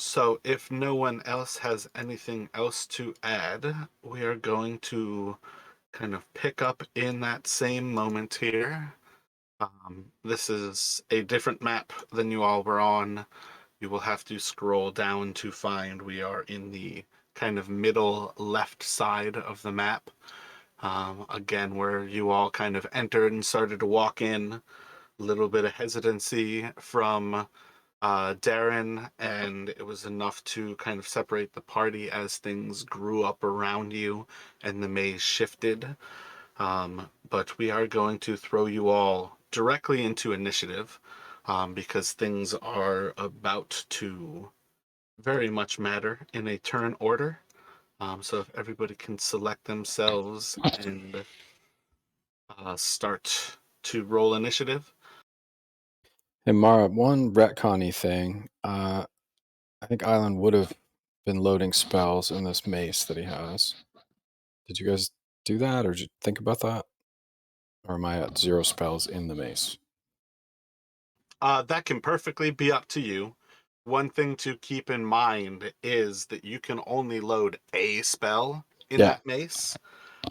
So if no one else has anything else to add, we are going to kind of pick up in that same moment here. This is a different map than you all were on. You will have to scroll down to find we are in the kind of middle left side of the map. Again, where you all kind of entered and started to walk in. A little bit of hesitancy from Darren, and it was enough to kind of separate the party as things grew up around you and the maze shifted. But we are going to throw you all directly into initiative because things are about to very much matter in a turn order. So if everybody can select themselves and start to roll initiative. Hey, Mara, one retconny thing. I think Island would have been loading spells in this mace that he has. Did you guys do that, or did you think about that? Or am I at 0 spells in the mace? That can perfectly be up to you. One thing to keep in mind is that you can only load a spell in Yeah. that mace.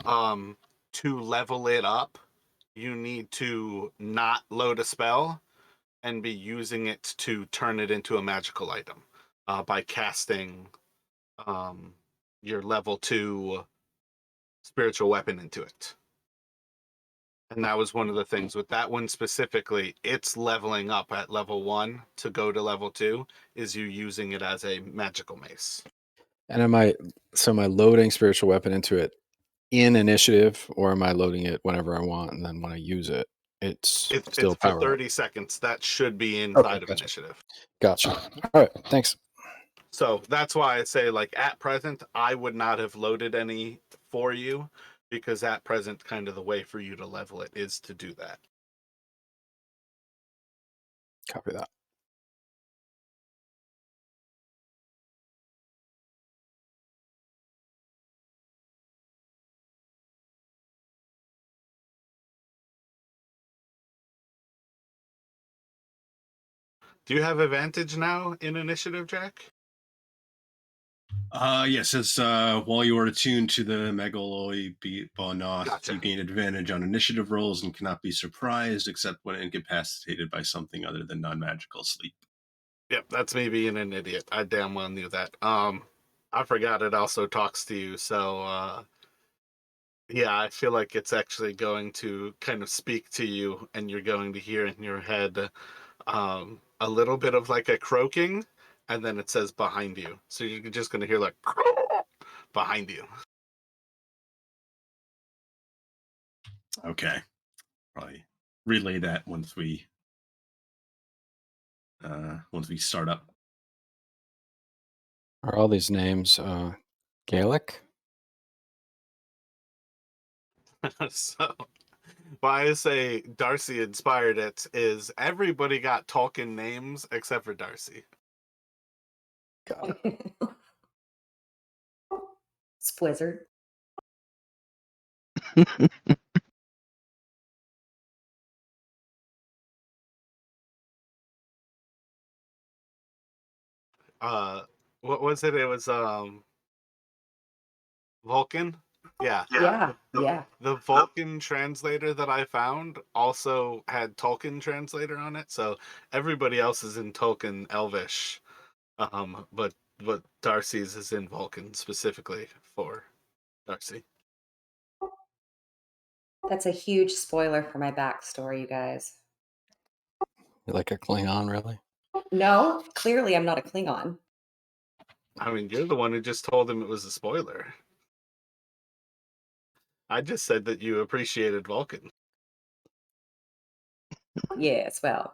Um, to level it up, you need to not load a spell and be using it to turn it into a magical item by casting um, your level 2 spiritual weapon into it. And that was one of the things with that one specifically. It's leveling up at level 1 to go to level 2 is you using it as a magical mace. And am I loading spiritual weapon into it in initiative, or am I loading it whenever I want, and then when I use it, it's It's still for power up? 30 seconds. That should be Okay, inside of gotcha. initiative. Gotcha. All right, thanks. So that's why I say, like, at present, I would not have loaded any for you because at present, kind of the way for you to level it is to do that. Copy that. Do you have advantage now in initiative, Jack? Yes, as while you are attuned to the Megaloi Bonoth, Gotcha. you gain advantage on initiative rolls and cannot be surprised except when incapacitated by something other than non-magical sleep. Yep, that's me being an idiot. I damn well knew that. I forgot it also talks to you, so yeah, I feel like it's actually going to kind of speak to you, and you're going to hear in your head a little bit of like a croaking, and then it says behind you. So you're just going to hear like behind you. Okay, probably relay that once we start up. Are all these names Gaelic? So why I say Darcy inspired it is everybody got Tolkien names except for Darcy. Got it. It's Blizzard. Uh, what was it? It was Vulcan. Yeah, Yeah, yeah. the Vulcan translator that I found also had Tolkien translator on it, so everybody else is in Tolkien Elvish, but Darcy's is in Vulcan specifically for Darcy. That's a huge spoiler for my backstory, you guys. You like a Klingon, really? No, clearly I'm not a Klingon. I mean, you're the one who just told him it was a spoiler. I just said that you appreciated Vulcan. Yes, well,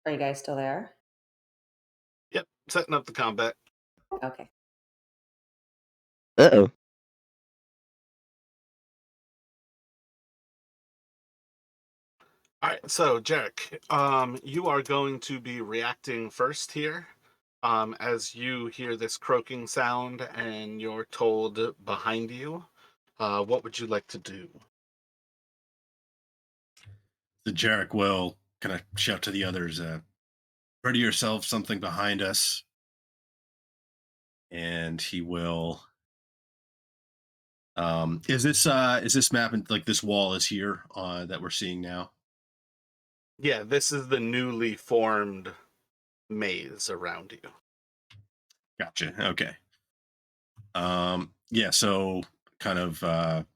Are you guys still there? Yep, setting up the combat. Okay. Uh-oh. All right, so Jarek, you are going to be reacting first here. As you hear this croaking sound and you're told behind you, what would you like to do? The Jarek will kind of shout to the others, ready yourself, something behind us. And he will is this map and like this wall is here that we're seeing now? Yeah, this is the newly formed maze around you. Gotcha. Okay. Yeah, so kind of I'm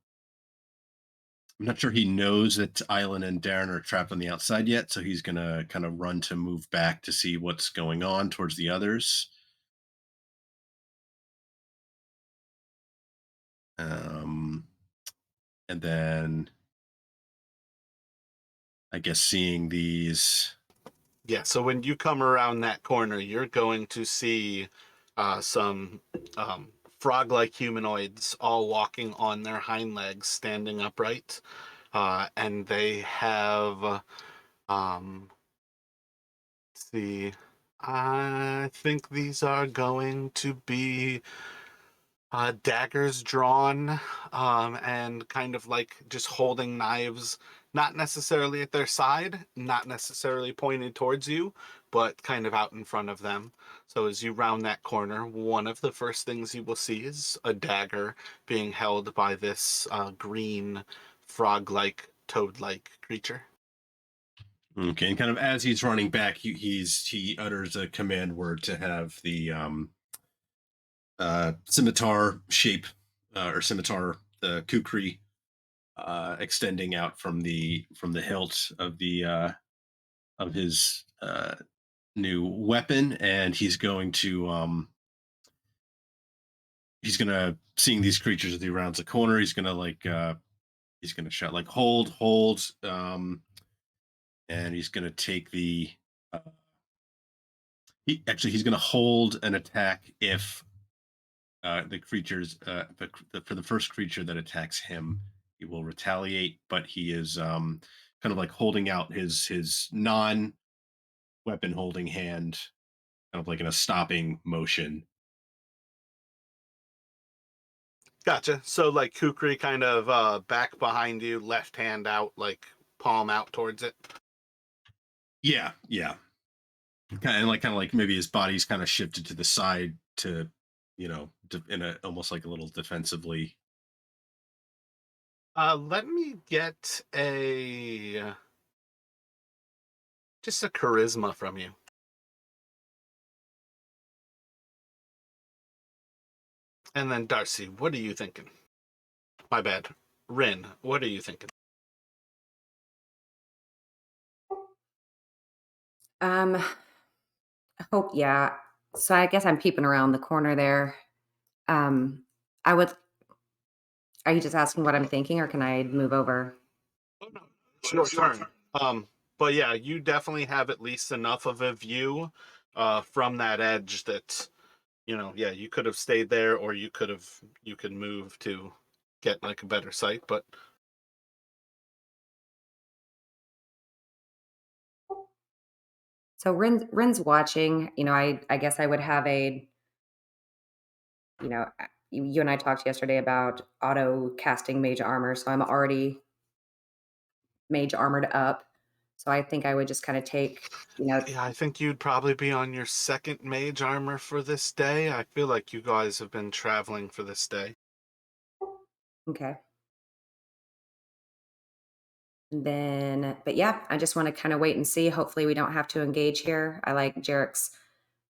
not sure he knows that Island and Darren are trapped on the outside yet, so he's gonna kind of run to move back to see what's going on towards the others. Um, and then I guess seeing these. Yeah, so when you come around that corner, you're going to see some frog-like humanoids all walking on their hind legs, standing upright, and they have, let's see, I think these are going to be daggers drawn, and kind of like just holding knives, not necessarily at their side, not necessarily pointed towards you, but kind of out in front of them. So as you round that corner, one of the first things you will see is a dagger being held by this green frog-like, toad-like creature. Okay, and kind of as he's running back, he utters a command word to have the scimitar shape or scimitar kukri extending out from the hilt of his new weapon, and he's gonna seeing these creatures as he rounds the corner. He's gonna shout like hold, and he's gonna take the. He's gonna hold an attack if the creatures for the first creature that attacks him, he will retaliate, but he is kind of like holding out his non weapon holding hand, kind of like in a stopping motion. Gotcha. So like kukri kind of back behind you, left hand out, like palm out towards it. Yeah, yeah. Kind of like maybe his body's kind of shifted to the side to, in a almost like a little defensively. Let me get just a charisma from you. And then Darcy, what are you thinking? My bad. Rin, what are you thinking? I hope, yeah. So I guess I'm peeping around the corner there. Um, I would. Are you just asking what I'm thinking, or can I move over? Oh no, it's your turn. But yeah, you definitely have at least enough of a view from that edge that, yeah, you could have stayed there or you could move to get like a better sight, but So Rin's watching. I guess I would have a. You and I talked yesterday about auto casting mage armor, so I'm already mage armored up. So I think I would just kind of take. yeah, I think you'd probably be on your second mage armor for this day. I feel like you guys have been traveling for this day. Okay. And then, but yeah, I just want to kind of wait and see. Hopefully, we don't have to engage here. I like Jarek's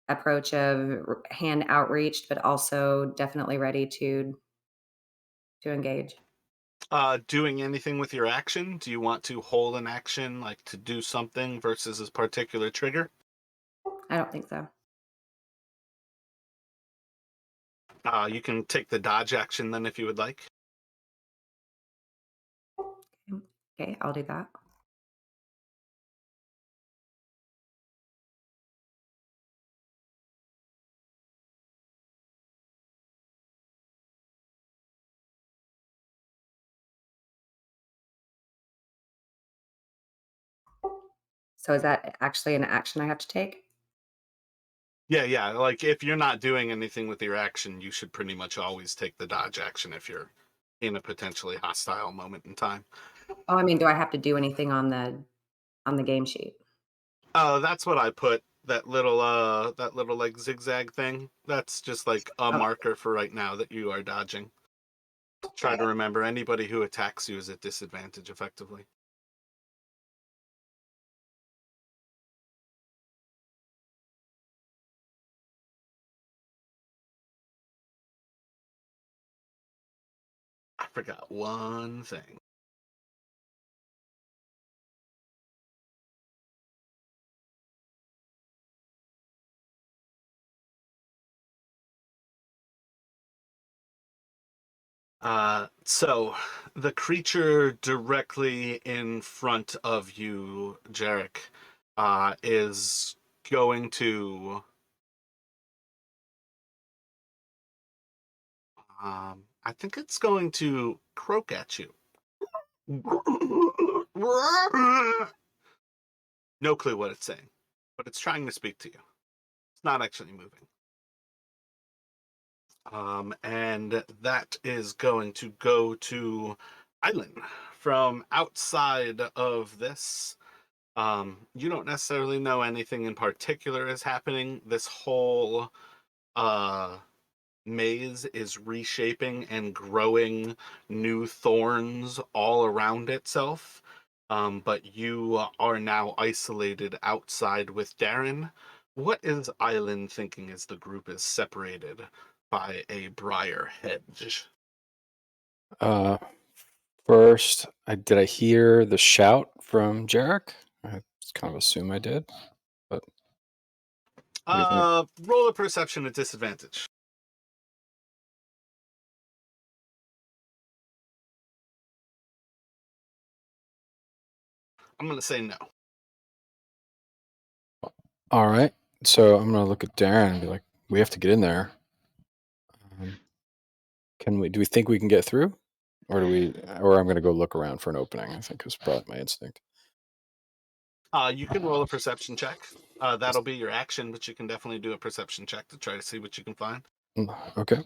approach of hand outreached, but also definitely ready to engage. Doing anything with your action? Do you want to hold an action, like to do something versus a particular trigger? I don't think so. You can take the dodge action then if you would like. Okay, I'll do that. So is that actually an action I have to take? Yeah. Like if you're not doing anything with your action, you should pretty much always take the dodge action if you're in a potentially hostile moment in time. Oh, I mean, do I have to do anything on the game sheet? Oh, that's what I put. That little like zigzag thing. That's just like a Oh, marker for right now that you are dodging. Try to remember anybody who attacks you is at disadvantage effectively. I forgot one thing. So the creature directly in front of you, Jarek, is going to I think it's going to croak at you. No clue what it's saying, but it's trying to speak to you. It's not actually moving. And that is going to go to Island from outside of this. You don't necessarily know anything in particular is happening. This whole uh, maze is reshaping and growing new thorns all around itself. But you are now isolated outside with Darren. What is Island thinking as the group is separated by a briar hedge? Uh, first, did I hear the shout from Jarek? I kind of assume I did, but what do you think? Roll a perception at disadvantage. I'm gonna say no. All right, so I'm gonna look at Darren and be like, "We have to get in there. Um, can we? Do we think we can get through, or do we? Or I'm gonna go look around for an opening. I think is probably my instinct." You can roll a perception check. That'll be your action, but you can definitely do a perception check to try to see what you can find. Okay.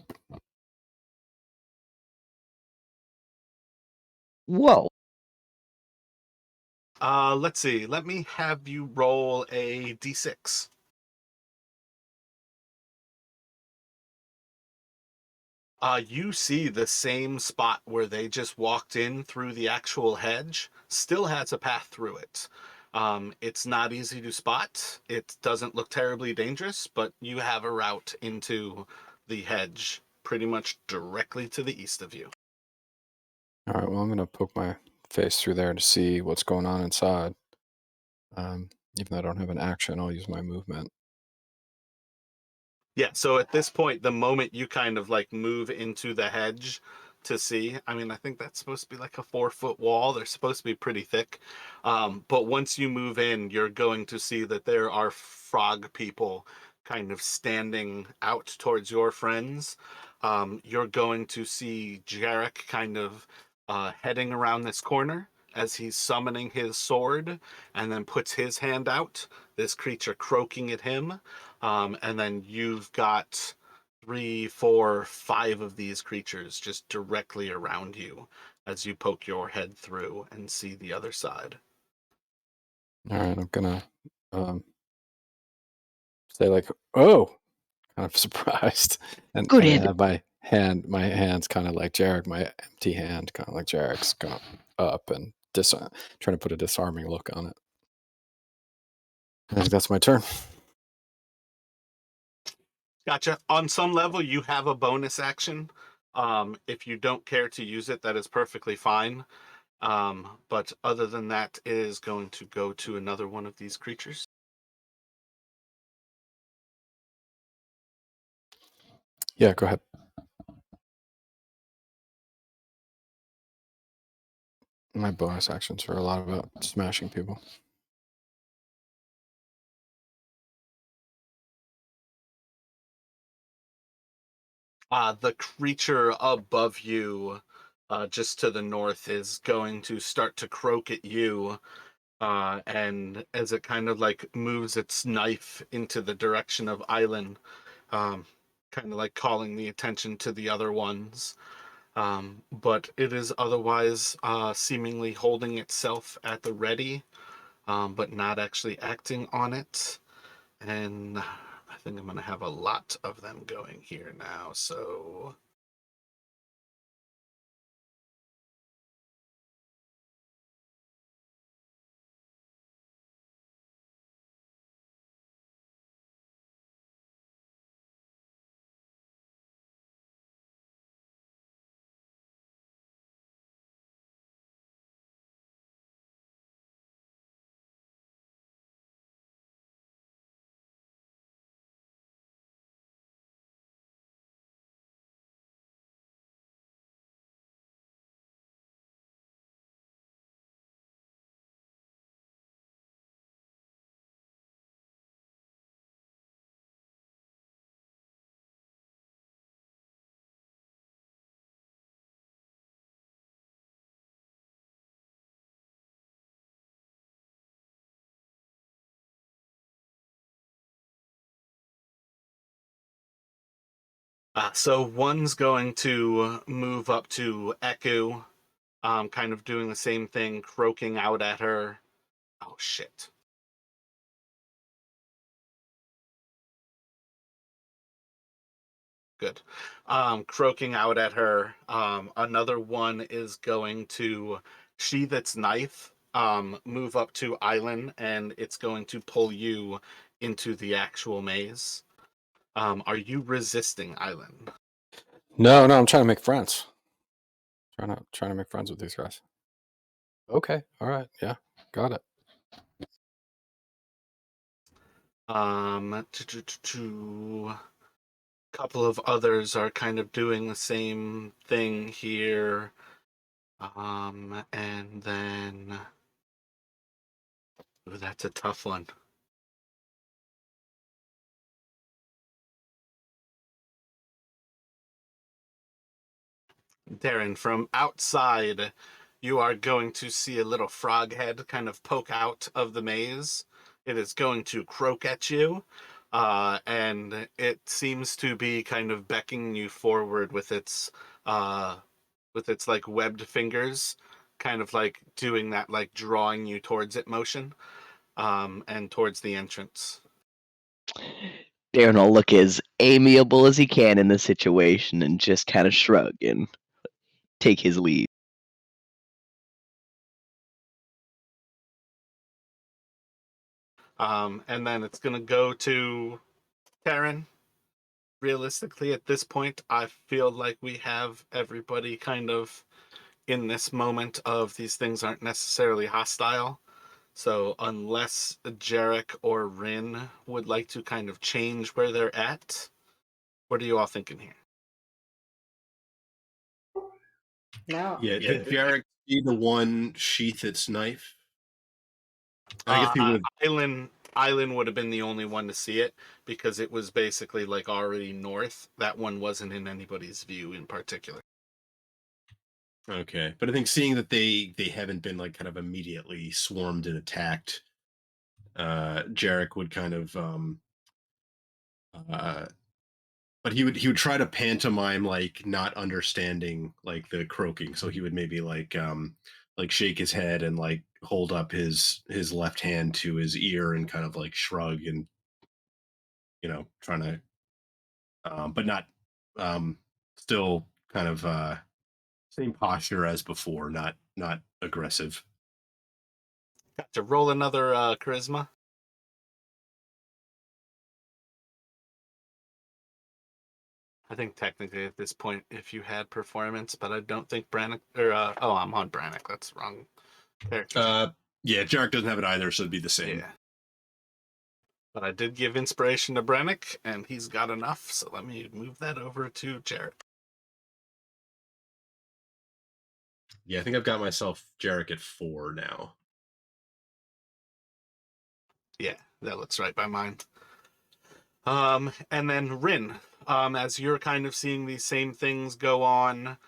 Whoa. Let's see. Let me have you roll a d6. You see the same spot where they just walked in through the actual hedge still has a path through it. It's not easy to spot. It doesn't look terribly dangerous, but you have a route into the hedge pretty much directly to the east of you. All right. Well, I'm gonna poke my face through there to see what's going on inside. Even though I don't have an action, I'll use my movement. Yeah, so at this point, the moment you kind of like move into the hedge to see, I mean, I think that's supposed to be like a 4 foot wall. They're supposed to be pretty thick. But once you move in, you're going to see that there are frog people kind of standing out towards your friends. You're going to see Jarek kind of heading around this corner as he's summoning his sword and then puts his hand out, this creature croaking at him. And then you've got 3, 4, 5 of these creatures just directly around you as you poke your head through and see the other side. All right. I'm gonna um, say like, "Oh," kind of surprised, Good and answer. have my hands kind of like Jarek, my empty hand kind of like Jarek's, kind of up and trying to put a disarming look on it. I think that's my turn. Gotcha. On some level, you have a bonus action. If you don't care to use it, that is perfectly fine. But other than that, it is going to go to another one of these creatures. Yeah, go ahead. My bonus actions are a lot about smashing people. The creature above you, just to the north, is going to start to croak at you. And as it kind of like moves its knife into the direction of Island, kind of like calling the attention to the other ones. But it is otherwise seemingly holding itself at the ready, but not actually acting on it. And I think I'm going to have a lot of them going here now. So so one's going to move up to Echo, kind of doing the same thing, croaking out at her. Oh, shit. Good. Croaking out at her. Another one is going to sheath its knife, move up to Island, and it's going to pull you into the actual maze. Are you resisting Island? No, I'm trying to make friends. Trying to make friends with these guys. Okay, all right, yeah, got it. Couple of others are kind of doing the same thing here. And then ooh, that's a tough one. Darren, from outside, you are going to see a little frog head kind of poke out of the maze. It is going to croak at you, and it seems to be kind of beckoning you forward with its like webbed fingers, kind of like doing that like drawing you towards it motion, and towards the entrance. Darren will look as amiable as he can in the situation and just kind of shrug and take his leave. And then it's gonna go to Taryn. Realistically, at this point, I feel like we have everybody kind of in this moment of these things aren't necessarily hostile. So unless Jarek or Rin would like to kind of change where they're at, what are you all thinking here? No. Yeah, did Jarek see the one sheath its knife? I guess Uh, he would have. Island would have been the only one to see it because it was basically like already north. That one wasn't in anybody's view in particular. Okay, but I think seeing that they haven't been like kind of immediately swarmed and attacked, Jarek would kind of uh but he would try to pantomime like not understanding like the croaking, so he would maybe like shake his head and like hold up his left hand to his ear and kind of like shrug and trying to but not um still kind of same posture as before, not aggressive. Got to roll another charisma. I think technically at this point, if you had performance, but I don't think Brannick or oh, I'm on Brannick. That's wrong character. Yeah, Jarek doesn't have it either, so it'd be the same. Yeah. But I did give inspiration to Brannick, and he's got enough, so let me move that over to Jarek. Yeah, I think I've got myself Jarek at 4 now. Yeah, that looks right by mine. And then Rin, as you're kind of seeing these same things go on,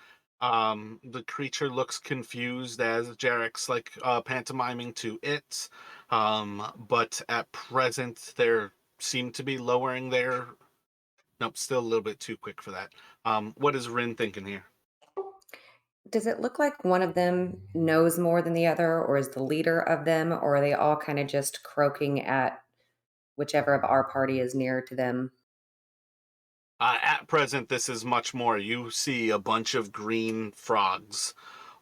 The creature looks confused as Jarek's like pantomiming to it. But at present, they seem to be lowering their. Nope, still a little bit too quick for that. What is Rin thinking here? Does it look like one of them knows more than the other, or is the leader of them, or are they all kind of just croaking at whichever of our party is near to them? At present, this is much more. You see a bunch of green frogs.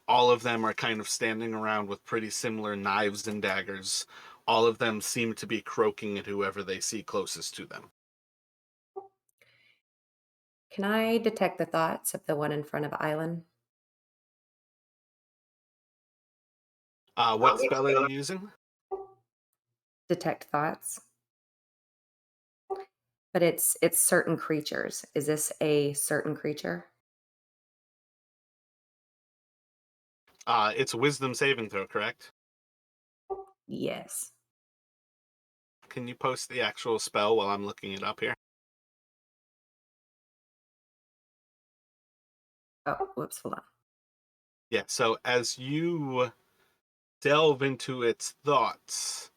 All of them are kind of standing around with pretty similar knives and daggers. All of them seem to be croaking at whoever they see closest to them. Can I detect the thoughts of the one in front of Island? What spell are you using? Detect thoughts. But it's certain creatures. Is this a certain creature? It's a wisdom saving throw, correct? Yes. Can you post the actual spell while I'm looking it up here? Oh, whoops, hold on. Yeah, so as you delve into its thoughts,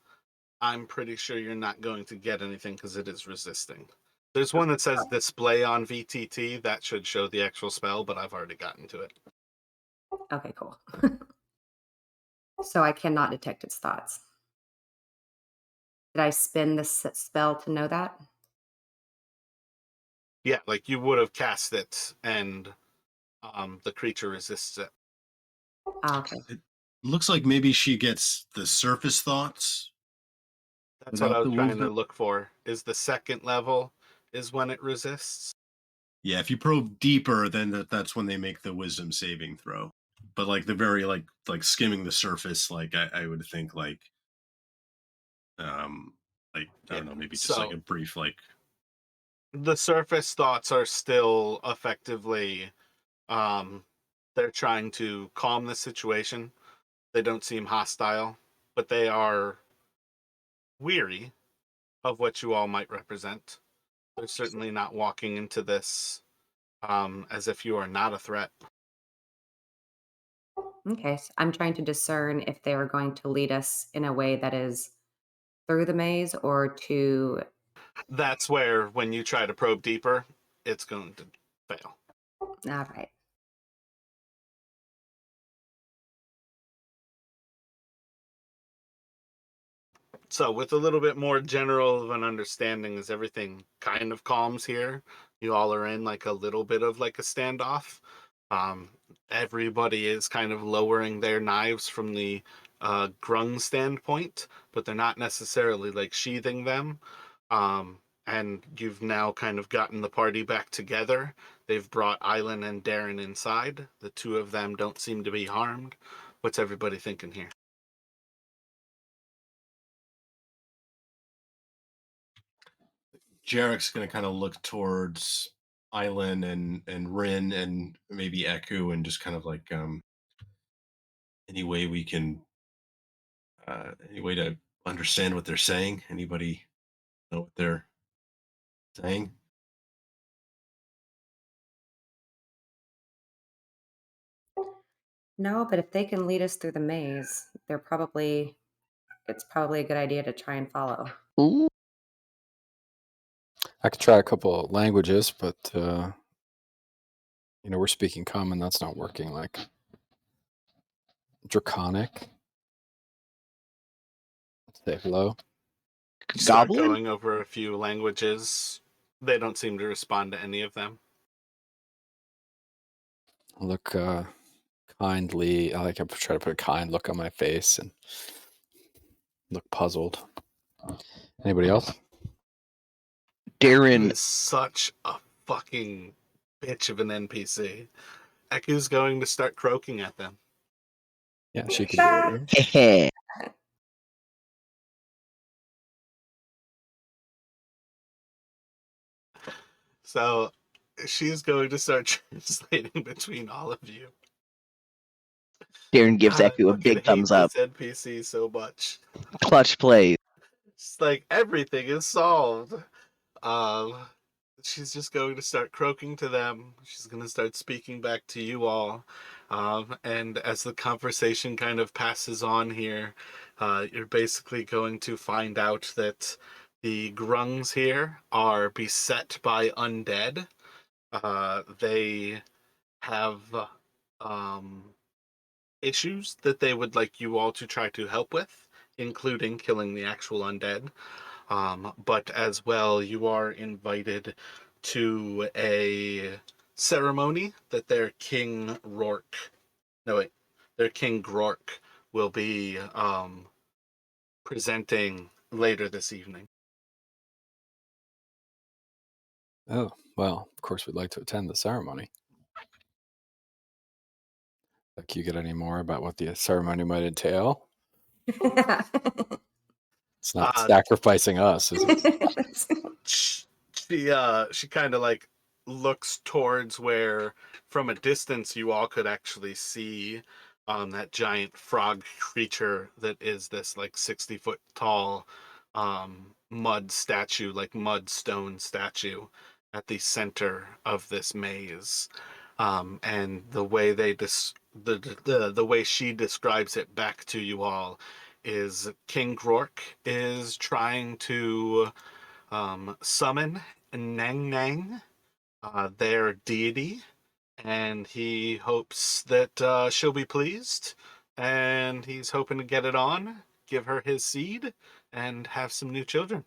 I'm pretty sure you're not going to get anything because it is resisting. There's one that says display on VTT. That should show the actual spell, but I've already gotten to it. Okay, cool. So I cannot detect its thoughts. Did I spin this spell to know that? Yeah, like you would have cast it and the creature resists it. Okay. It looks like maybe she gets the surface thoughts That's what I without was the trying to wisdom. look for. Is the second level is when it resists? Yeah, if you probe deeper, then that's when they make the wisdom saving throw. But like the very like skimming the surface, like I would think like I Yeah. don't know, maybe just like So a brief like the surface thoughts are still effectively they're trying to calm the situation. They don't seem hostile, but they are weary of what you all might represent. They're certainly not walking into this as if you are not a threat. Okay. So I'm trying to discern if they are going to lead us in a way that is through the maze or to. That's where, when you try to probe deeper, it's going to fail. All right. So, with a little bit more general of an understanding, as everything kind of calms here, you all are in like a little bit of like a standoff. Um, Everybody is kind of lowering their knives from the grung standpoint, but they're not necessarily like sheathing them. And you've now kind of gotten the party back together. They've brought Island and Darren inside. The two of them don't seem to be harmed. What's everybody thinking here? Jarek's gonna kind of look towards Island and Rin and maybe Eku and just kind of like any way we can any way to understand what they're saying. Anybody know what they're saying? No, but if they can lead us through the maze, it's probably a good idea to try and follow. Ooh, I could try a couple of languages, but we're speaking common. That's not working. Like Draconic. Say hello. You start goblin? going over a few languages. They don't seem to respond to any of them. Look kindly. I try to put a kind look on my face and look puzzled. Anybody else? Eku Darren, is such a fucking bitch of an NPC. Eku's going to start croaking at them. Yeah, she could do it. Right? heh. So she's going to start translating between all of you. Darren gives God, I Eku a fucking big hate thumbs up. this NPC so much. Clutch play. It's like everything is solved. Um, she's just going to start croaking to them. She's going to start speaking back to you all. And as the conversation kind of passes on here, you're basically going to find out that the Grungs here are beset by undead. They have um, issues that they would like you all to try to help with, including killing the actual undead. But as well, you are invited to a ceremony that their King Rourke, no wait, their King Grork will be presenting later this evening. Oh, well, of course we'd like to attend the ceremony. Can you get any more about what the ceremony might entail? It's not Uh, sacrificing us, is it? she kind of like looks towards where from a distance you all could actually see that giant frog creature that is this like 60-foot tall mud statue, like mud stone statue at the center of this maze. And the way the way she describes it back to you all is King Grork is trying to summon Nang Nang, their deity, and he hopes that she'll be pleased, and he's hoping to get it on, give her his seed, and have some new children.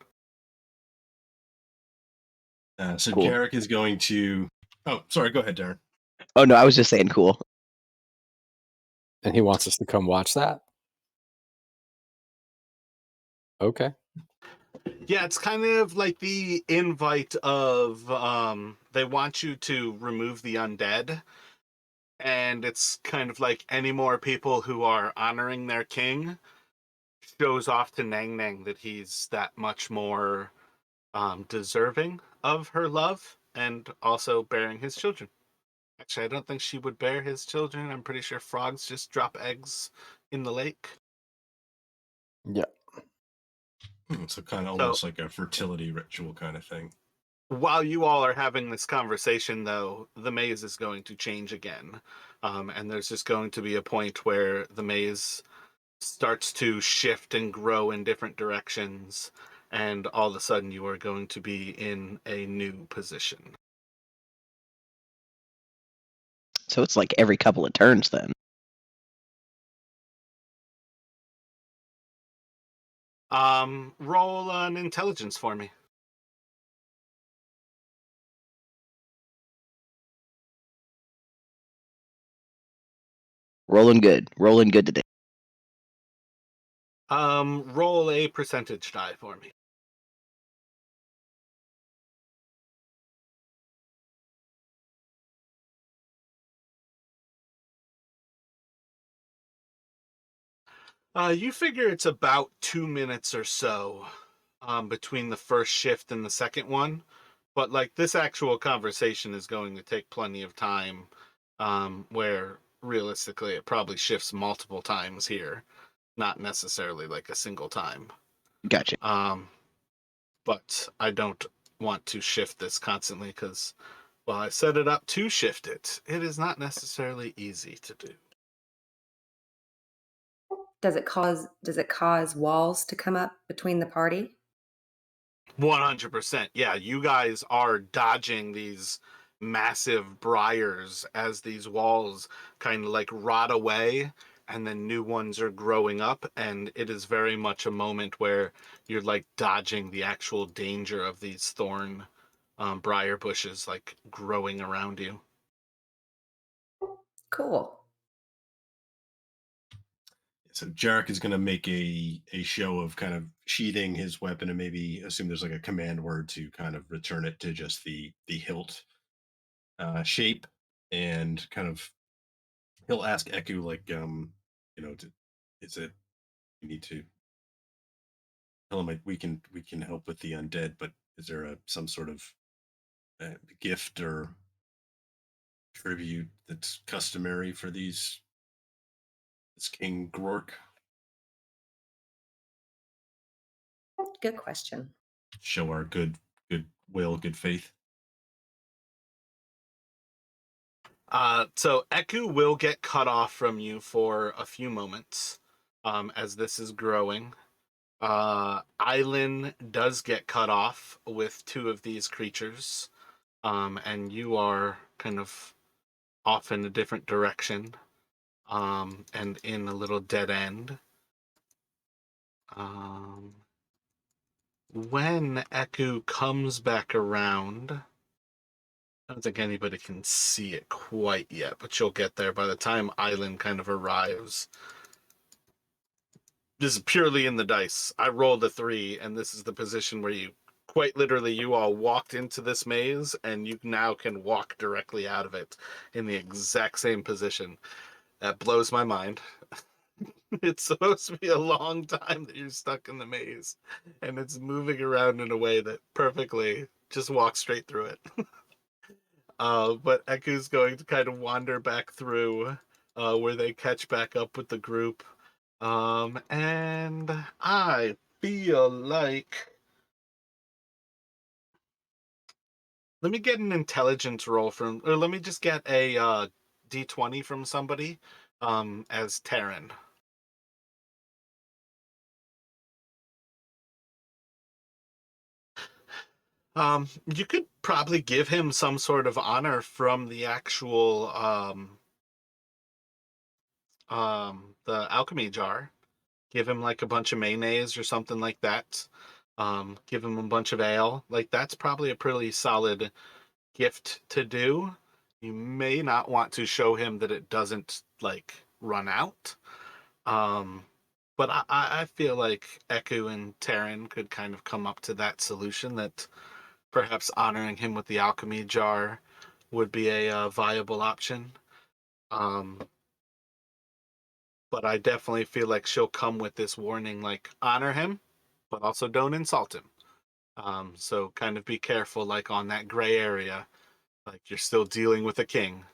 So Cool. Jarek is going to. Oh, sorry. Go ahead, Darren. Oh no, I was just saying cool. And he wants us to come watch that? Okay. Yeah, it's kind of like the invite of they want you to remove the undead, and it's kind of like any more people who are honoring their king shows off to Nang Nang that he's that much more deserving of her love and also bearing his children. Actually, I don't think she would bear his children. I'm pretty sure frogs just drop eggs in the lake. Yeah. So kind of So almost like a fertility ritual kind of thing. while you all are having this conversation, though, the maze is going to change again. And there's just going to be a point where the maze starts to shift and grow in different directions. And all of a sudden, you are going to be in a new position. So it's like every couple of turns then. Roll an intelligence for me. Rolling good. Rolling good today. Roll a percentage die for me. You figure it's about 2 minutes or so between the first shift and the second one. But like this actual conversation is going to take plenty of time, where realistically it probably shifts multiple times here, not necessarily like a single time. Gotcha. But I don't want to shift this constantly because while I set it up to shift it, it is not necessarily easy to do. Does it cause walls to come up between the party? 100%. Yeah, you guys are dodging these massive briars as these walls kind of like rot away and then new ones are growing up, and it is very much a moment where you're like dodging the actual danger of these thorn briar bushes like growing around you. Cool. So Jarek is going to make a show of kind of sheathing his weapon and maybe assume there's like a command word to kind of return it to just the hilt shape, and kind of he'll ask Eku like is it we need to tell him like we can help with the undead, but is there some sort of gift or tribute that's customary for this King Grork? Good question. Show our good will, good faith. So Eku will get cut off from you for a few moments as this is growing. Island does get cut off with two of these creatures, and you are kind of off in a different direction and in a little dead end. When Eku comes back around, I don't think anybody can see it quite yet, but you'll get there by the time Island kind of arrives. This is purely in the dice. I rolled a 3, and this is the position where you, quite literally, you all walked into this maze, and you now can walk directly out of it in the exact same position. That blows my mind. It's supposed to be a long time that you're stuck in the maze, and it's moving around in a way that perfectly just walks straight through it. But Eku's going to kind of wander back through where they catch back up with the group. And I feel like... Let me get an intelligence roll from... Or let me just get a D20 from somebody as Terran. You could probably give him some sort of honor from the actual the alchemy jar. Give him like a bunch of mayonnaise or something like that. Give him a bunch of ale. Like that's probably a pretty solid gift to do. You may not want to show him that it doesn't like run out. But I feel like Eku and Terran could kind of come up to that solution that perhaps honoring him with the alchemy jar would be a viable option. But I definitely feel like she'll come with this warning, like honor him, but also don't insult him. So kind of be careful, like on that gray area, like you're still dealing with a king.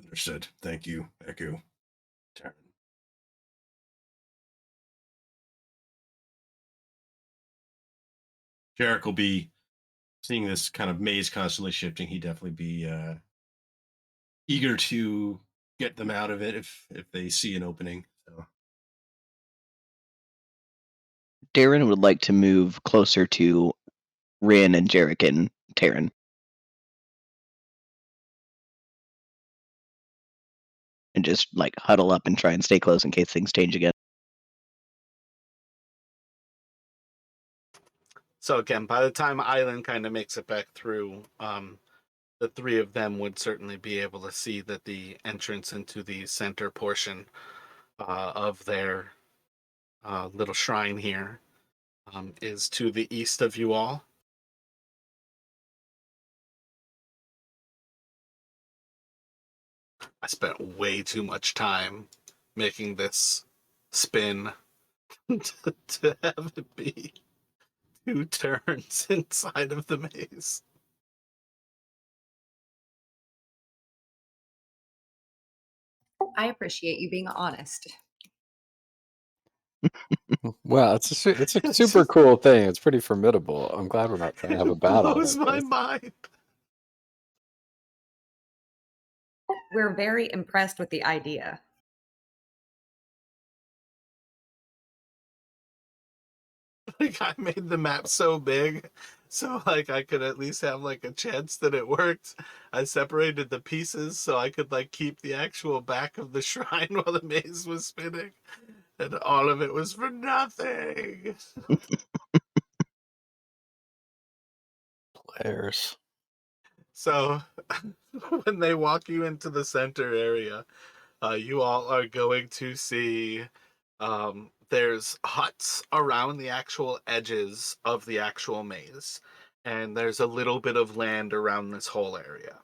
Understood. Thank you, Eku. Taryn. Jarek will be seeing this kind of maze constantly shifting. He'd definitely be eager to get them out of it if they see an opening. So. Darren would like to move closer to Rin and Jarek and Taryn. And just like huddle up and try and stay close in case things change again. So again, by the time Island kind of makes it back through, the three of them would certainly be able to see that the entrance into the center portion of their little shrine here is to the east of you all. I spent way too much time making this spin to have it be 2 turns inside of the maze. I appreciate you being honest. Well, it's a It's super just- cool thing. It's pretty formidable. I'm glad we're not trying to have a battle. Blows like my this. mind. We're very impressed with the idea. Like I made the map so big so like I could at least have like a chance that it worked. I separated the pieces so I could like keep the actual back of the shrine while the maze was spinning. And all of it was for nothing. Players. So when they walk you into the center area, you all are going to see there's huts around the actual edges of the actual maze, and there's a little bit of land around this whole area.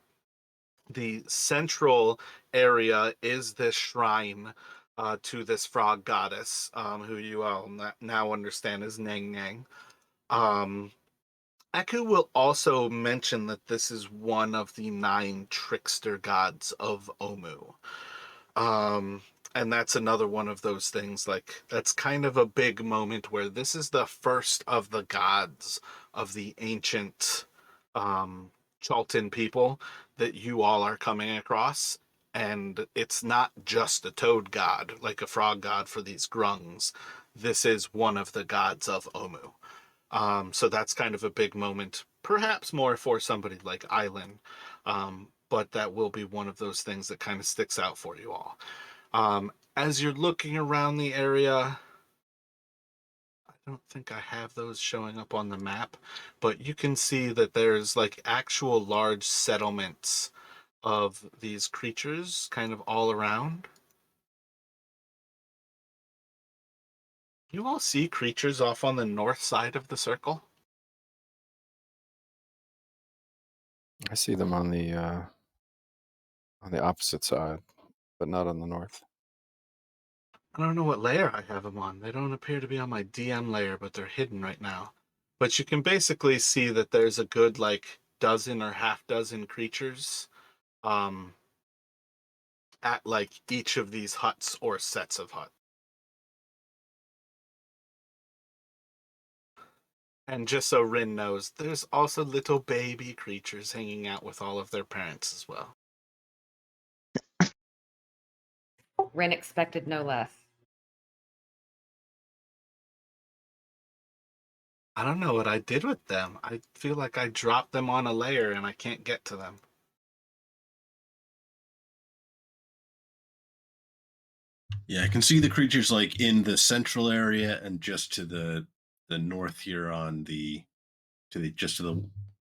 The central area is this shrine to this frog goddess, who you all now understand as Nang Nang. Eku will also mention that this is one of the 9 trickster gods of Omu. And that's another one of those things, like, that's kind of a big moment where this is the first of the gods of the ancient Chalton people that you all are coming across. And it's not just a toad god, like a frog god for these grungs. This is one of the gods of Omu. So that's kind of a big moment, perhaps more for somebody like Island. But that will be one of those things that kind of sticks out for you all. As you're looking around the area, I don't think I have those showing up on the map, but you can see that there's like actual large settlements of these creatures kind of all around. You all see creatures off on the north side of the circle? I see them on the opposite side, but not on the north. I don't know what layer I have them on. They don't appear to be on my DM layer, but they're hidden right now. But you can basically see that there's a good like dozen or half dozen creatures at like each of these huts or sets of huts. And just so Rin knows, there's also little baby creatures hanging out with all of their parents as well. Ren expected no less. I don't know what I did with them. I feel like I dropped them on a layer and I can't get to them. Yeah, I can see the creatures like in the central area and just to the north here on the just to the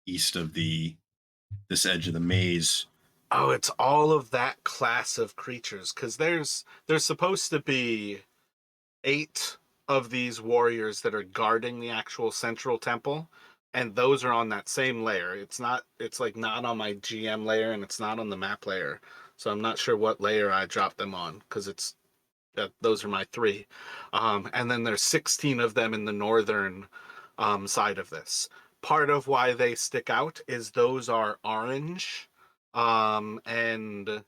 east of this edge of the maze. Oh, it's all of that class of creatures, because there's supposed to be 8 of these warriors that are guarding the actual central temple, and those are on that same layer. It's like not on my GM layer and it's not on the map layer. So I'm not sure what layer I dropped them on, because those are my 3. And then there's 16 of them in the northern side of this. Part of why they stick out is those are orange, and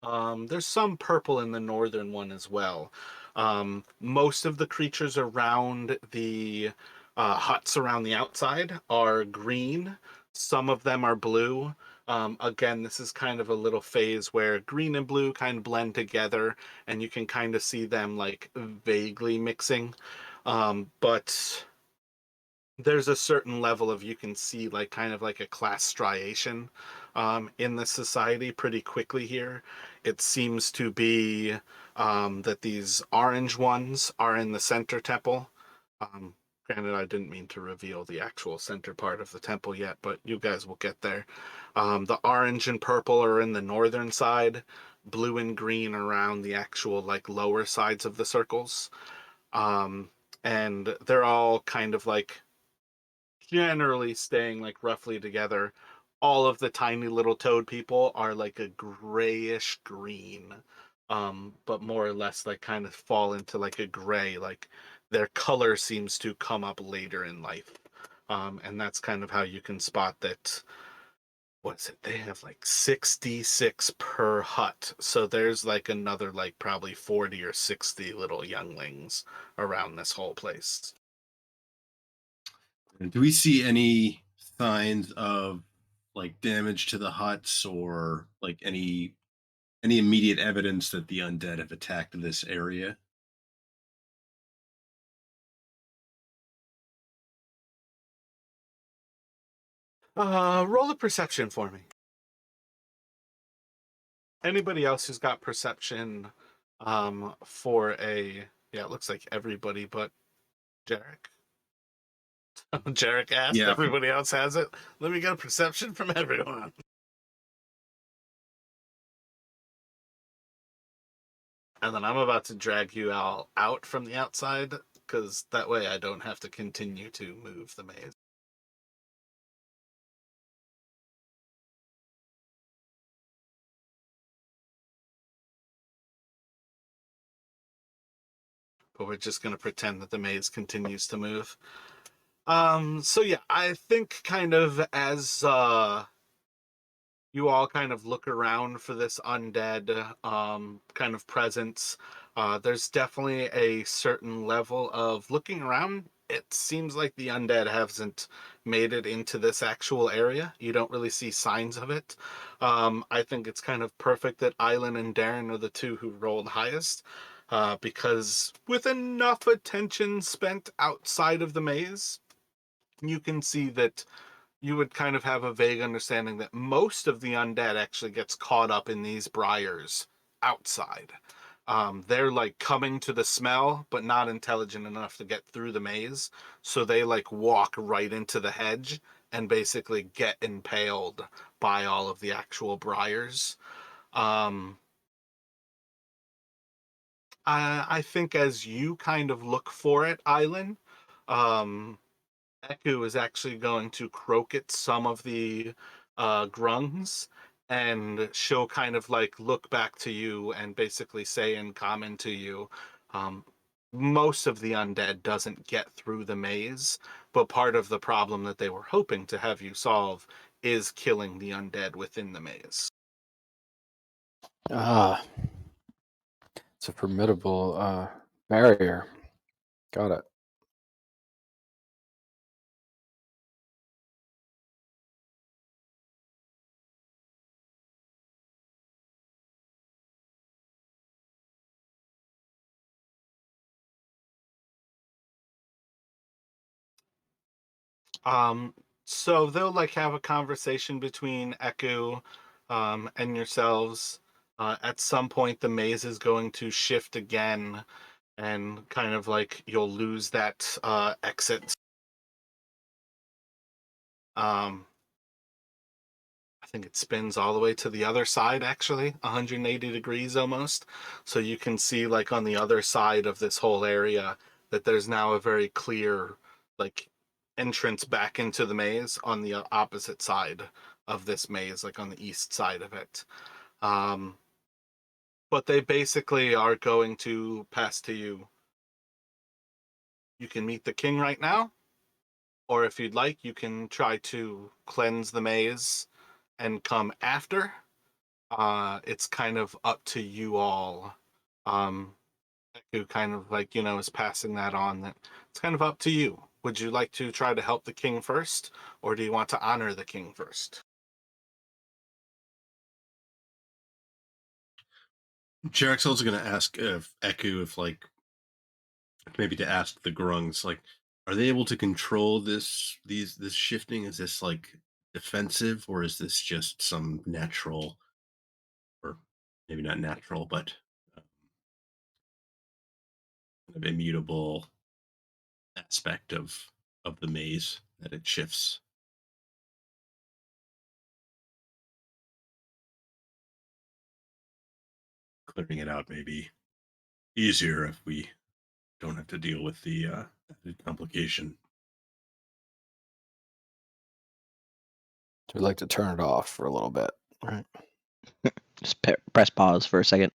there's some purple in the northern one as well. Most of the creatures around the huts around the outside are green. Some of them are blue. Again, this is kind of a little phase where green and blue kind of blend together, and you can kind of see them like vaguely mixing. But there's a certain level of, you can see like kind of like a class striation in the society pretty quickly here. It seems to be that these orange ones are in the center temple. Granted, I didn't mean to reveal the actual center part of the temple yet, but you guys will get there. The orange and purple are in the northern side, blue and green around the actual like lower sides of the circles. And they're all kind of like generally staying like roughly together. All of the tiny little toad people are like a grayish green, but more or less like kind of fall into like a gray, like their color seems to come up later in life. And that's kind of how you can spot that. What is it? They have like 66 per hut. So there's like another like probably 40 or 60 little younglings around this whole place. And do we see any signs of like damage to the huts or like any immediate evidence that the undead have attacked this area? Roll a perception for me. Anybody else who's got perception for a, yeah, it looks like everybody but Jarek. Jarek asked, Yeah. everybody else has it. Let me get a perception from everyone. And then I'm about to drag you all out from the outside, because that way I don't have to continue to move the maze. But we're just going to pretend that the maze continues to move. So yeah, I think kind of as you all kind of look around for this undead kind of presence, there's definitely a certain level of looking around. it seems like the undead hasn't made it into this actual area. You don't really see signs of it. I think it's kind of perfect that Island and Darren are the two who rolled highest, because with enough attention spent outside of the maze, you can see that you would kind of have a vague understanding that most of the undead actually gets caught up in these briars outside. They're like coming to the smell, but not intelligent enough to get through the maze. So they like walk right into the hedge and basically get impaled by all of the actual briars. Um, I think as you kind of look for it, Island, um, Eku is actually going to croak at some of the grungs, and she'll kind of like look back to you and basically say in common to you, um, most of the undead doesn't get through the maze, but part of the problem that they were hoping to have you solve is killing the undead within the maze. Ah, it's a formidable barrier. Got it. Um, so they'll like have a conversation between Eku and yourselves. At some point, the maze is going to shift again, and kind of like you'll lose that exit. Um, I think it spins all the way to the other side, actually, 180 degrees almost. So you can see, like, on the other side of this whole area, that there's now a very clear, like, entrance back into the maze on the opposite side of this maze, like on the east side of it. Um, but they basically are going to pass to you. You can meet the king right now, or if you'd like, you can try to cleanse the maze and come after. It's kind of up to you all. Um, who kind of like, is passing that on, that it's kind of up to you. Would you like to try to help the king first, or do you want to honor the king first? Jarek's also going to ask if Eku, if like maybe to ask the grungs, like, are they able to control this shifting? Is this like defensive, or is this just some natural, or maybe not natural, but kind of immutable aspect of the maze that it shifts? Clearing it out may be easier if we don't have to deal with the added complication. So we'd like to turn it off for a little bit, right? Just press pause for a second.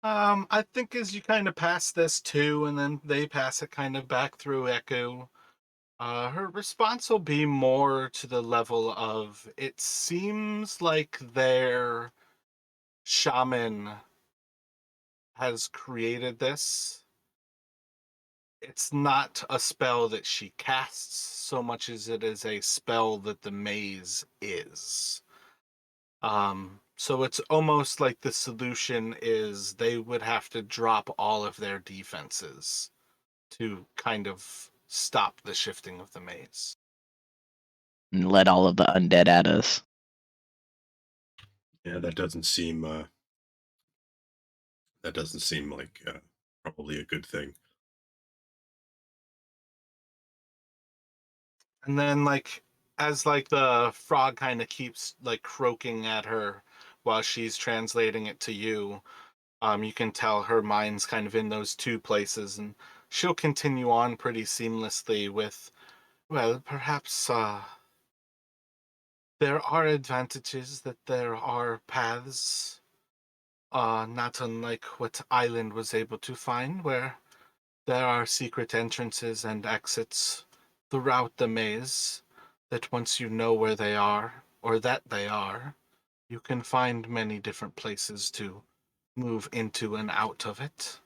I think as you kind of pass this too, and then they pass it kind of back through Echo, her response will be more to the level of, it seems like their shaman has created this. It's not a spell that she casts so much as it is a spell that the maze is. So it's almost like the solution is they would have to drop all of their defenses to kind of stop the shifting of the maze. And let all of the undead at us. Yeah, that doesn't seem like probably a good thing. And then like as like the frog kind of keeps like croaking at her while she's translating it to you, you can tell her mind's kind of in those two places, and she'll continue on pretty seamlessly with, well, perhaps there are advantages, that there are paths, not unlike what Island was able to find, where there are secret entrances and exits throughout the maze, that once you know where they are, or that they are, you can find many different places to move into and out of it.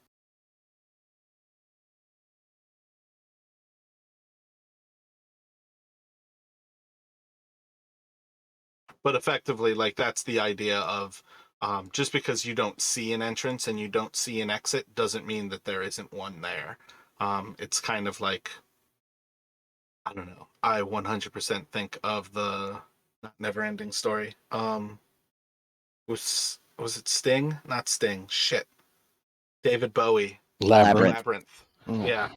But effectively, like, that's the idea of just because you don't see an entrance and you don't see an exit doesn't mean that there isn't one there. It's kind of like, I don't know. I 100% think of the Never Ending Story. Was it Sting? Not Sting. Shit. David Bowie. Labyrinth. Labyrinth. Mm. Yeah.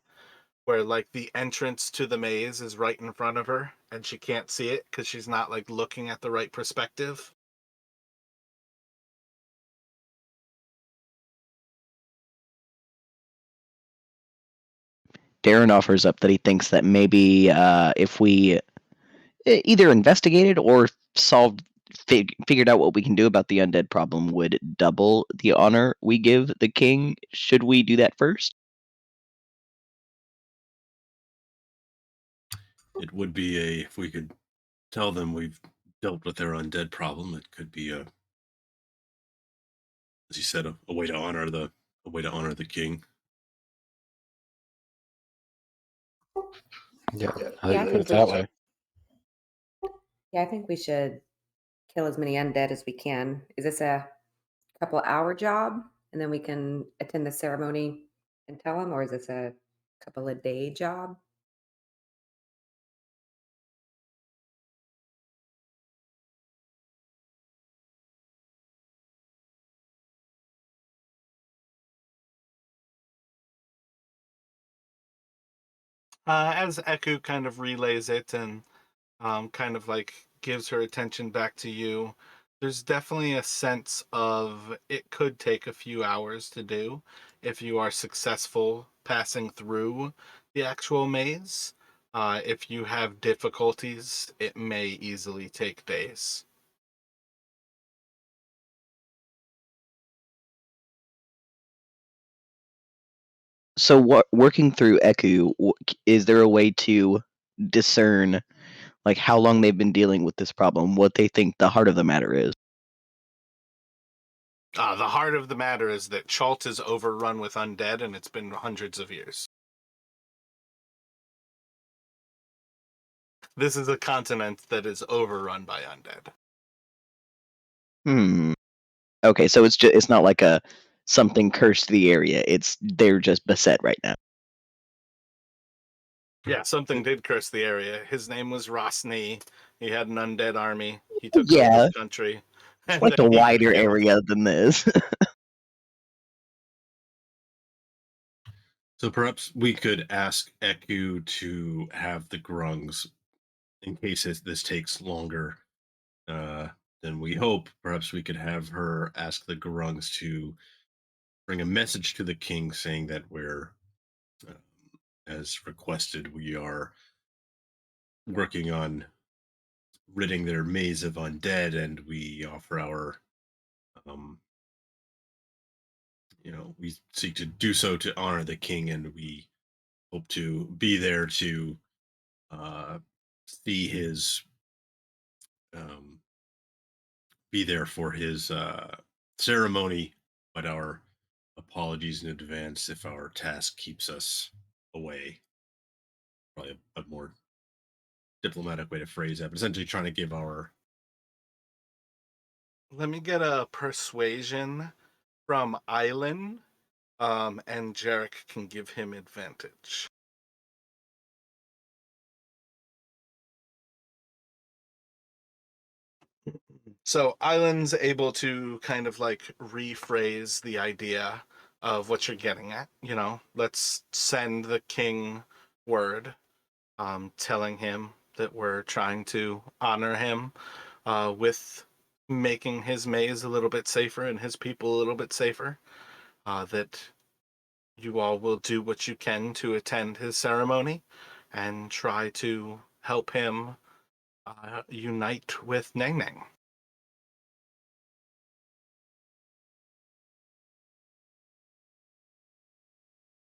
Where like the entrance to the maze is right in front of her and she can't see it because she's not like looking at the right perspective. Darren offers up that he thinks that maybe if we either investigated or solved, figured out what we can do about the undead problem, would double the honor we give the king. Should we do that first? It would be if we could tell them we've dealt with their undead problem, it could be as you said, a way to honor the king. Yeah, Yeah, I put think it that way. Yeah, I think we should kill as many undead as we can. Is this a couple hour job and then we can attend the ceremony and tell them, or is this a couple of day job? As Eku kind of relays it and kind of like gives her attention back to you, there's definitely a sense of it could take a few hours to do if you are successful passing through the actual maze. If you have difficulties, it may easily take days. So, working through Eku, is there a way to discern like how long they've been dealing with this problem, what they think the heart of the matter is? The heart of the matter is that Chult is overrun with undead and it's been hundreds of years. This is a continent that is overrun by undead. Okay, so it's not like a something cursed the area. They're just beset right now. Yeah, something did curse the area. His name was Rosny. He had an undead army. He took over Yeah, the country. it's And like then a he got wider killed. area than this. So perhaps we could ask Eku to have the grungs, in case this takes longer than we hope. Perhaps we could have her ask the grungs to bring a message to the king saying that we're, um, as requested, we are working on ridding their maze of undead, and we offer our, um, we seek to do so to honor the king, and we hope to be there to uh, see his, um, be there for his ceremony. But our apologies in advance if our task keeps us away. Probably a more diplomatic way to phrase that, but essentially trying to give our. Let me get a persuasion from Island, and Jarek can give him advantage. So Island's able to kind of like rephrase the idea of what you're getting at. Let's send the king word, telling him that we're trying to honor him with making his maze a little bit safer and his people a little bit safer. That you all will do what you can to attend his ceremony and try to help him unite with Neng Neng.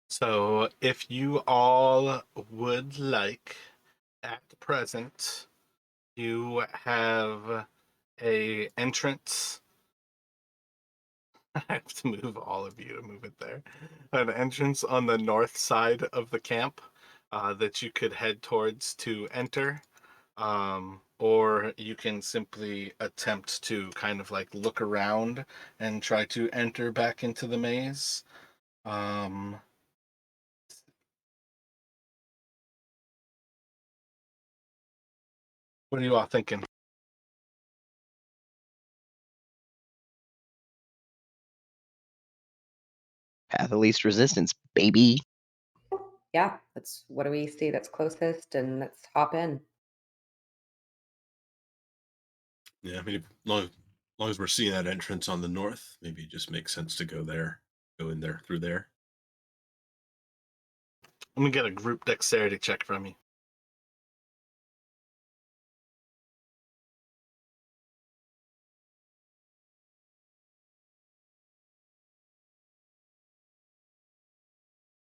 So, if you all would like, at present, you have a entrance. I have to move all of you to move it there. An entrance on the north side of the camp that you could head towards to enter. Or you can simply attempt to kind of like look around and try to enter back into the maze. What are you all thinking? Path of least resistance, baby. Yeah, that's what do we see that's closest, and let's hop in. Yeah, I mean, long as we're seeing that entrance on the north, maybe it just makes sense to go there, go in there through there. Let me get a group dexterity check from you.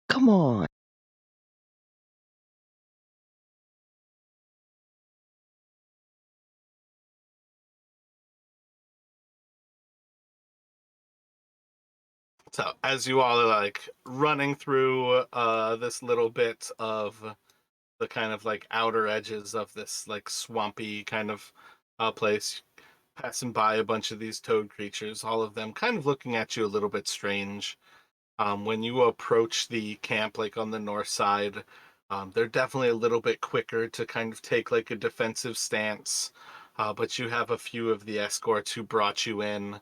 Come on. So as you all are like running through this little bit of the kind of like outer edges of this like swampy kind of place, passing by a bunch of these toad creatures, all of them kind of looking at you a little bit strange. When you approach the camp, like on the north side, they're definitely a little bit quicker to kind of take like a defensive stance. But you have a few of the escorts who brought you in,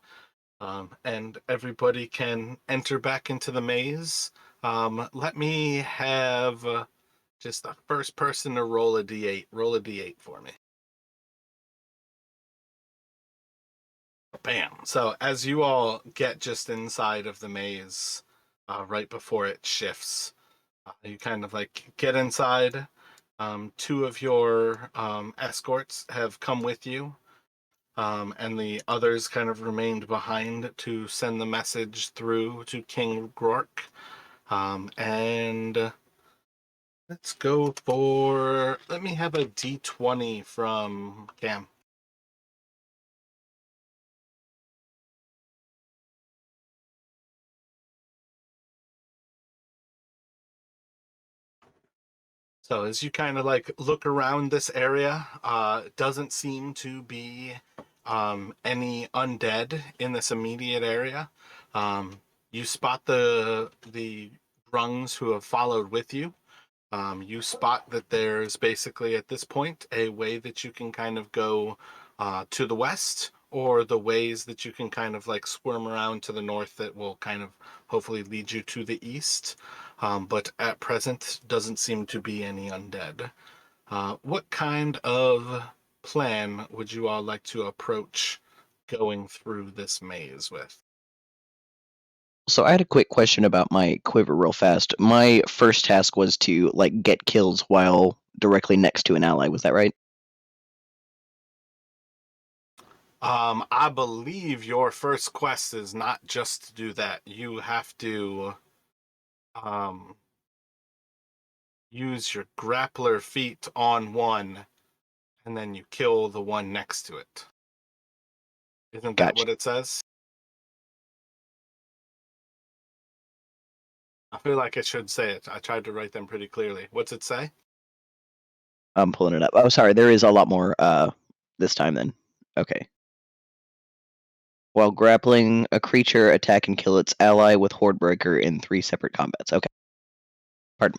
and everybody can enter back into the maze. Let me have just the first person to roll a d8. Roll a d8 for me. Bam. So as you all get just inside of the maze, right before it shifts, you kind of like get inside. Two of your escorts have come with you, and the others kind of remained behind to send the message through to King Grork. And let's go for. Let me have a d20 from Cam. So as you kind of like look around this area, it doesn't seem to be any undead in this immediate area. You spot the grungs who have followed with you. You spot that there's basically at this point a way that you can kind of go to the west, or the ways that you can kind of like squirm around to the north that will kind of hopefully lead you to the east. But at present, doesn't seem to be any undead. What kind of plan would you all like to approach going through this maze with? So I had a quick question about my quiver real fast. My first task was to like get kills while directly next to an ally. Was that right? I believe your first quest is not just to do that. You have to um, use your grappler feat on one, and then you kill the one next to it. Isn't that Gotcha. what it says? I feel like it should say it. I tried to write them pretty clearly. What's it say? I'm pulling it up. Oh, sorry. There is a lot more this time then. Okay. While grappling, a creature attack and kill its ally with Hordebreaker in 3 separate combats. Okay. Pardon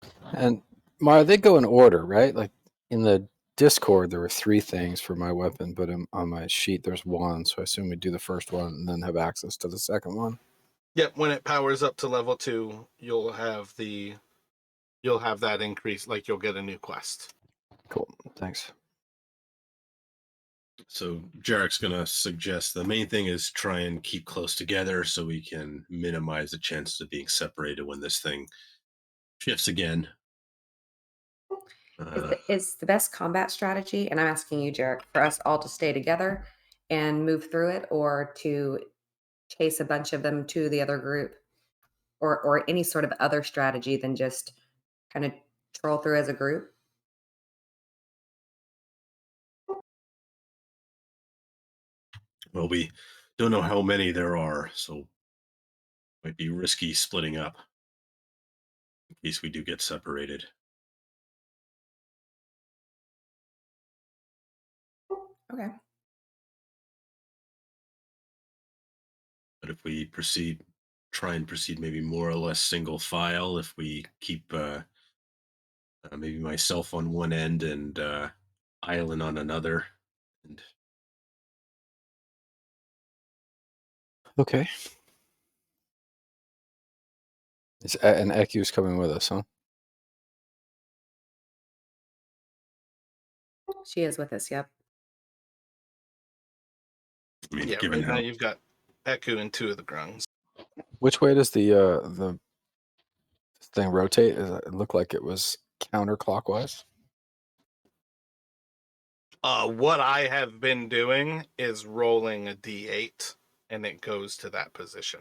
me. And Mara, they go in order, right? Like in the Discord, there were 3 things for my weapon, but on my sheet there's 1. So I assume we do the first one and then have access to the second one. Yep. When it powers up to level 2, you'll have that increase. Like you'll get a new quest. Cool. Thanks. So Jarek's gonna suggest the main thing is try and keep close together so we can minimize the chances of being separated when this thing shifts again. Is the best combat strategy, and I'm asking you, Jarek, for us all to stay together and move through it, or to chase a bunch of them to the other group, or any sort of other strategy than just kind of troll through as a group? Well, we don't know how many there are, so might be risky splitting up in case we do get separated. Okay. But if we try and proceed maybe more or less single file, if we keep maybe myself on one end and Island on another, and Okay. And Eku's coming with us, huh? She is with us. Yep. I mean, Yeah, given right now how you've got Eku and 2 of the Grungs. Which way does the thing rotate? It looked like it was counterclockwise. What I have been doing is rolling a d8, and it goes to that position.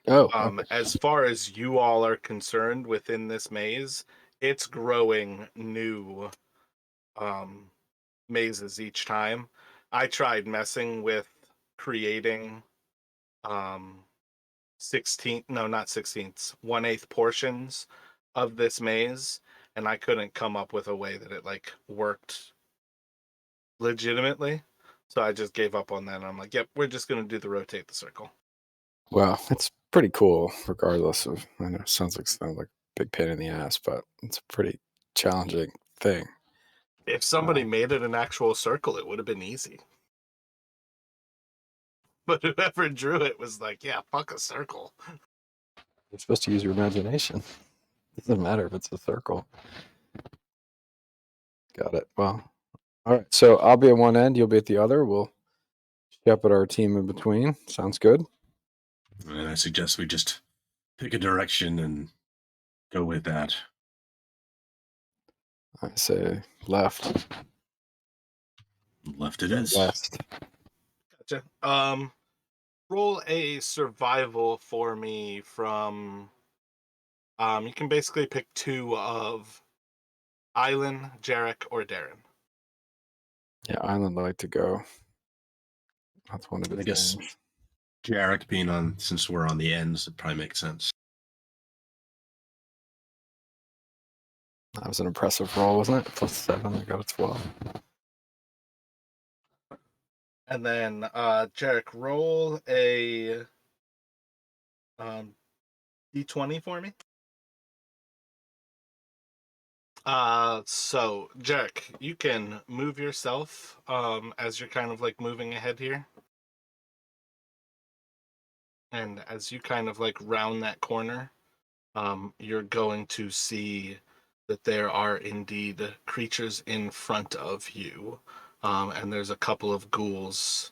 Oh, okay. As far as you all are concerned within this maze, it's growing new mazes each time. I tried messing with creating 16th, no, not 16ths, 1/8 portions of this maze, and I couldn't come up with a way that it like worked legitimately. So I just gave up on that, and I'm like, yep, we're just gonna do the rotate the circle. Well, it's pretty cool, regardless of. I know it sounds like a big pain in the ass, but it's a pretty challenging thing. If somebody made it an actual circle, it would have been easy. But whoever drew it was like, yeah, fuck a circle. You're supposed to use your imagination. It doesn't matter if it's a circle. Got it. Well, all right. So I'll be at one end, you'll be at the other. We'll shepherd our team in between. Sounds good. and I suggest we just pick a direction and go with that. I say left, Left it is. west. Gotcha. Roll a survival for me from. You can basically pick 2 of Island, Jarek, or Darren. Yeah, Island like to go. That's one of I his guess names. Jarek being on, since we're on the ends, it probably makes sense. That was an impressive roll, wasn't it? +7. I got a 12. And then Jarek, roll a d20 for me. So Jarek, you can move yourself as you're kind of like moving ahead here. And as you kind of like round that corner, you're going to see that there are indeed creatures in front of you. And there's a couple of ghouls.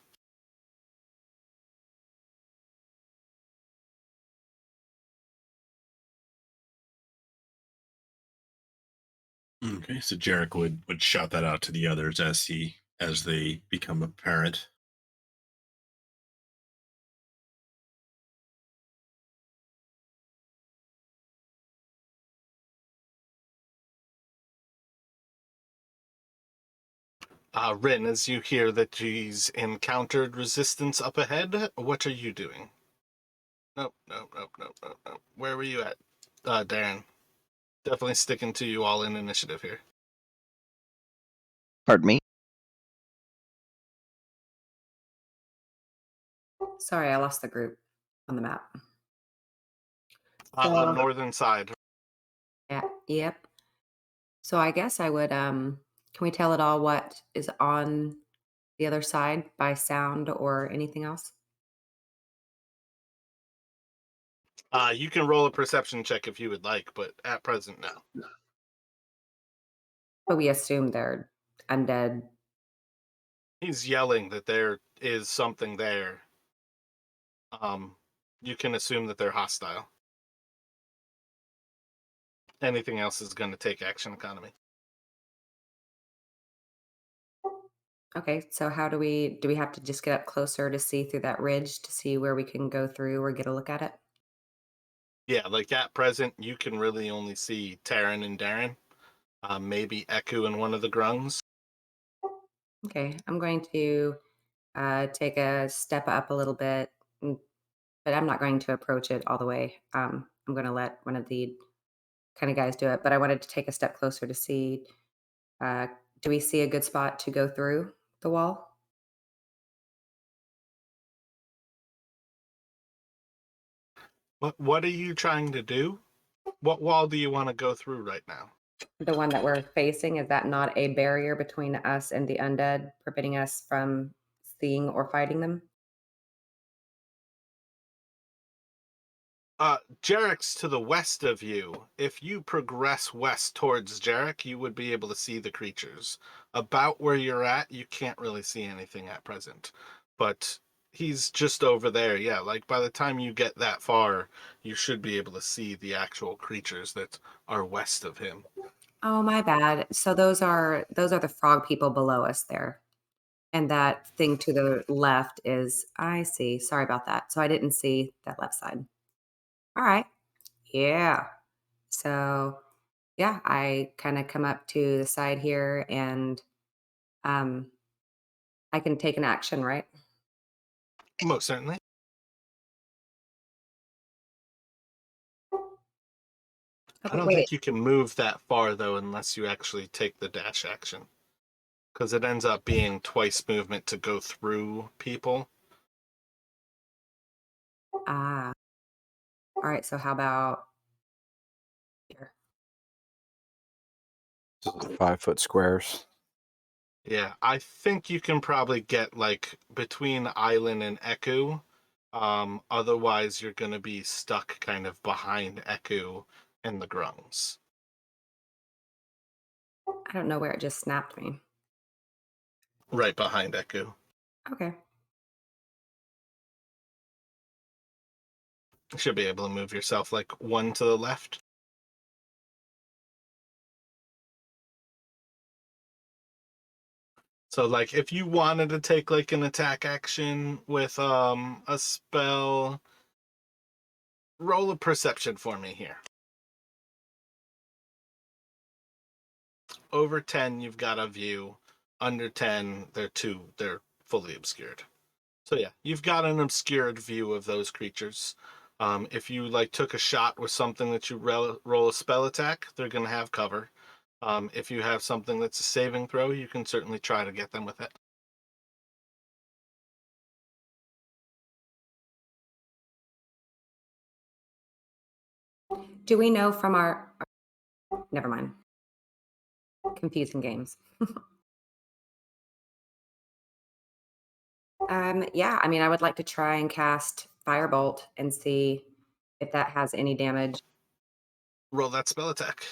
Okay, so Jarek would shout that out to the others as they become apparent. Rin, as you hear that she's encountered resistance up ahead, what are you doing? Nope, nope, nope, nope, nope, nope. Where were you at, Darren? Definitely sticking to you all in initiative here. Pardon me. Sorry, I lost the group on the map. Northern side. Yeah. Yep. So I guess I would. Can we tell it all what is on the other side by sound or anything else? You can roll a perception check if you would like, but at present, no. But we assume they're undead. He's yelling that there is something there. You can assume that they're hostile. Anything else is going to take action economy. Okay, so how do we have to just get up closer to see through that ridge to see where we can go through or get a look at it? Yeah, like at present, you can really only see Taryn and Darren. Maybe Eku and one of the Grungs. Okay, I'm going to take a step up a little bit, but I'm not going to approach it all the way. I'm going to let one of the kind of guys do it. But I wanted to take a step closer to see. Uh, do we see a good spot to go through the wall? What are you trying to do? What wall do you want to go through right now? The one that we're facing, is that not a barrier between us and the undead, preventing us from seeing or fighting them? Jarek's to the west of you. If you progress west towards Jarek, you would be able to see the creatures. About where you're at, you can't really see anything at present. But he's just over there. Yeah, like by the time you get that far, you should be able to see the actual creatures that are west of him. Oh, my bad. So those are the frog people below us there. And that thing to the left is, I see. Sorry about that. So I didn't see that left side. All right. Yeah. So yeah, I kind of come up to the side here and um I can take an action, right? Most certainly. Oh, I but don't wait. think you can move that far though unless you actually take the dash action. Because it ends up being twice movement to go through people. Ah. All right. So how about here? This is 5 foot squares. Yeah, I think you can probably get like between Island and Eku. Otherwise, you're going to be stuck kind of behind Eku and the Grungs. I don't know where it just snapped me. Right behind Eku. Okay. You should be able to move yourself like one to the left. So like if you wanted to take like an attack action with a spell, roll a perception for me here. Over 10, you've got a view. Under 10, they're fully obscured. So yeah, you've got an obscured view of those creatures. If you like took a shot with something that you roll a spell attack, they're going to have cover. If you have something that's a saving throw, you can certainly try to get them with it. Do we know from our never mind. Confusing games. Yeah, I mean, I would like to try and cast Firebolt and see if that has any damage. Roll that spell attack.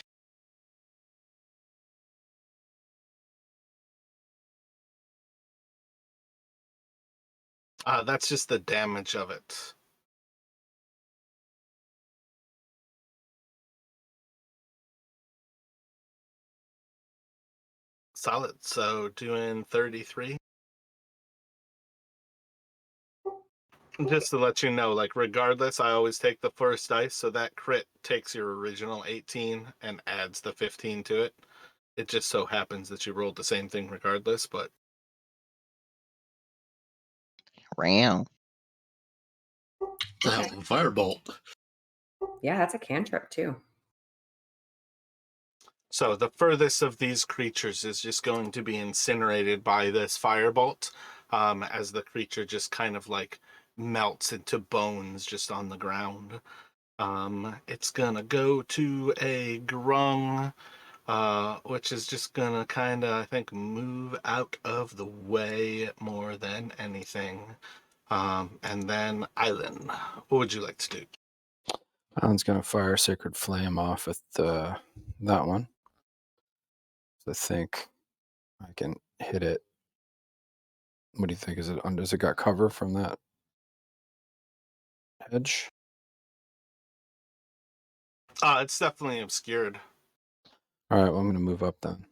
That's just the damage of it. Solid. So doing 33. Just to let you know, like regardless, I always take the first dice, so that crit takes your original 18 and adds the 15 to it. It just so happens that you rolled the same thing regardless, but Wow. The hell of a firebolt. Yeah, that's a cantrip too. so the furthest of these creatures is just going to be incinerated by this firebolt, as the creature just kind of like melts into bones just on the ground. It's gonna go to a grung, which is just gonna kind of, I think, move out of the way more than anything. And then Island, what would you like to do? Alan's gonna fire Sacred Flame off at that one. I think I can hit it. What do you think? Does it got cover from that edge? It's definitely obscured. All right, well, I'm gonna move up then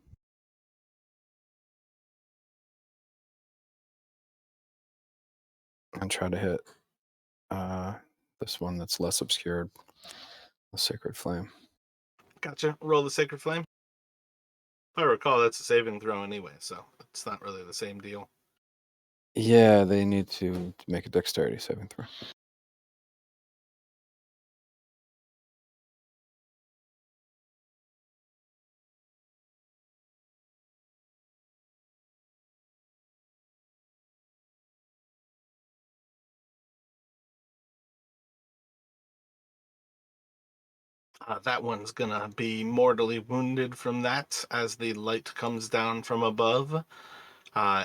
and try to hit this one that's less obscured. The Sacred Flame. Gotcha. Roll the Sacred Flame. If I recall, that's a saving throw anyway, so it's not really the same deal. Yeah, they need to make a dexterity saving throw. That one's gonna be mortally wounded from that as the light comes down from above.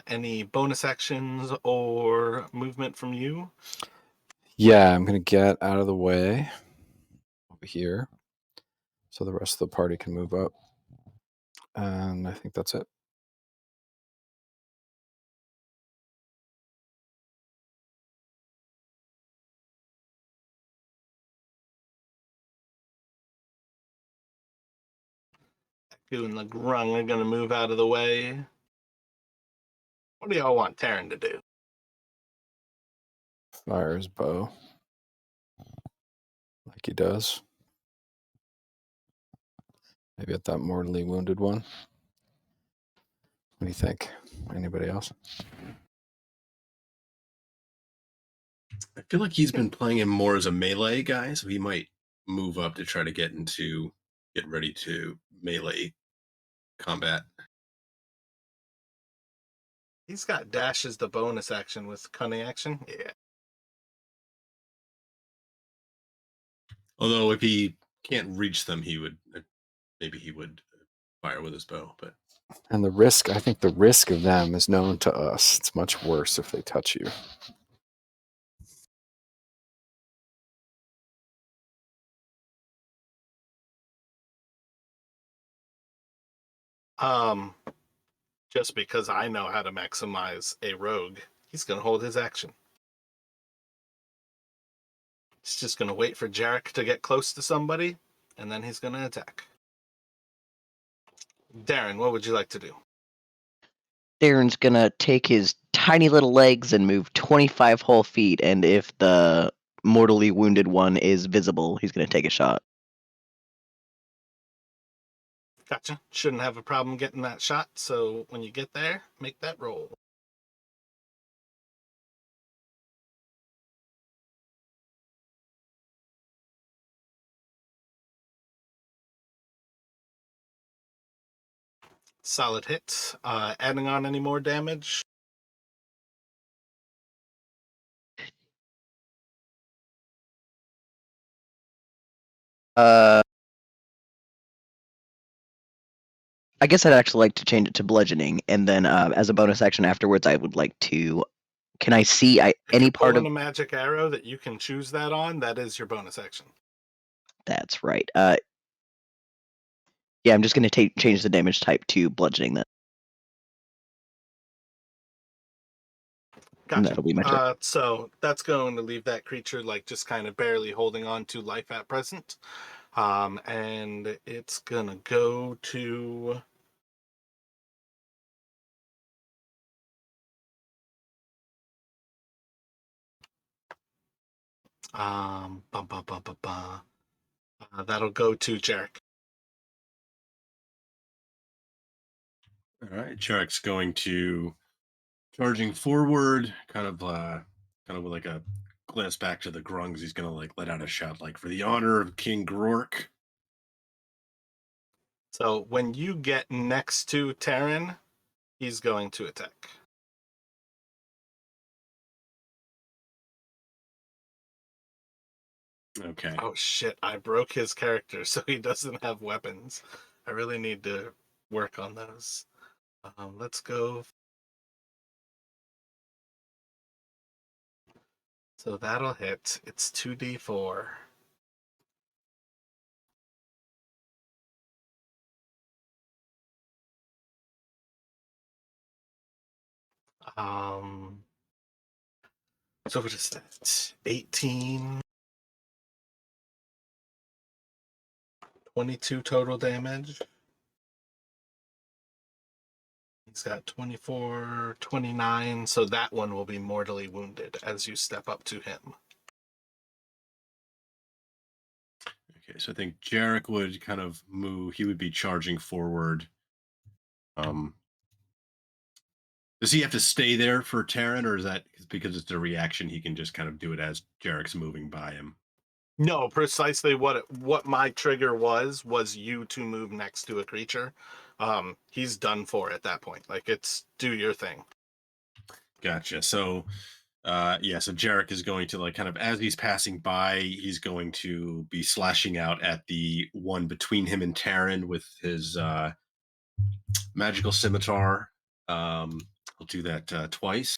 Any bonus actions or movement from you? Yeah, I'm gonna get out of the way over here, so the rest of the party can move up, and I think that's it. You and the Grung are gonna move out of the way. What do y'all want Taryn to do? Fire his bow, like he does. Maybe at that mortally wounded one. What do you think? Anybody else? I feel like he's been playing him more as a melee guy, so he might move up to try to get ready to melee combat. He's got dash as the bonus action with cunning action. Yeah. Although if he can't reach them, maybe he would fire with his bow. But And the risk, I think the risk of them is known to us. It's much worse if they touch you. Just because I know how to maximize a rogue, he's gonna hold his action. He's just gonna wait for Jarek to get close to somebody, and then he's gonna attack. Darren, what would you like to do? Darren's gonna take his tiny little legs and move 25 whole feet, and if the mortally wounded one is visible, he's gonna take a shot. Gotcha. Shouldn't have a problem getting that shot, so when you get there, make that roll. Solid hit. Adding on any more damage? I guess I'd actually like to change it to bludgeoning, and then as a bonus action afterwards, I would like to. Can I see If any you're part of? pulling a magic arrow that you can choose that on, that is your bonus action. That's right. Yeah, I'm just gonna change the damage type to bludgeoning then. And Gotcha. that'll be my turn. So that's going to leave that creature like just kind of barely holding on to life at present. And it's gonna go to that'll go to Jarek. all right, Charek's going to charging forward, kind of with like a glance back to the grungs. He's gonna like let out a shout like, "For the honor of King Grork." So when you get next to Taryn, he's going to attack. Okay. Oh shit, I broke his character, so he doesn't have weapons. I really need to work on those. Let's go. So that'll hit. It's 2d4. So what is that? 18, 22 total damage. He's got 24, 29, so that one will be mortally wounded as you step up to him. Okay, so I think Jarek would kind of move. He would be charging forward. Does he have to stay there for Terran, or is that because it's a reaction? He can just kind of do it as Jarek's moving by him. No, precisely what my trigger was you to move next to a creature. He's done for at that point. Like, it's do your thing. Gotcha. So, so Jarek is going to, like, kind of as he's passing by, he's going to be slashing out at the one between him and Terran with his magical scimitar. I'll do that twice.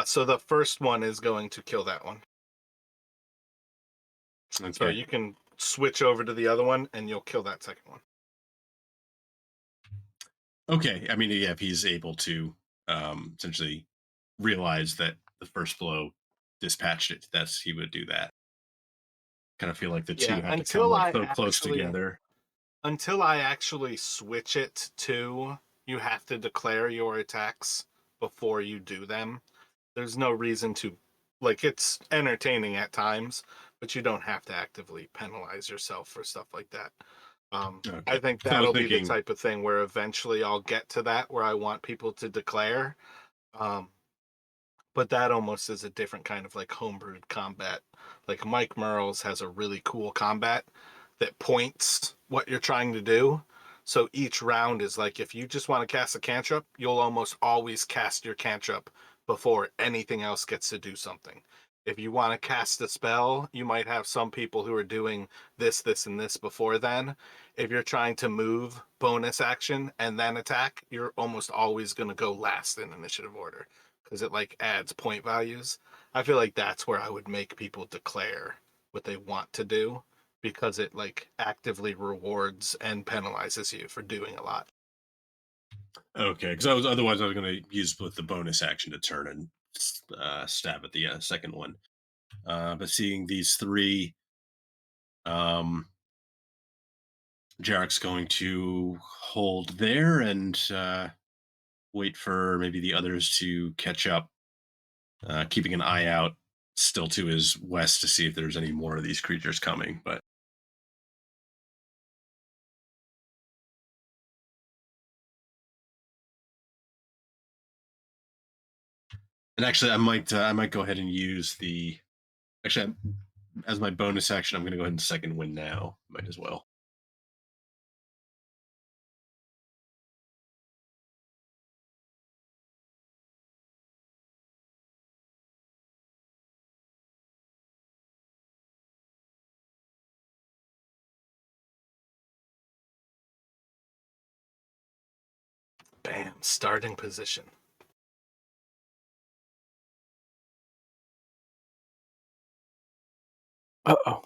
So the first one is going to kill that one. Okay. So you can switch over to the other one, and you'll kill that second one. Okay. I mean, yeah, if he's able to essentially realize that the first blow dispatched it, he would do that. Kind of feel like the two have to come like so close together. Until I actually switch it to, you have to declare your attacks before you do them. There's no reason to, like, it's entertaining at times, but you don't have to actively penalize yourself for stuff like that. Okay. I think So that'll be the type of thing where eventually I'll get to that, where I want people to declare. But that almost is a different kind of like homebrewed combat. Like, Mike Merles has a really cool combat that points what you're trying to do. So each round is like, if you just want to cast a cantrip, you'll almost always cast your cantrip before anything else gets to do something. If you want to cast a spell, you might have some people who are doing this, this, and this before then. If you're trying to move, bonus action, and then attack, you're almost always going to go last in initiative order, because it like adds point values. I feel like that's where I would make people declare what they want to do, because it like actively rewards and penalizes you for doing a lot. Okay, because otherwise I was going to use with the bonus action to turn and stab at the second one. But seeing these three, Jarek's going to hold there and wait for maybe the others to catch up, keeping an eye out still to his west to see if there's any more of these creatures coming. But and actually, I might go ahead and use the as my bonus action. I'm going to go ahead and second wind now. Might as well. Bam, starting position. Uh-oh. All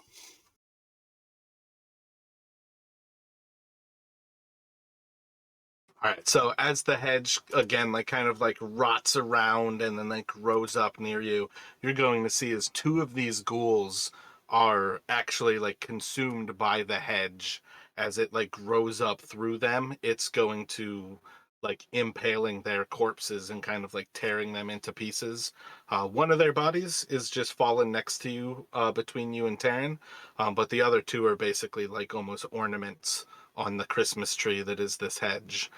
right, so as the hedge again like kind of like rots around and then like grows up near you, you're going to see as two of these ghouls are actually like consumed by the hedge. As it like grows up through them, it's going to like impaling their corpses and kind of like tearing them into pieces. One of their bodies is just fallen next to you, between you and Taryn, but the other two are basically like almost ornaments on the Christmas tree that is this hedge.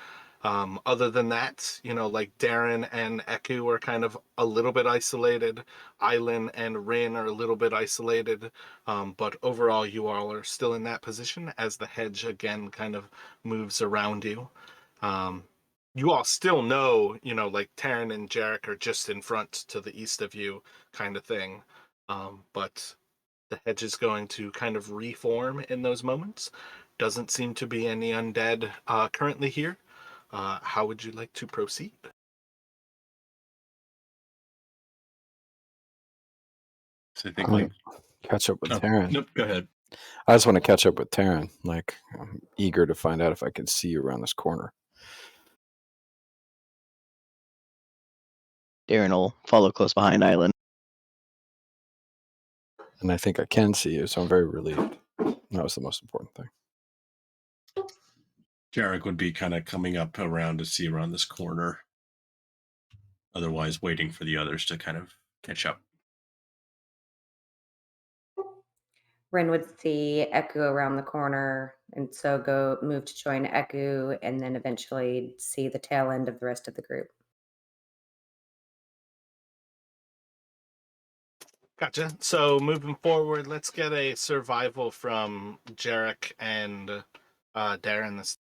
Other than that, like Darren and Eku are kind of a little bit isolated. Island and Rin are a little bit isolated. But overall, you all are still in that position as the hedge again kind of moves around you. You all still know, like Taryn and Jarek are just in front to the east of you, kind of thing. But the hedge is going to kind of reform in those moments. Doesn't seem to be any undead currently here. How would you like to proceed? So I think I'm like gonna catch up with Taryn. Nope, go ahead. I just want to catch up with Taryn. Like, I'm eager to find out if I can see you around this corner. Darren will follow close behind Island. And I think I can see you, so I'm very relieved. That was the most important thing. Jarek would be kind of coming up around to see around this corner. Otherwise, waiting for the others to kind of catch up. Ren would see Eku around the corner, and so go move to join Eku, and then eventually see the tail end of the rest of the group. Gotcha. So moving forward, let's get a survival from Jarek and Darren.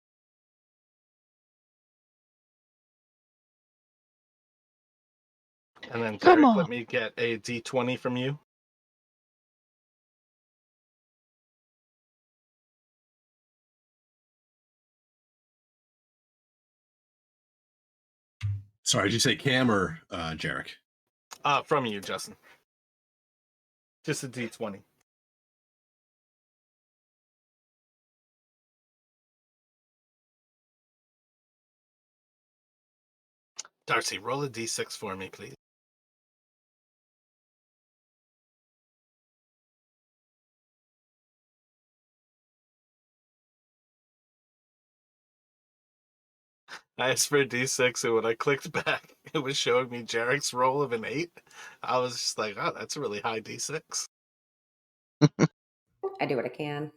And then Come Jarek, on. let me get a D20 from you. Sorry, did you say Cam or Jarek? From you, Justin. Just a D20. Darcy, roll a D6 for me, please. I asked for a D6, and when I clicked back, it was showing me Jarek's roll of an 8. I was just like, oh, that's a really high D6. I do what I can.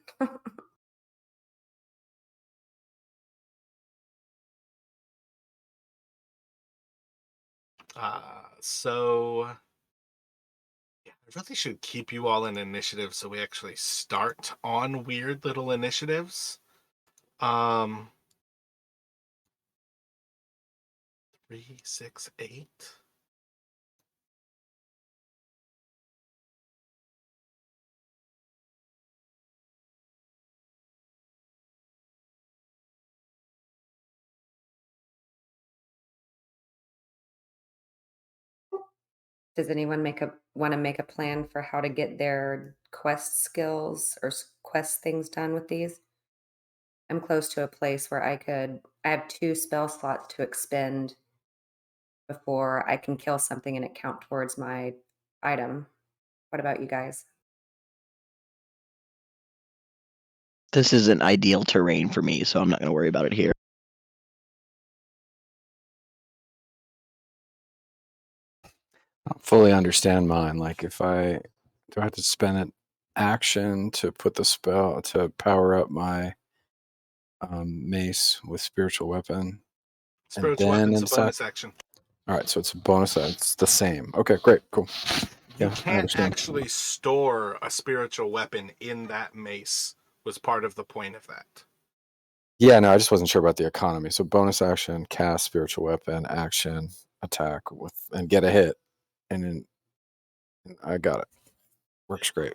So yeah, I really should keep you all in initiative so we actually start on weird little initiatives. 3, 6, 8. Does anyone want to make a plan for how to get their quest skills or quest things done with these? I'm close to a place where I have 2 spell slots to expend before I can kill something and it count towards my item. What about you guys? This isn't ideal terrain for me, so I'm not going to worry about it here. I don't fully understand mine. Like, if I do, I have to spend an action to put the spell to power up my mace with spiritual weapon, and Spiritual then weapon's a attack. bonus action. All right, so it's a bonus. It's the same. Okay, great, cool. You Yeah, I can't understand. actually store a spiritual weapon in that mace, was part of the point of that. Yeah, no, I just wasn't sure about the economy. So bonus action, cast spiritual weapon, action, attack with, and get a hit, and then I got it. Works great.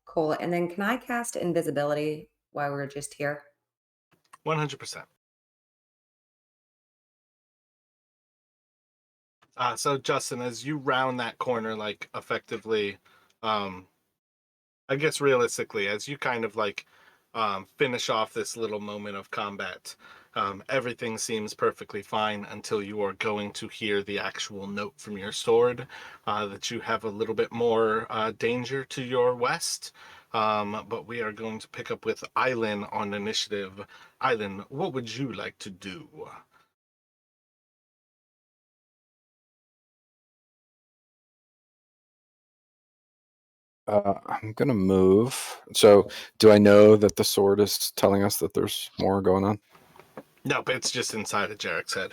Cool. And then can I cast invisibility while we're just here? 100%. So Justin, as you round that corner, like effectively, I guess realistically, as you kind of like finish off this little moment of combat, everything seems perfectly fine until you are going to hear the actual note from your sword that you have a little bit more danger to your west. But we are going to pick up with Eileen on initiative. Eileen, what would you like to do? I'm gonna move. So, do I know that the sword is telling us that there's more going on? Nope, it's just inside of Jarek's head.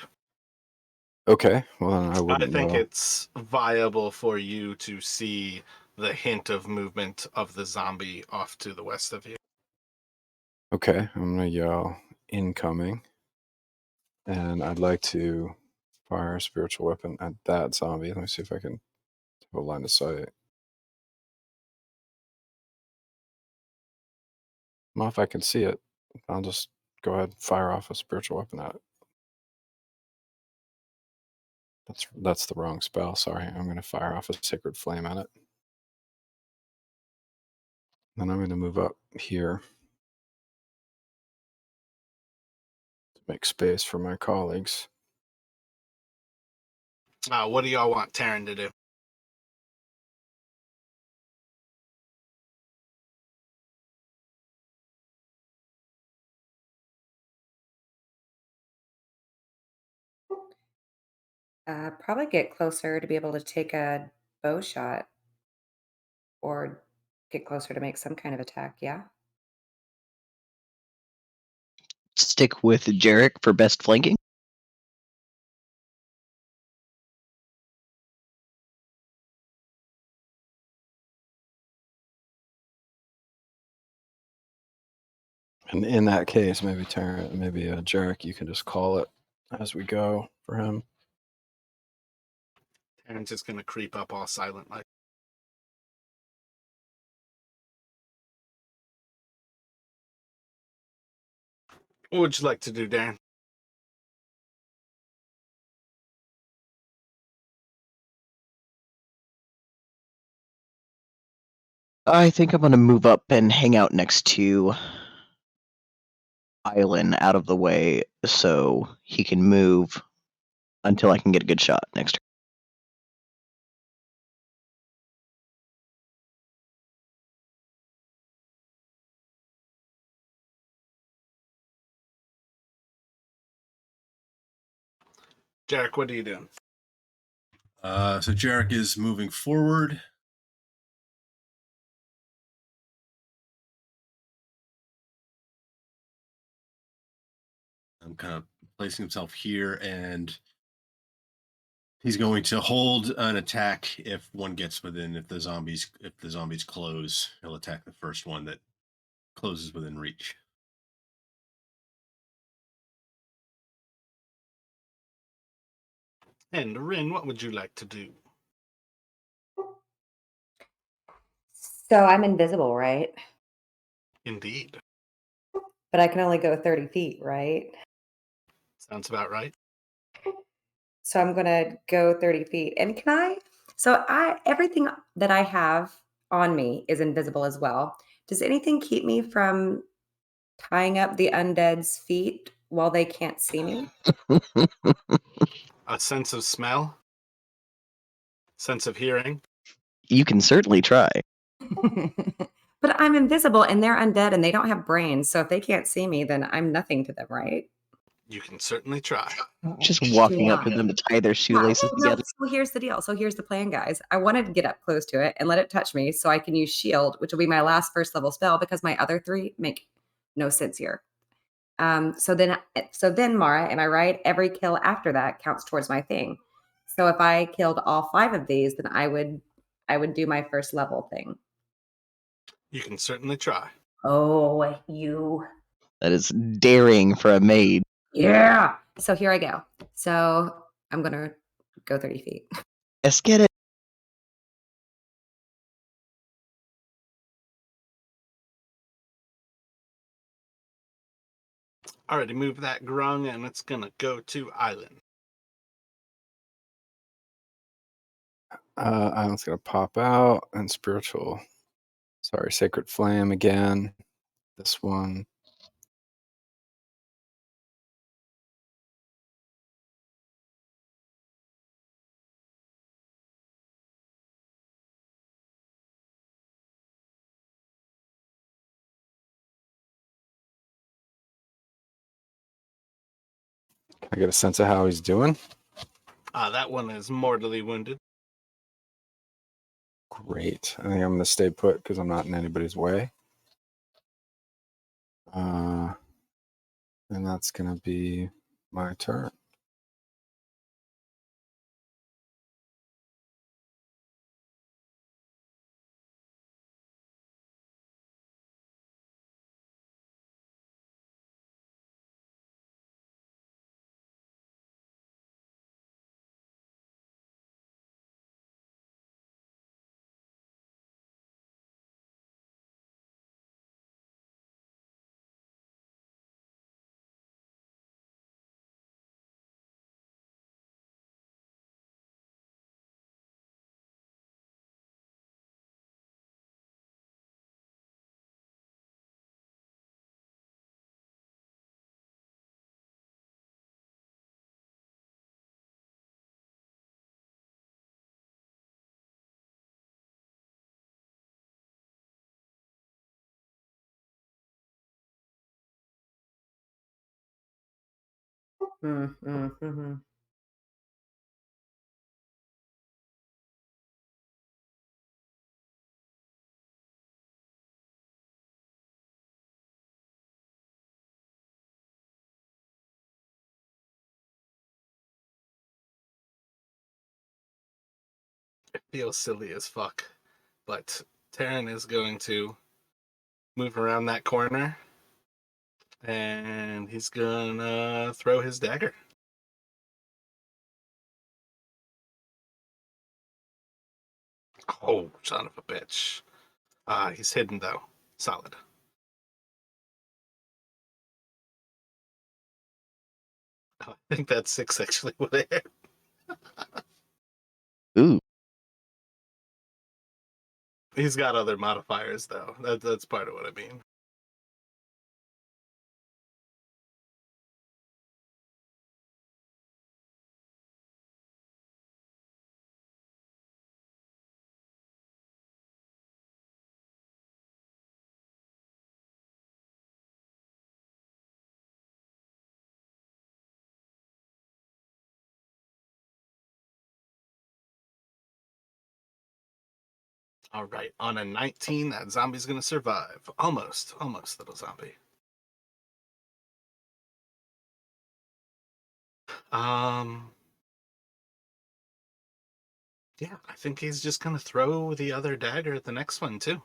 Okay, well then I I wouldn't think know. it's viable for you to see the hint of movement of the zombie off to the west of you. Okay, I'm gonna yell incoming, and I'd like to fire a spiritual weapon at that zombie. Let me see if I can have a line of sight. Well, if I can see it, I'll just go ahead and fire off a spiritual weapon at it. That's the wrong spell. Sorry, I'm gonna fire off a sacred flame at it. Then I'm gonna move up here to make space for my colleagues. What do y'all want Taryn to do? Probably get closer to be able to take a bow shot. or get closer to make some kind of attack. Yeah. Stick with Jarek for best flanking. And in that case, maybe Jarek, you can just call it as we go for him. Terran's just going to creep up all silent like. What would you like to do, Darren? I think I'm going to move up and hang out next to Island out of the way so he can move until I can get a good shot next turn. Jarek, what are you doing? So Jarek is moving forward. I'm kind of placing himself here, and he's going to hold an attack if one gets within. If the zombies close, he'll attack the first one that closes within reach. And Rin, what would you like to do? So I'm invisible, right? Indeed. But I can only go 30 feet, right? Sounds about right. So I'm going to go 30 feet. And can I? So everything that I have on me is invisible as well. Does anything keep me from tying up the undead's feet while they can't see me? A sense of smell? Sense of hearing? You can certainly try. But I'm invisible and they're undead and they don't have brains. So if they can't see me, then I'm nothing to them, right? You can certainly try. Just walking up to Yeah. them to tie their shoelaces No, together. so here's the deal. So here's the plan, guys. I wanted to get up close to it and let it touch me so I can use shield, which will be my last first level spell because my other 3 make no sense here. So then Mara, am I right? Every kill after that counts towards my thing. So if I killed all 5 of these, then I would do my first level thing. You can certainly try. Oh, you. That is daring for a maid. Yeah. So here I go. So I'm going to go 30 feet. Let's get it. Alrighty, move that grung, and it's gonna go to Island. Island's gonna pop out and Sacred Flame again. This one. I get a sense of how he's doing. That one is mortally wounded. Great. I think I'm gonna stay put because I'm not in anybody's way. And that's gonna be my turn. Mm-hmm. It feels silly as fuck. But Terran is going to move around that corner. And he's gonna throw his dagger. Oh, son of a bitch. He's hidden though. Solid. I think that's 6 actually would have hit. Ooh. He's got other modifiers though. That's part of what I mean. All right, on a 19, that zombie's gonna survive. Almost, little zombie. Yeah, I think he's just gonna throw the other dagger at the next one too.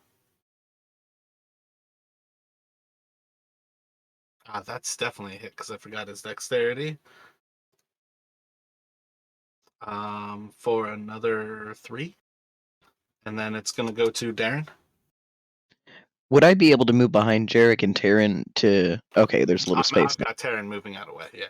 That's definitely a hit because I forgot his dexterity. For another 3, and then it's gonna go to Darren. Would I be able to move behind Jarek and Terran to... Okay, there's a little space. I've got Terran moving out of the way, yeah.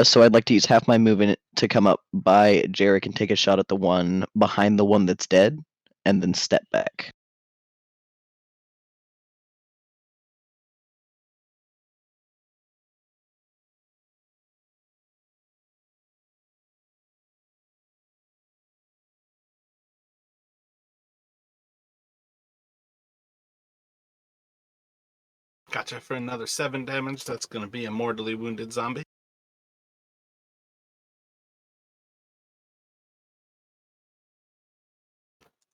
So I'd like to use half my movement to come up by Jarek and take a shot at the one behind the one that's dead, and then step back. Gotcha. For another 7 damage. That's gonna be a mortally wounded zombie.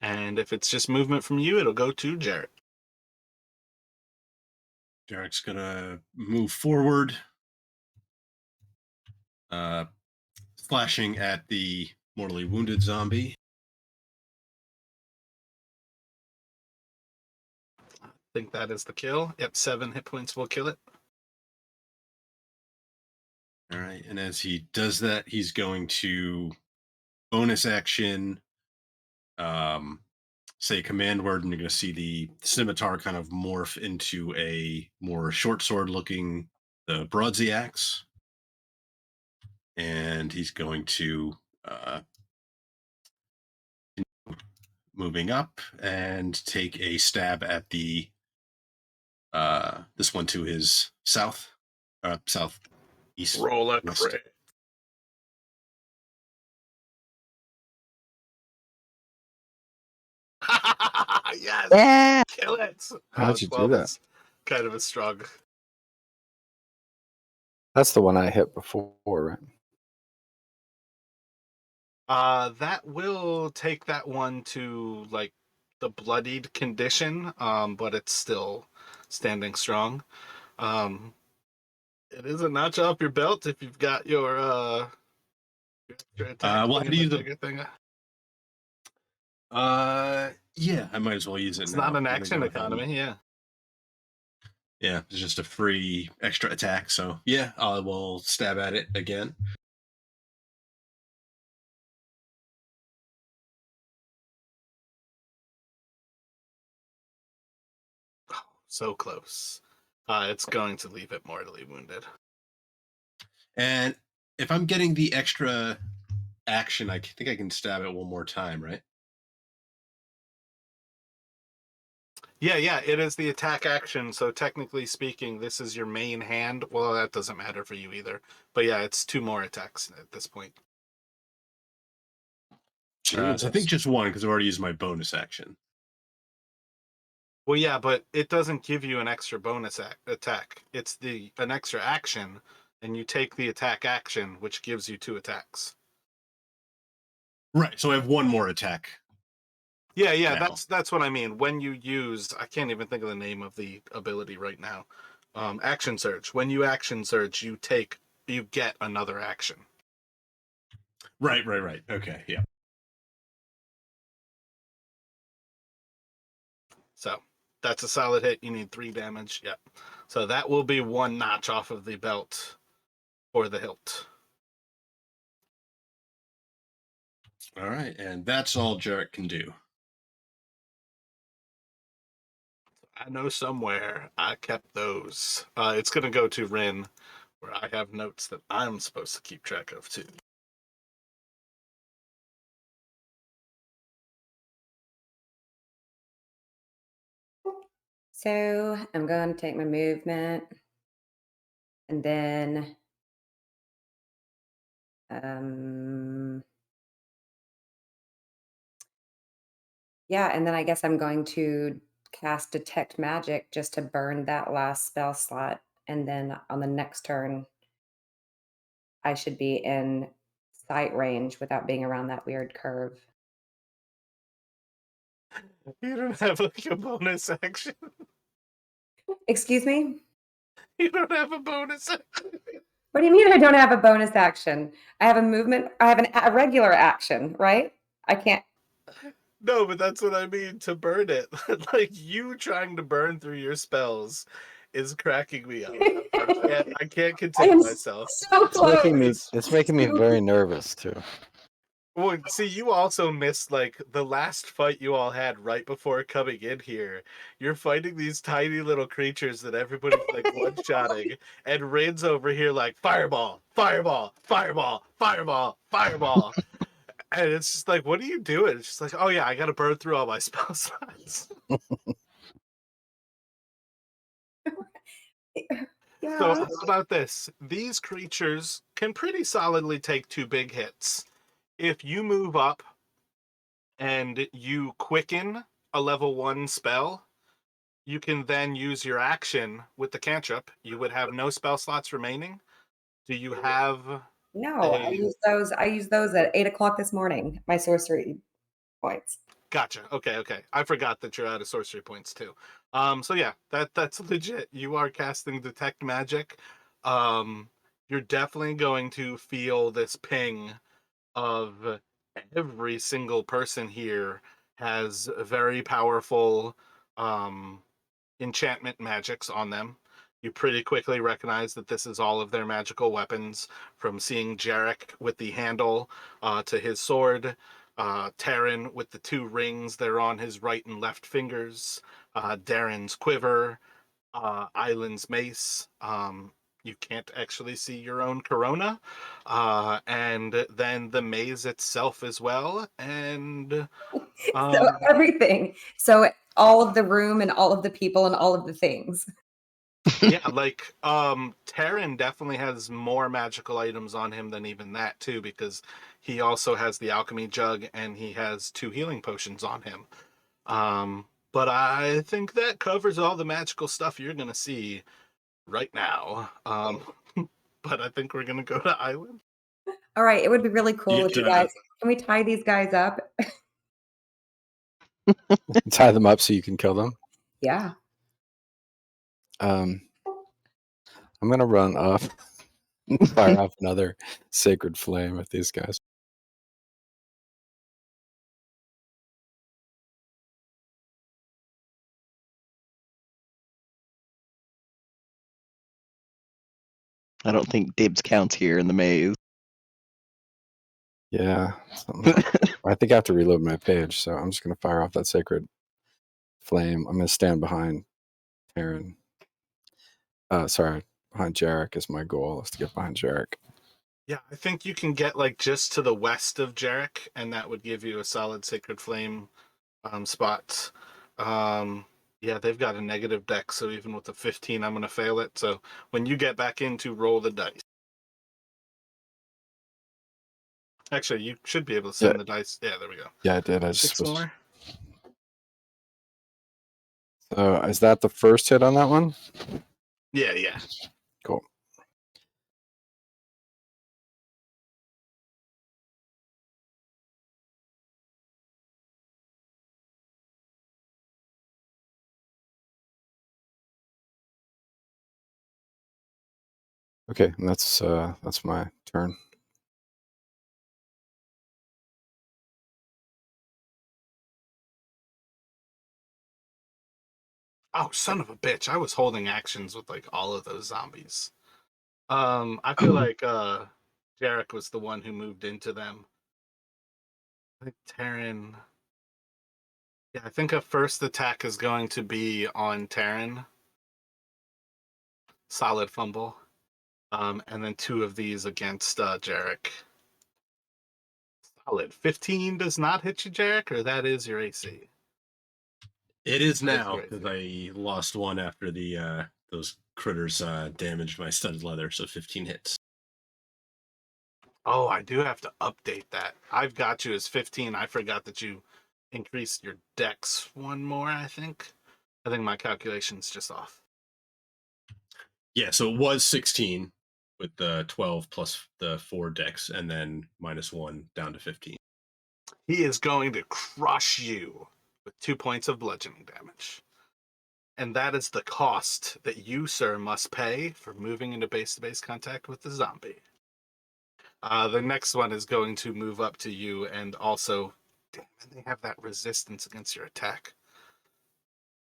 And if it's just movement from you, it'll go to Jarrett. Derek's gonna move forward, slashing at the mortally wounded zombie. I think that is the kill. Yep, 7 hit points will kill it. All right, and as he does that, he's going to bonus action, say a command word, and you're going to see the scimitar kind of morph into a more short sword looking the broadsy axe. And he's going to moving up and take a stab at the this one to his southeast. Roll a west. crit. Yes! Yeah! Kill it! How'd you do 12 that? is kind of a strong. That's the one I hit before, right? That will take that one to like the bloodied condition, but it's still standing strong. It is a notch off your belt if you've got your extra attack Well, I had to use bigger thing. yeah, I might as well use it It's now. not an I'm gonna action go ahead and- economy, yeah. Yeah, it's just a free extra attack. So yeah, I will stab at it again. Oh, so close. It's going to leave it mortally wounded. And if I'm getting the extra action, I think I can stab it one more time, right? Yeah, it is the attack action. So technically speaking, this is your main hand. Well, that doesn't matter for you either. But yeah, it's 2 more attacks at this point. So I think Jesus. just one because I've already used my bonus action. Well, yeah, but it doesn't give you an extra bonus attack. It's an extra action, and you take the attack action, which gives you 2 attacks. Right. So I have one more attack. Yeah, now. that's what I mean. When you use, I can't even think of the name of the ability right now. Action surge. When you action surge, you you get another action. Right. Okay, yeah. So that's a solid hit. You need 3 damage. Yep. So that will be 1 notch off of the belt or the hilt. All right, and that's all Jarek can do. I know somewhere I kept those. It's going to go to Rin, where I have notes that I'm supposed to keep track of too. So I'm going to take my movement, and then yeah, and then I guess I'm going to cast Detect Magic just to burn that last spell slot, and then on the next turn, I should be in sight range without being around that weird curve. You don't have like a bonus action. Excuse me? You don't have a bonus action. What do you mean I don't have a bonus action? I have a movement. I have a regular action, right? I can't. No, but that's what I mean, to burn it. Like, you trying to burn through your spells is cracking me up. I can't I contain am myself. so close. It's making me very nervous too. Well, see, you also missed like the last fight you all had right before coming in here. You're fighting these tiny little creatures that everybody's like one-shotting, and Rin's over here like fireball, fireball, fireball, fireball, fireball. And it's just like, what are you doing? It's just like, oh yeah, I gotta burn through all my spell slots. So Yeah. how about this? These creatures can pretty solidly take 2 big hits. If you move up and you quicken a level 1 spell, you can then use your action with the cantrip. You would have no spell slots remaining. Do you have No, I a... use those. I use those at 8 o'clock this morning. My sorcery points. Gotcha. Okay. I forgot that you're out of sorcery points too. So yeah, that's legit. You are casting Detect Magic. You're definitely going to feel this ping of every single person here has very powerful enchantment magics on them. You pretty quickly recognize that this is all of their magical weapons, from seeing Jarek with the handle to his sword, Taryn with the 2 rings that are on his right and left fingers, Darren's quiver, Island's mace. You can't actually see your own corona, and then the maze itself as well, and So um, everything. So all of the room and all of the people and all of the things. yeah, like Terran definitely has more magical items on him than even that too, because he also has the alchemy jug and he has 2 healing potions on him. But I think that covers all the magical stuff you're gonna see right now. But I think we're gonna go to Island. All right. It would be really cool if It, you guys can we tie these guys up? Tie them up so you can kill them. Yeah. I'm gonna run up and fire off another sacred flame at these guys. I don't think dibs counts here in the maze. Yeah, I think I have to reload my page, so I'm just gonna fire off that sacred flame. I'm gonna stand behind Taryn. Sorry, behind Jarek is my goal. Is to get behind Jarek. Yeah, I think you can get like just to the west of Jarek, and that would give you a solid sacred flame spot. Yeah, they've got a negative deck, so even with a 15, I'm going to fail it. So when you get back in to roll the dice. Actually, you should be able to send the dice. Yeah, there we go. Yeah, I did. I just 6 was. more. So is that the first hit on that one? Yeah. Cool. Okay, and that's my turn. Oh, son of a bitch. I was holding actions with like all of those zombies. I feel like Jarek was the one who moved into them. I think Terran. Yeah, I think a first attack is going to be on Terran. Solid fumble. And then 2 of these against Jarek. Solid. 15 does not hit you, Jarek, or that is your AC? It is That is now your because AC. I lost one after the those critters damaged my studded leather, so 15 hits. Oh, I do have to update that. I've got you as 15. I forgot that you increased your dex 1 more, I think. I think my calculation's just off. Yeah, so it was 16 with the 12 plus the 4 dex, and then -1 down to 15. He is going to crush you with 2 points of bludgeoning damage. And that is the cost that you, sir, must pay for moving into base-to-base contact with the zombie. The next one is going to move up to you and also... Damn it, they have that resistance against your attack.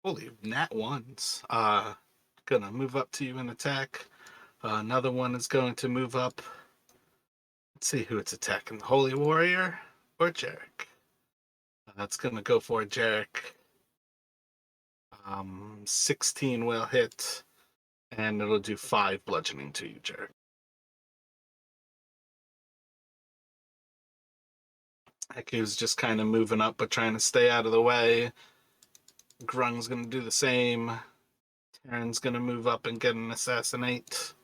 Holy nat ones. Gonna move up to you and attack. Another one is going to move up. Let's see who it's attacking. The Holy Warrior or Jarek? That's gonna go for Jarek. 16 will hit, and it'll do 5 bludgeoning to you, Jarek. Eku's just kind of moving up, but trying to stay out of the way. Grung's gonna do the same. Terran's gonna move up and get an assassinate.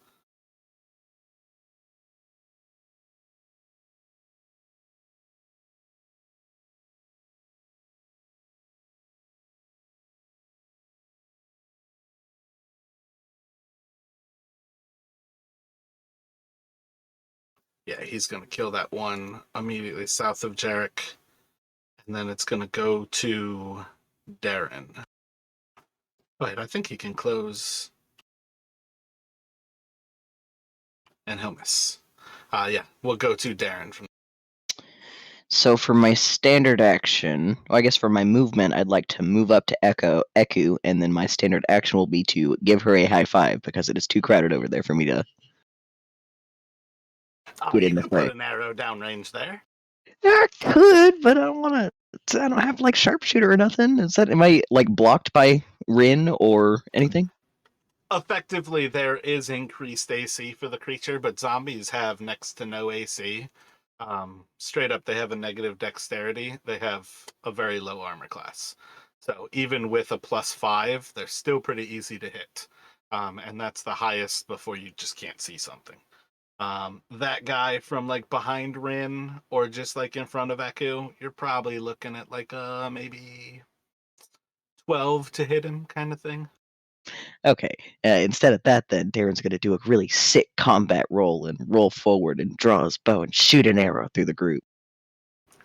Yeah, he's gonna kill that one immediately south of Jarek. And then it's gonna go to Darren. Wait, I think he can close. And he'll miss. Yeah, we'll go to Darren from. So for my standard action, well, I guess for my movement, I'd like to move up to Eku, and then my standard action will be to give her a high five because it is too crowded over there for me to get You in the can put fray. an arrow downrange there. I could, but I don't want to. I don't have like sharpshooter or nothing. Am I like blocked by Rin or anything? Effectively, there is increased AC for the creature, but zombies have next to no AC. Straight up, they have a negative dexterity. They have a very low armor class. So even with a +5, they're still pretty easy to hit. And that's the highest before you just can't see something. That guy from like behind Rin or just like in front of Echo, you're probably looking at like maybe 12 to hit him kind of thing. Okay. Instead of that, then Darren's going to do a really sick combat roll and roll forward and draw his bow and shoot an arrow through the group.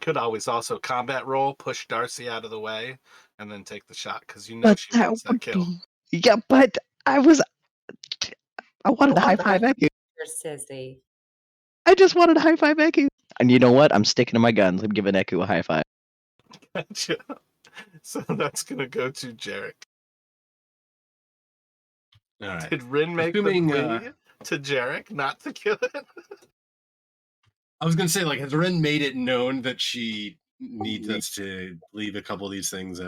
Could always also combat roll, push Darcy out of the way, and then take the shot because you know But she that wants that would kill. be. Yeah, but I wanted to high five Eku. You're sissy. I just wanted to high five Eku. And you know what? I'm sticking to my guns. I'm giving Eku a high five. Gotcha. So that's gonna go to Jarek. All right. Did Rin make Assuming, the plea to Jarek not to kill it? I was gonna say, like, has Ren made it known that she needs us to leave a couple of these things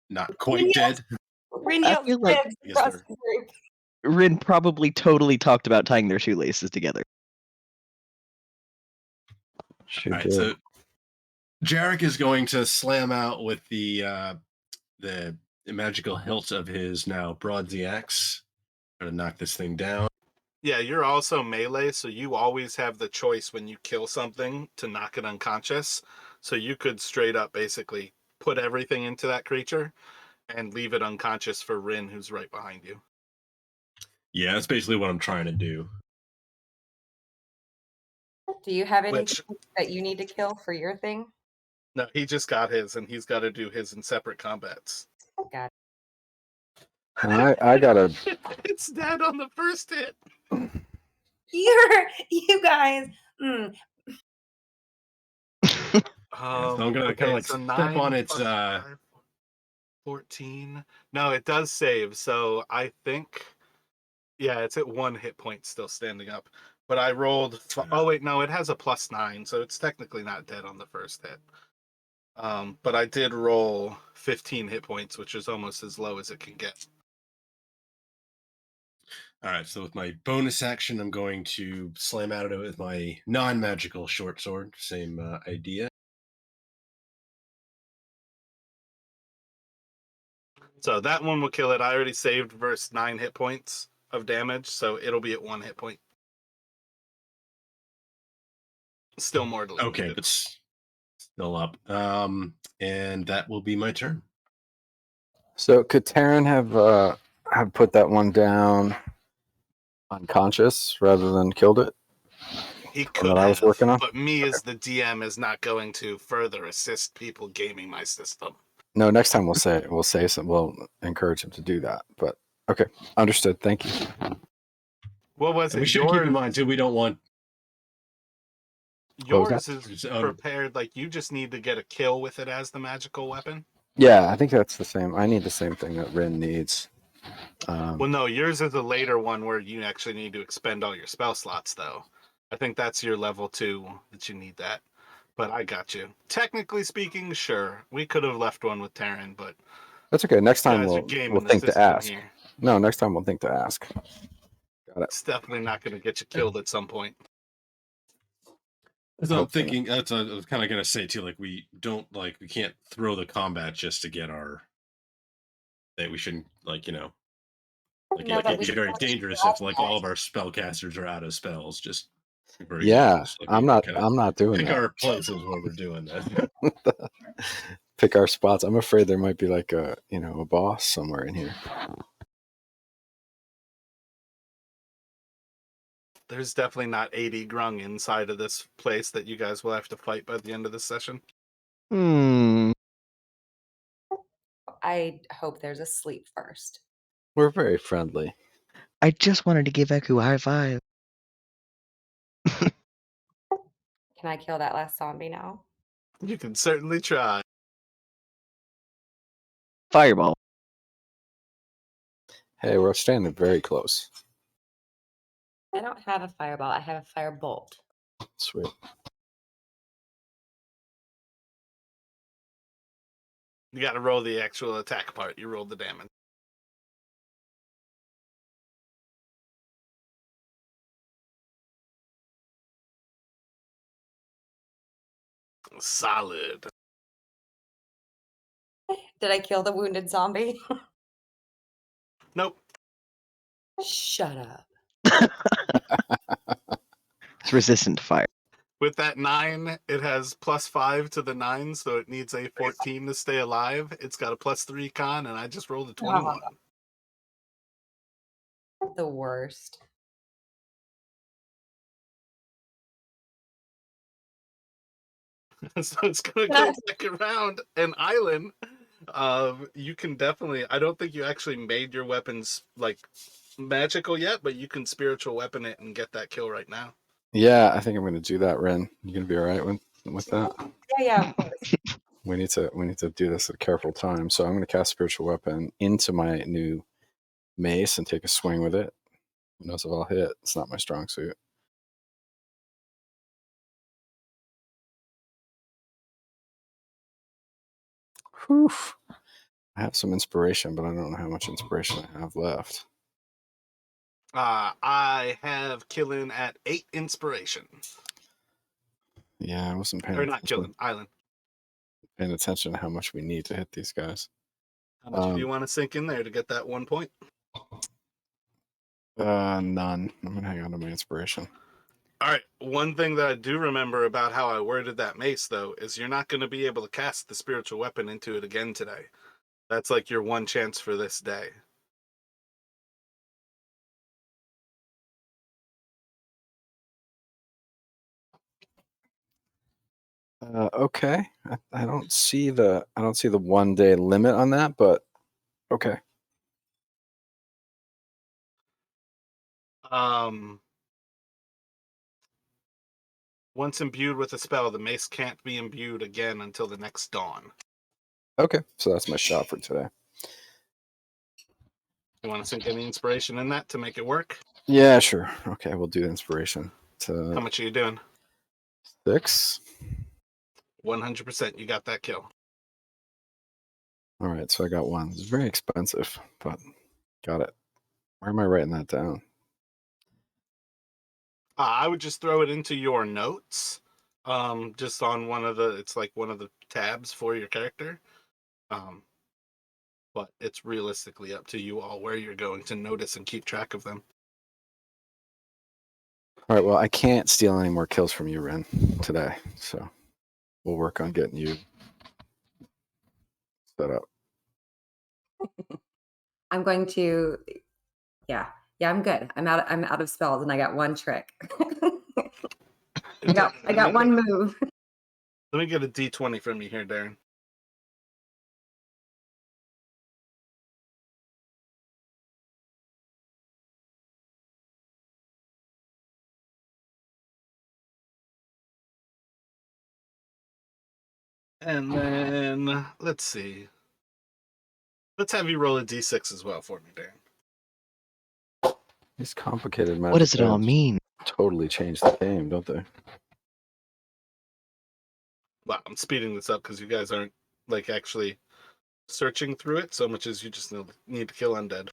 not quite dead? Rin I yells feel like dibs across the group. Rin probably totally talked about tying their shoelaces together. She All right, did. so Jarek is going to slam out with the magical hilt of his now broadsy axe. Try to knock this thing down. Yeah, you're also melee, so you always have the choice when you kill something to knock it unconscious. So you could straight up basically put everything into that creature and leave it unconscious for Rin, who's right behind you. Yeah, that's basically what I'm trying to do. Do you have anything Which, that you need to kill for your thing? no, he just got his, and he's got to do his in separate combats. Got And I got a It's dead on the first hit. You guys. So I'm gonna kind of like so step 9 on its. plus 5, 14. No, it does save. So I think, yeah, it's at 1 hit point still standing up. But I rolled. Oh wait, no, it has a +9, so it's technically not dead on the first hit. But I did roll 15 hit points, which is almost as low as it can get. All right, so with my bonus action, I'm going to slam at it with my non-magical short sword. Same idea. So that one will kill it. I already saved verse 9 hit points of damage, so it'll be at 1 hit point. Still mortally Okay, wounded. but still up. And that will be my turn. So could Taryn have put that one down unconscious rather than killed it? He That could I was have, working on? but me as the DM is not going to further assist people gaming my system. No, next time we'll encourage him to do that. But okay, understood. Thank you. What was And we it? should keep in mind too. We don't want. What was Yours is prepared. Like you just need to get a kill with it as the magical weapon. Yeah, I think that's the same. I need the same thing that Rin needs. Well, no, yours is a later one where you actually need to expend all your spell slots, though. I think that's your level 2 that you need that. But I got you. Technically speaking, sure. We could have left one with Taryn, but That's okay. Next time guys are we'll gaming the think to system ask. here. No, next time we'll think to ask. Got it. It's definitely not going to get you killed at some point. So I'm thinking that's I was kind of gonna say too. Like we can't throw the combat just to get our. That we shouldn't like No, it but can be very dangerous if like all of our spellcasters are out of spells. Just very Yeah, dangerous. Like, I'm not doing pick that. our places when we're doing that. Pick our spots. I'm afraid there might be like a boss somewhere in here. There's definitely not 80 grung inside of this place that you guys will have to fight by the end of this session. I hope there's a sleep first. We're very friendly. I just wanted to give Eku a high five. Can I kill that last zombie now? You can certainly try. Fireball. Hey, we're standing very close. I don't have a fireball. I have a firebolt. Sweet. You got to roll the actual attack part. You rolled the damage. Solid. Did I kill the wounded zombie? Nope. Shut up. It's resistant to fire. With that 9, it has +5 to the 9, so it needs a 14 to stay alive. It's got a +3 con, and I just rolled a 21. The worst. So it's going to go back around an island. You can definitely, I don't think you actually made your weapons like magical yet, but you can spiritual weapon it and get that kill right now. Yeah, I think I'm going to do that, Ren. You going to be all right with that? Yeah, of course. We need to do this at a careful time. So I'm going to cast spiritual weapon into my new mace and take a swing with it. Who knows if I'll hit? It's not my strong suit. Whew. I have some inspiration, but I don't know how much inspiration I have left. I have killing at 8 inspiration. Yeah, I wasn't paying Or not killing, island. Paying attention to how much we need to hit these guys. How much do you want to sink in there to get that 1 point? None. I'm going to hang on to my inspiration. All right. One thing that I do remember about how I worded that mace, though, is you're not going to be able to cast the spiritual weapon into it again today. That's like your one chance for this day. Okay. I don't see the 1 day limit on that, but okay. Once imbued with a spell, the mace can't be imbued again until the next dawn. Okay, so that's my shot for today. You want to sink any inspiration in that to make it work? Yeah, sure. Okay, we'll do the inspiration. How much are you doing? 6. 100%. You got that kill. All right, so I got 1. It's very expensive, but got it. Where am I writing that down? I would just throw it into your notes. Just on it's like one of the tabs for your character. But it's realistically up to you all where you're going to notice and keep track of them. All right, well, I can't steal any more kills from you, Ren, today, so we'll work on getting you set up. I'm going to, yeah, I'm good. I'm out of spells, and I got 1 trick. I got 1 move. Let me get a D20 from you here, Darren. And then, let's see. Let's have you roll a D6 as well for me, Darren. These complicated magic What does it all cards mean? totally change the game, don't they? Wow, I'm speeding this up because you guys aren't like actually searching through it so much as you just need to kill undead.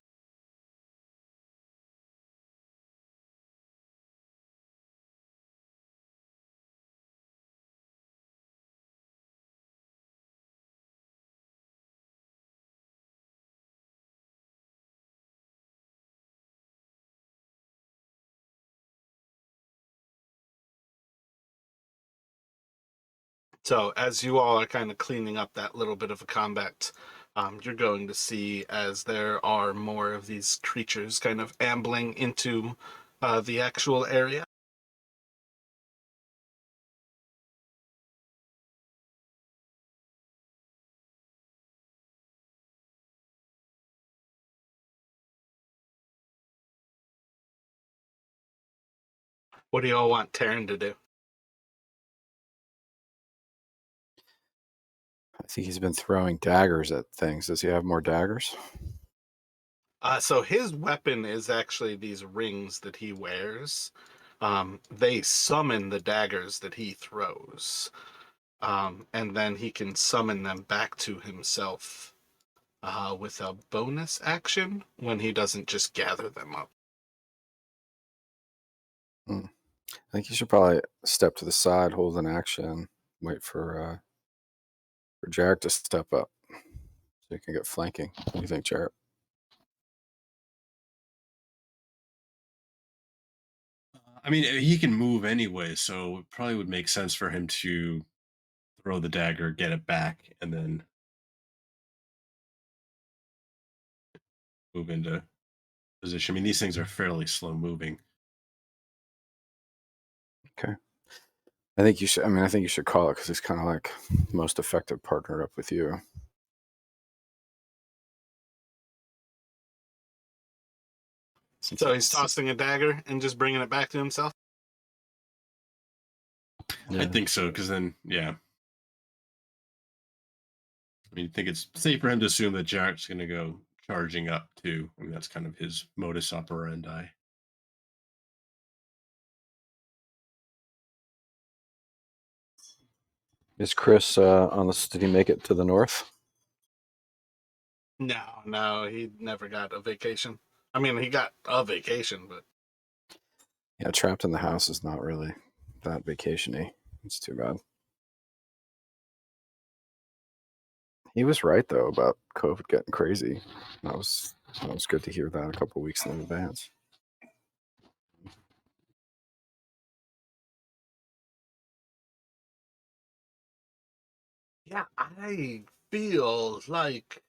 So as you all are kind of cleaning up that little bit of a combat, you're going to see as there are more of these creatures kind of ambling into the actual area. What do you all want Taryn to do? I think he's been throwing daggers at things. Does he have more daggers? So his weapon is actually these rings that he wears. They summon the daggers that he throws. And then he can summon them back to himself with a bonus action when he doesn't just gather them up. I think you should probably step to the side, hold an action, wait for Jarek to step up so you can get flanking. What do you think, Jarek? I mean, he can move anyway, so it probably would make sense for him to throw the dagger, get it back, and then move into position. I mean, these things are fairly slow moving. Okay. I think you should. I mean, I think you should call it because he's kind of like most effective partnered up with you. So he's tossing a dagger and just bringing it back to himself? Yeah. I think so, because then, yeah. I mean, I think it's safe for him to assume that Jarek's going to go charging up, too. I mean, that's kind of his modus operandi. Is Chris on the? Did he make it to the north? No, he never got a vacation. I mean, he got a vacation, but Yeah, trapped in the house is not really that vacation-y. It's too bad. He was right though about COVID getting crazy. That was good to hear that a couple weeks in advance. yeah, I feel like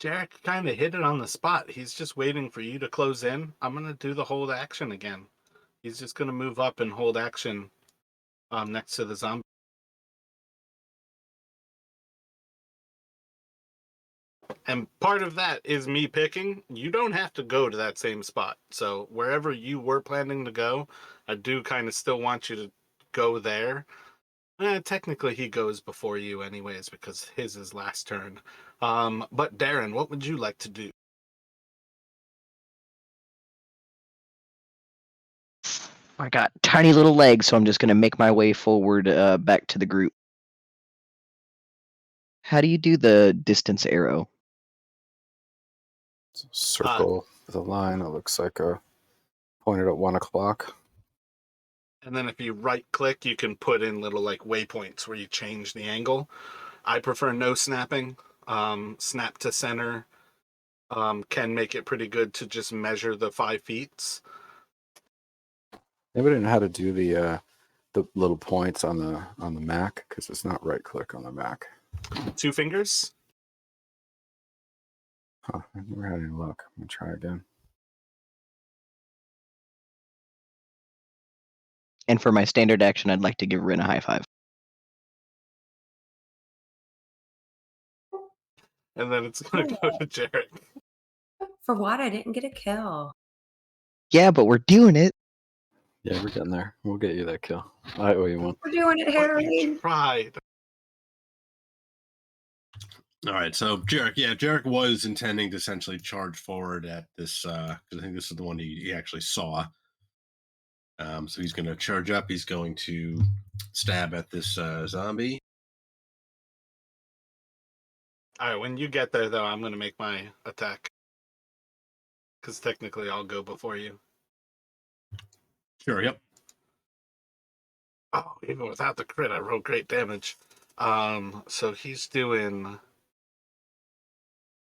Jarek kind of hit it on the spot. He's just waiting for you to close in. I'm going to do the hold action again. He's just going to move up and hold action next to the zombie. And part of that is me picking. You don't have to go to that same spot. So wherever you were planning to go, I do kind of still want you to go there. Technically, he goes before you anyways because his is last turn. But Darren, what would you like to do? I got tiny little legs, so I'm just going to make my way forward back to the group. How do you do the distance arrow? It's a circle with a line that looks like a pointed at 1 o'clock. And then if you right click, you can put in little like waypoints where you change the angle. I prefer no snapping. Snap to center can make it pretty good to just measure the 5 feet. Anybody know how to do the little points on the Mac? Because it's not right click on the Mac. 2 fingers. Huh, I've never had any luck. I'm gonna try again. And for my standard action, I'd like to give Rin a high five. And then it's going to go to Jarek. For what? I didn't get a kill. Yeah, but we're doing it. Yeah, we're getting there. We'll get you that kill. I owe you one. We're doing it, But Harry. you tried. All right, so Jarek was intending to essentially charge forward at this because I think this is the one he actually saw. So he's going to charge up. He's going to stab at this zombie. All right, when you get there, though, I'm going to make my attack. Because technically, I'll go before you. Sure, yep. Oh, even without the crit, I rolled great damage. So he's doing...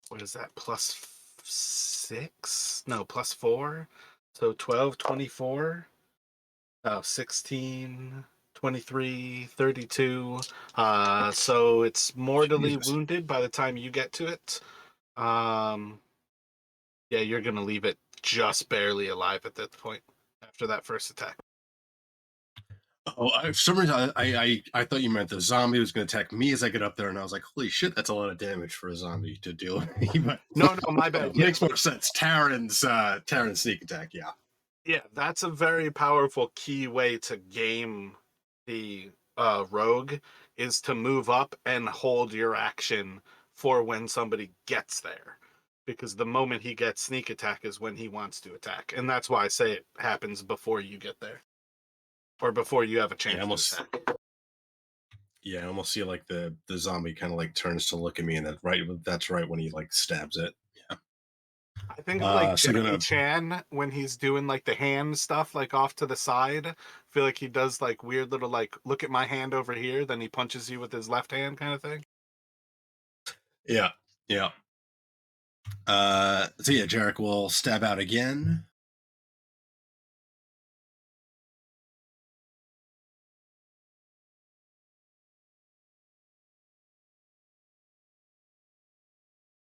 What is that? +6? No, +4. So 12, 24. 16, 23, 32. So it's mortally Jesus. wounded by the time you get to it. Yeah, you're going to leave it just barely alive at that point after that first attack. Oh, for some reason, I thought you meant the zombie was going to attack me as I get up there, and I was like, "Holy shit, that's a lot of damage for a zombie to deal with." But No, my bad. it makes more sense. Terran's sneak attack, yeah. Yeah, that's a very powerful key way to game the rogue is to move up and hold your action for when somebody gets there. Because the moment he gets sneak attack is when he wants to attack. And that's why I say it happens before you get there. Or before you have a chance to attack. Yeah, I almost see like the zombie kind of like turns to look at me, and that's right when he like stabs it. Yeah. I think of like so Jackie Chan when he's doing like the hand stuff like off to the side. I feel like he does like weird little like look at my hand over here, then he punches you with his left hand kind of thing. Yeah. So yeah, Jarek will stab out again.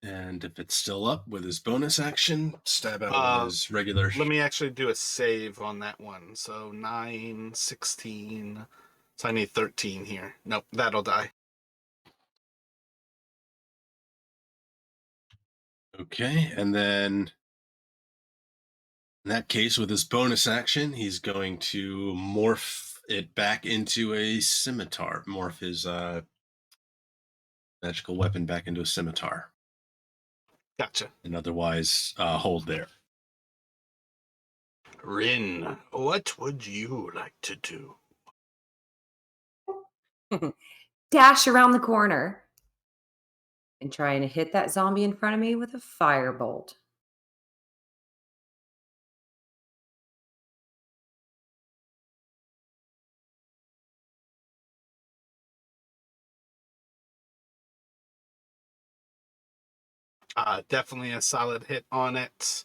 And if it's still up with his bonus action, stab out with his regular. Let me actually do a save on that one. So 9, 16. So I need 13 here. Nope, that'll die. Okay, and then in that case, with his bonus action, he's going to morph it back into a scimitar. Morph his magical weapon back into a scimitar. Gotcha. And otherwise, hold there. Rin, what would you like to do? Dash around the corner and try and hit that zombie in front of me with a firebolt. Definitely a solid hit on it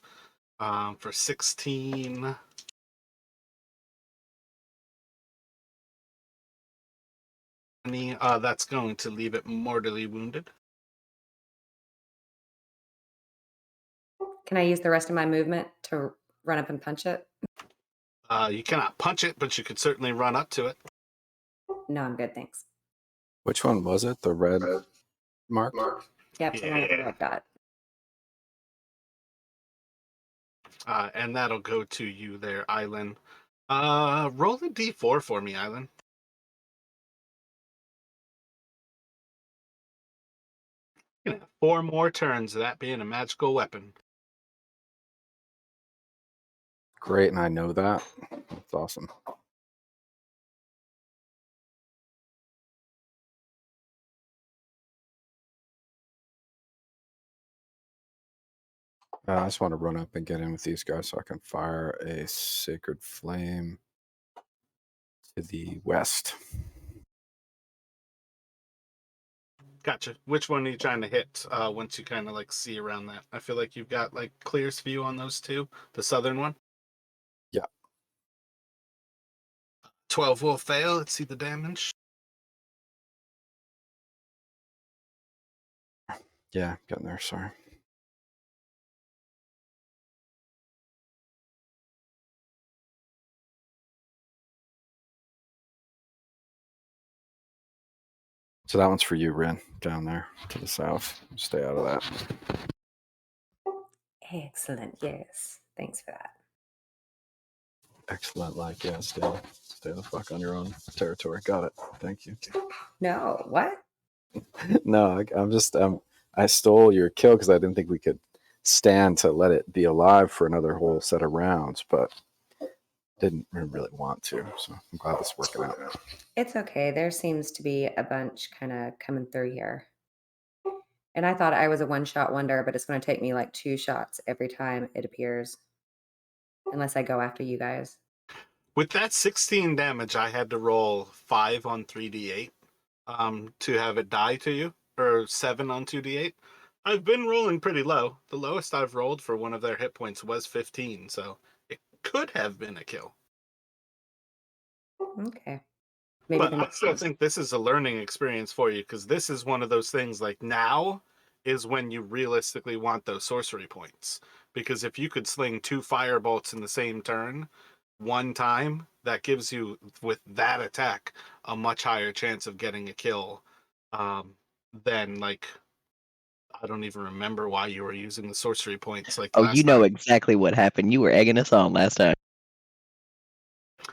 for 16. That's going to leave it mortally wounded. Can I use the rest of my movement to run up and punch it? You cannot punch it, but you could certainly run up to it. No, I'm good, thanks. Which one was it? The red mark? Yep, the one with the red dot. And that'll go to you there, Island. Roll a d4 for me, Island. Gonna have 4 more turns of that being a magical weapon. Great, and I know that. That's awesome. I just want to run up and get in with these guys so I can fire a Sacred Flame to the west. Gotcha. Which one are you trying to hit once you kind of like see around that? I feel like you've got like clearest view on those two. The southern one? Yeah. 12 will fail. Let's see the damage. Yeah, getting there, sorry. So that one's for you, Rin, down there to the south. Stay out of that. Excellent. Yes. Thanks for that. Excellent, like, yeah, stay the fuck on your own territory. Got it. Thank you. No, what? No, I'm just I stole your kill because I didn't think we could stand to let it be alive for another whole set of rounds, but didn't really want to. So I'm glad it's working out. It's okay. There seems to be a bunch kind of coming through here. And I thought I was a one-shot wonder, but it's going to take me like 2 shots every time it appears. Unless I go after you guys. With that 16 damage, I had to roll 5 on 3d8 to have it die to you, or 7 on 2d8. I've been rolling pretty low. The lowest I've rolled for one of their hit points was 15, so it could have been a kill. Okay. Maybe But the I next still one. think this is a learning experience for you, because this is one of those things like now is when you realistically want those sorcery points. Because if you could sling 2 fire bolts in the same turn, one time, that gives you, with that attack, a much higher chance of getting a kill than, like, I don't even remember why you were using the sorcery points like Oh, you last know time. exactly what happened. You were egging us on last time.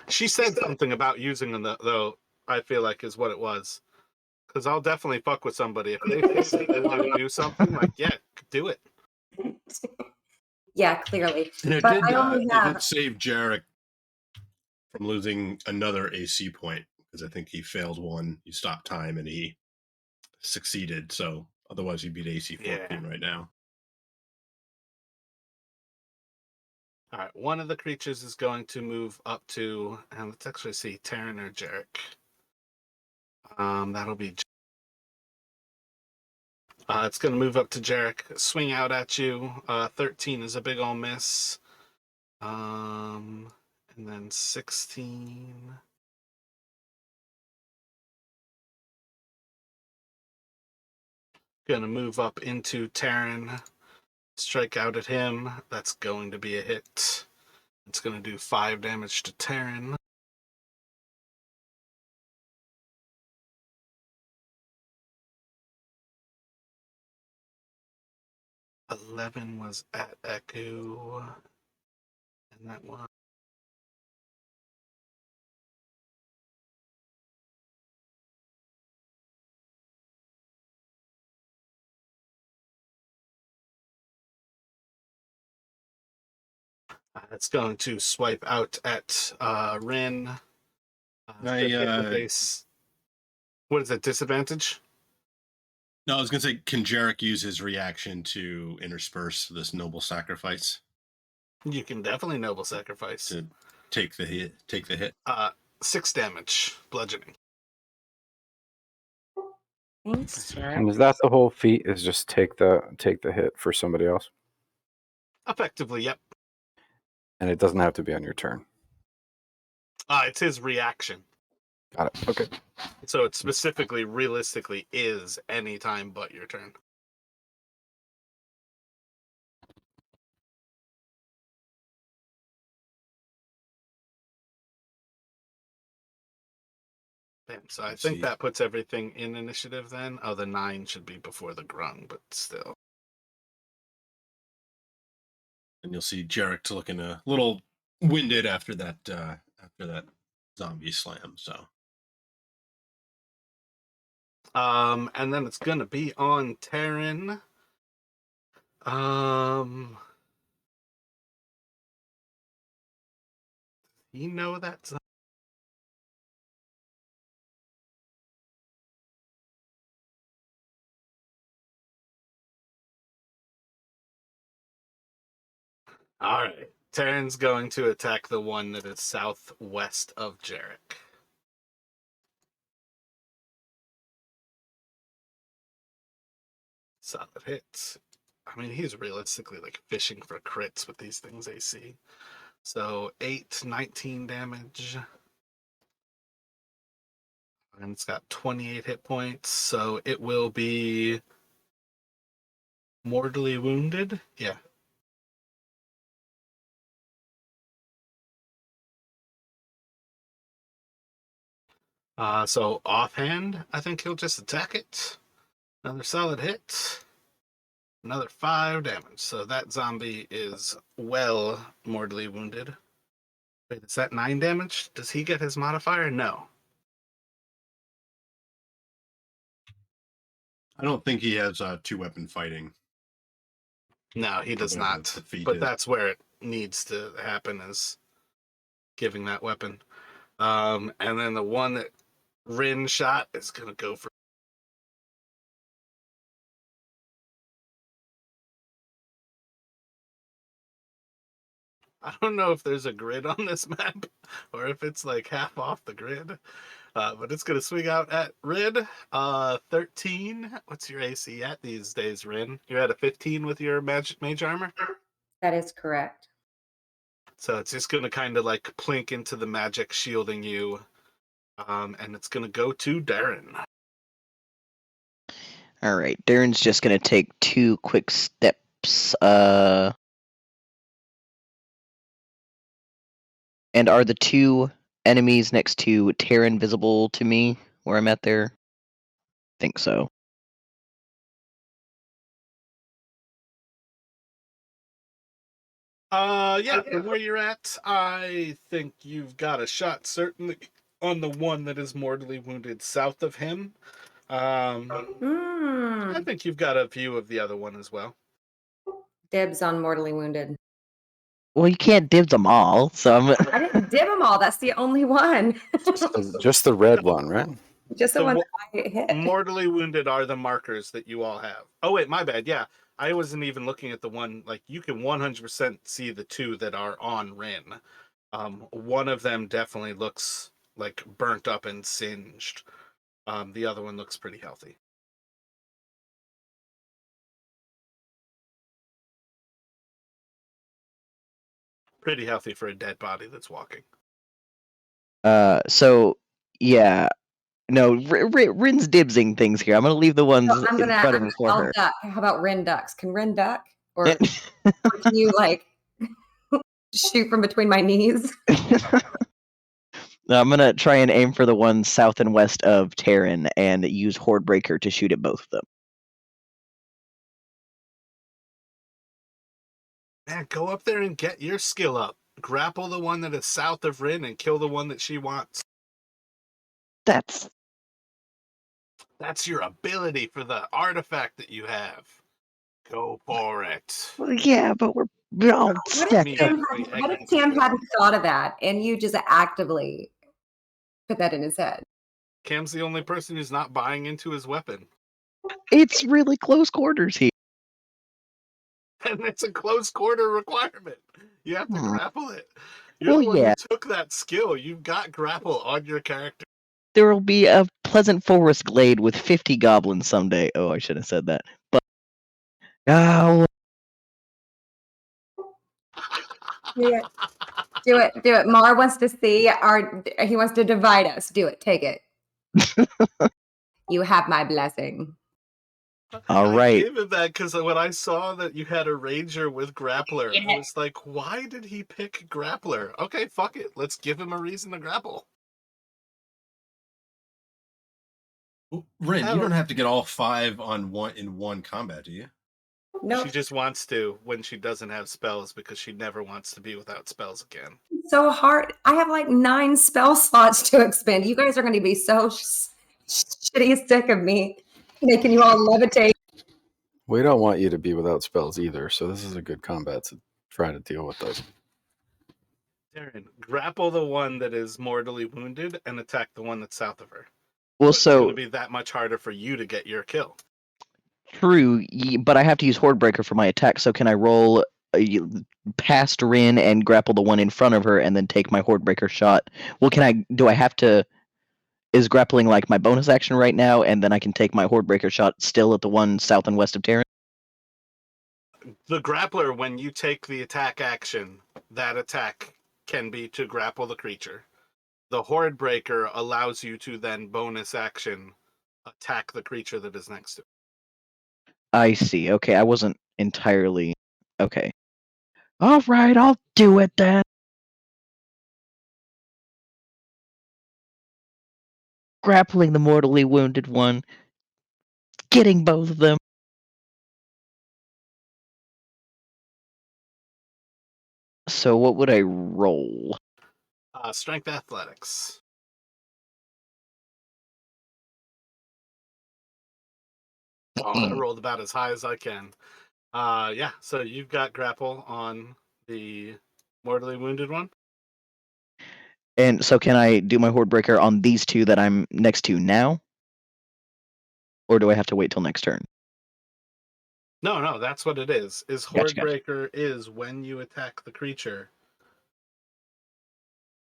She said something about using them, though, I feel like is what it was. Because I'll definitely fuck with somebody. If they say they want to do something, like, yeah, do it. Yeah, clearly. And But I only it have did save Jarek from losing another AC point because I think he failed one. You stopped time and he succeeded. So otherwise he'd be at AC 14 right now. All right, one of the creatures is going to move up to, and let's actually see, Taryn or Jarek. That'll be. It's going to move up to Jarek, swing out at you. 13 is a big ol' miss. And then 16. Going to move up into Taryn, strike out at him. That's going to be a hit. It's going to do 5 damage to Taryn. $11 was at Echo. And that one. It's going to swipe out at Rin. I, what is it, disadvantage? No, I was going to say, can Jarek use his reaction to intersperse this noble sacrifice? You can definitely noble sacrifice. To take the hit. 6 damage, bludgeoning. Thanks, Jared. And is that the whole feat? Is just take the hit for somebody else, Effectively, yep. and it doesn't have to be on your turn. It's his reaction. Got it. Okay. So it specifically, realistically, is any time but your turn. Bam. So I think that puts everything in initiative then. Oh, the 9 should be before the grung, but still. And you'll see Jarek looking a little winded after that zombie slam. So And then it's gonna be on Terran. You know that's all right. Terran's going to attack the one that is southwest of Jarek. Solid hit. I mean, he's realistically like fishing for crits with these things AC. So 8, 19 damage. And it's got 28 hit points, so it will be mortally wounded. Yeah. So offhand, I think he'll just attack it. Another solid hit. Another 5 damage. So that zombie is well mortally wounded. Wait, is that 9 damage? Does he get his modifier? No. I don't think he has 2-weapon fighting. No, he does not. But that's where it needs to happen, is giving that weapon. And then the one that Rin shot is going to go for. I don't know if there's a grid on this map or if it's like half off the grid, but it's going to swing out at Rin. 13. What's your AC at these days, Rin? You're at a 15 with your mage armor? That is correct. So it's just going to kind of like plink into the magic shielding you, and it's going to go to Darren. All right, Darren's just gonna take 2 quick steps. And are the 2 enemies next to Terran visible to me where I'm at there? Think so. Yeah, from where you're at, I think you've got a shot certainly on the one that is mortally wounded south of him. I think you've got a view of the other one as well. Dibs on mortally wounded. Well, you can't dibs them all, so I'm. I didn't dib them all. That's the only one. Just the red one, right? Just the one that I hit. Mortally wounded are the markers that you all have. Oh wait, my bad. Yeah, I wasn't even looking at the one. Like you can 100% see the 2 that are on Rin. One of them definitely looks like burnt up and singed. The other one looks pretty healthy. Pretty healthy for a dead body that's walking. So yeah, no, Rin's dibsing things here. I'm gonna leave the ones in front of him for her. Duck. How about Rin ducks? Can Rin duck, or can you like shoot from between my knees? I'm gonna try and aim for the one south and west of Terran and use Horde Breaker to shoot at both of them. Man, go up there and get your skill up. Grapple the one that is south of Rin and kill the one that she wants. That's your ability for the artifact that you have. Go for it. well, yeah, but we're all What stacked if up. Tim hadn't thought of that and you just actively put that in his head? Cam's the only person who's not buying into his weapon. It's really close quarters here. And it's a close quarter requirement. You have to grapple it. You're Well, the one yeah. who took that skill. You've got grapple on your character. There will be a pleasant forest glade with 50 goblins someday. Oh, I should have said that. But Do it. Mar wants to see he wants to divide us. Do it. Take it. You have my blessing. All right. I gave him that because when I saw that you had a ranger with grappler, I was like, why did he pick grappler? Okay, fuck it. Let's give him a reason to grapple. Rin, you don't have to get all 5 in one combat, do you? No, She just wants to when she doesn't have spells because she never wants to be without spells again. so hard. I have like 9 spell slots to expend. You guys are going to be so shitty stick of me making you all levitate. We don't want you to be without spells either, so this is a good combat to try to deal with us. Darren, grapple the one that is mortally wounded and attack the one that's south of her. Well, But it's going to so be that much harder for you to get your kill. true, but I have to use Hordebreaker for my attack. So can I roll past Rin and grapple the one in front of her, and then take my Hordebreaker shot? Well, can I? Do I have to? Is grappling like my bonus action right now, and then I can take my Hordebreaker shot still at the one south and west of Terran? The grappler, when you take the attack action, that attack can be to grapple the creature. The Horde Breaker allows you to then bonus action attack the creature that is next to it. I see. Okay, I wasn't entirely okay. All right, I'll do it then. Grappling the mortally wounded one, getting both of them. So what would I roll? Strength athletics. Oh, I rolled about as high as I can. Yeah, so you've got grapple on the mortally wounded one. And so can I do my Hordebreaker on these two that I'm next to now? Or do I have to wait till next turn? No, that's what it is. Gotcha. Hordebreaker is when you attack the creature.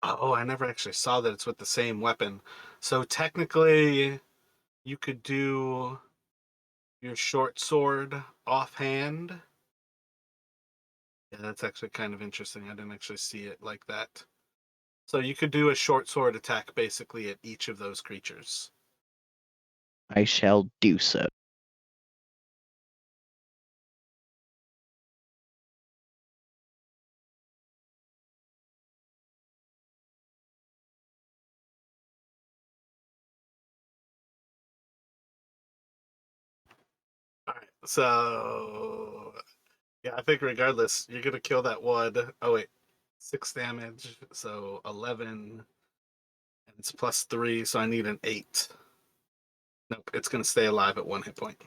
Oh, I never actually saw that it's with the same weapon. So technically, you could do your short sword offhand. Yeah, that's actually kind of interesting. I didn't actually see it like that. So you could do a short sword attack basically at each of those creatures. I shall do so. All right, so yeah, I think regardless, you're gonna kill that one. Oh wait, 6 damage, so 11, and it's +3, so I need an 8. Nope, it's gonna stay alive at 1 hit point.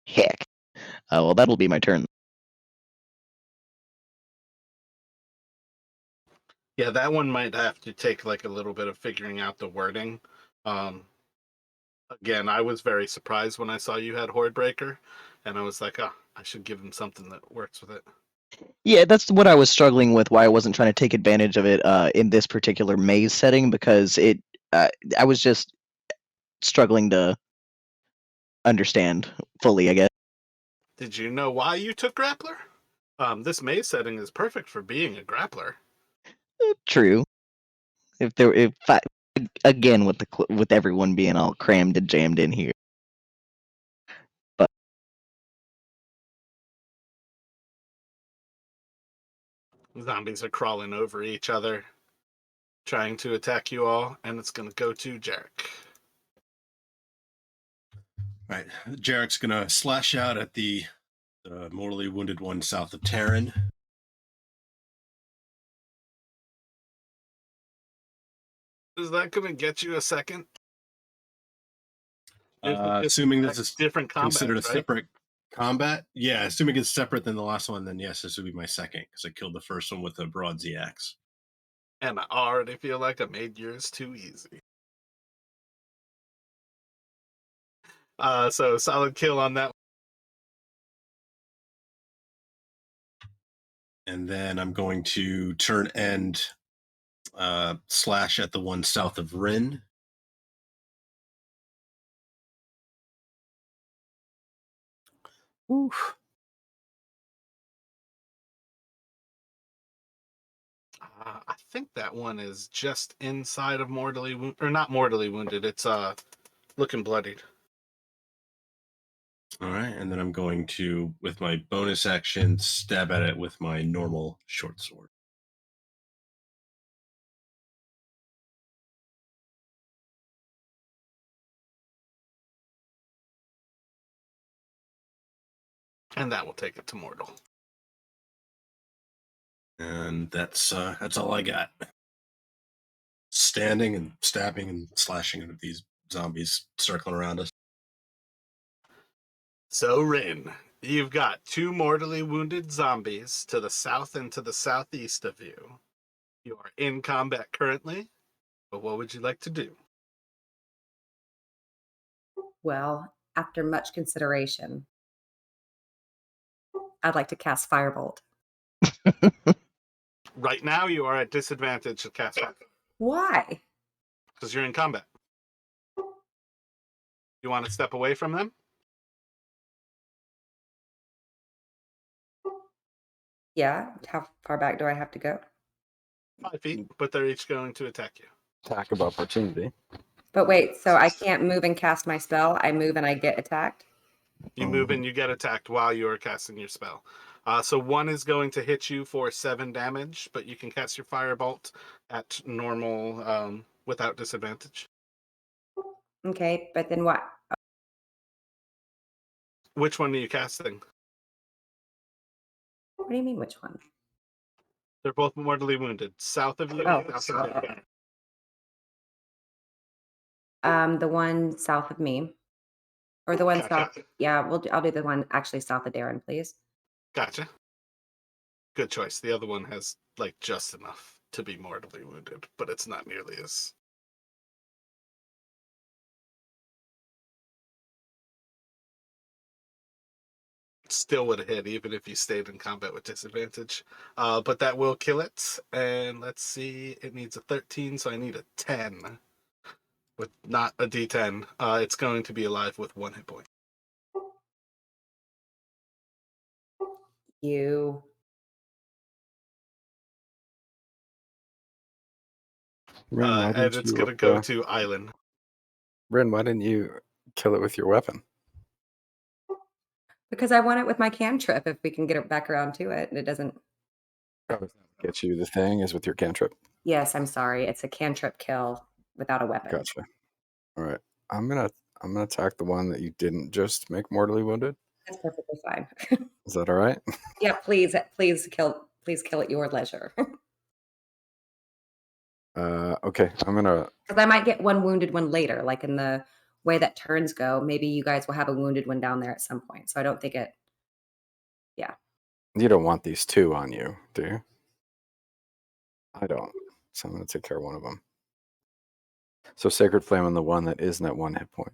Heck. Well, that'll be my turn. Yeah, that one might have to take like a little bit of figuring out the wording. Um, Again, I was very surprised when I saw you had Hordebreaker, and I was like, oh, I should give him something that works with it. Yeah, that's what I was struggling with, why I wasn't trying to take advantage of it in this particular maze setting, because I was just struggling to understand fully, I guess. Did you know why you took Grappler? This maze setting is perfect for being a grappler. True. If I, again with everyone being all crammed and jammed in here. But Zombies are crawling over each other, trying to attack you all, and it's going to go to Jarek. Right. Jarek's going to slash out at the mortally wounded one south of Terran. Is that going to get you a second? Assuming this is different combat, considered a right? separate combat. Yeah, assuming it's separate than the last one, then yes, this would be my second, because I killed the first one with a broadsy axe. And I already feel like I made yours too easy. So solid kill on that. And then I'm going to turn and slash at the one south of Rin. Oof. I think that one is just inside of mortally wounded, or not mortally wounded. It's looking bloodied. All right, and then I'm going to, with my bonus action, stab at it with my normal short sword. And that will take it to mortal. And that's all I got. standing and stabbing and slashing at these zombies circling around us. So, Rin, you've got 2 mortally wounded zombies to the south and to the southeast of you. You are in combat currently, but what would you like to do? Well, after much consideration, I'd like to cast Firebolt. Right now, you are at disadvantage to cast Why? because you're in combat. You want to step away from them? Yeah. How far back do I have to go? 5 feet, but they're each going to attack you. Attack of opportunity. But wait, so I can't move and cast my spell. I move and I get attacked. You move and you get attacked while you are casting your spell. So 1 is going to hit you for 7 damage, but you can cast your firebolt at normal without disadvantage. Okay, but then what? Which one are you casting? What do you mean, which one? They're both mortally wounded. South of you. Oh. South of you. The one south of me, or the one Gotcha. south. Yeah, I'll do the one actually south of Darren, please. Gotcha. Good choice. The other one has like just enough to be mortally wounded, but it's not nearly as. Still would have hit even if you stayed in combat with disadvantage. But that will kill it. And let's see, it needs a 13, so I need a 10. With not a D10. It's going to be alive with 1 hit point. You. Ren, why And didn't it's you? going to go to Island. Ren, why didn't you kill it with your weapon? Because I want it with my cantrip. If we can get it back around to it, it doesn't. Get you the thing is with your cantrip. Yes, I'm sorry. It's a cantrip kill without a weapon. Gotcha. All right, I'm gonna attack the one that you didn't just make mortally wounded. That's perfectly fine. Is that all right? Yeah, please kill at your leisure. Okay, I'm gonna. Because I might get one wounded one later, like in the way that turns go. Maybe you guys will have a wounded one down there at some point. So I don't think it. Yeah. You don't want these 2 on you, do you? I don't. So I'm gonna take care of one of them. So Sacred Flame on the one that isn't at 1 hit point.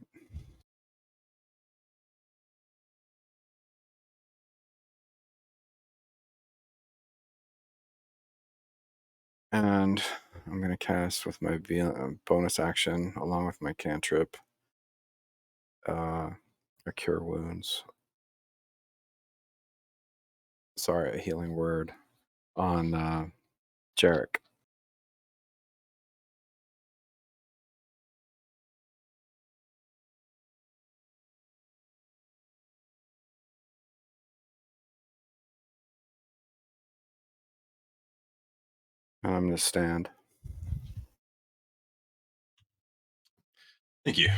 And I'm going to cast with my bonus action, along with my cantrip, a Cure Wounds. Sorry, a Healing Word on Jarek. And I'm going to stand. Thank you.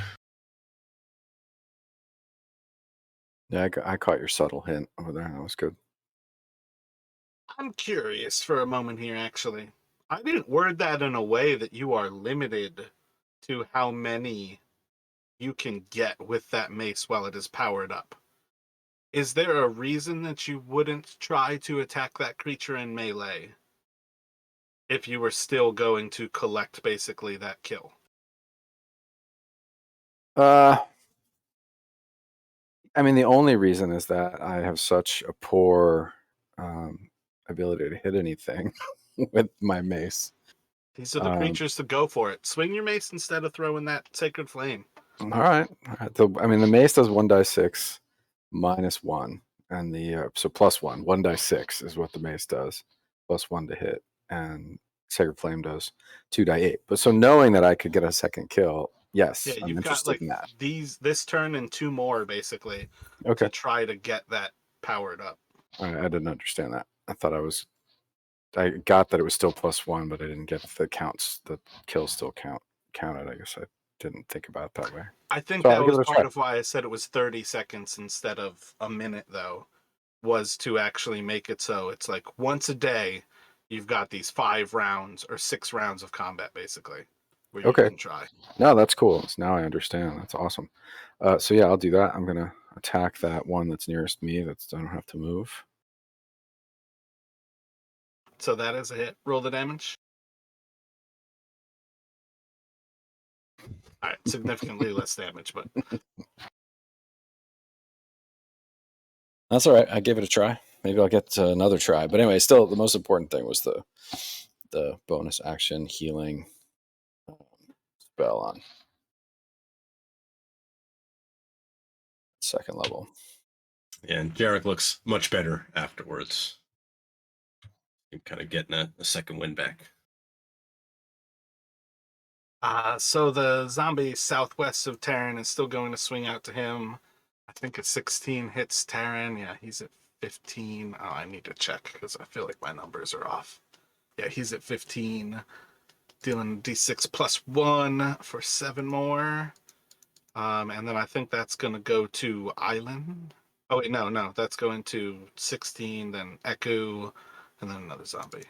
Yeah, I caught your subtle hint over there. That was good. I'm curious for a moment here, actually. I didn't word that in a way that you are limited to how many you can get with that mace while it is powered up. Is there a reason that you wouldn't try to attack that creature in melee if you were still going to collect basically that kill? I mean, the only reason is that I have such a poor ability to hit anything with my mace. These are the creatures to go for it. Swing your mace instead of throwing that sacred flame. All right. I mean, the mace does 1d6 minus 1, and the so plus 1. 1d6 is what the mace does, plus 1 to hit, and Sacred Flame does 2d8. But so knowing that I could get a second kill, yes, Yeah, I'm you've got interested like in that. this turn and 2 more basically Okay. to try to get that powered up. All right, I didn't understand that. I got that it was still plus 1, but I didn't get the counts. The kills still counted. I guess I didn't think about it that way. I think So that I'll give was it a part try. of why I said it was 30 seconds instead of a minute, though, was to actually make it so it's like once a day you've got these 5 rounds or 6 rounds of combat basically, where you Okay. can try. No, that's cool. So now I understand. That's awesome. So yeah, I'll do that. I'm gonna attack that one that's nearest me. I don't have to move. So that is a hit. Roll the damage. All right, significantly less damage, but That's all right. I gave it a try. Maybe I'll get another try. But anyway, still, the most important thing was the bonus action healing spell on second level. And Jarek looks much better afterwards. Kind of getting a second win back. So the zombie southwest of Terran is still going to swing out to him. I think a 16 hits Terran. Yeah, he's at 15. Oh, I need to check because I feel like my numbers are off. Yeah, he's at 15. Dealing D6 plus 1 for 7 more. And then I think that's going to go to Island. Oh, wait, no. That's going to 16, then Echo, and then another zombie.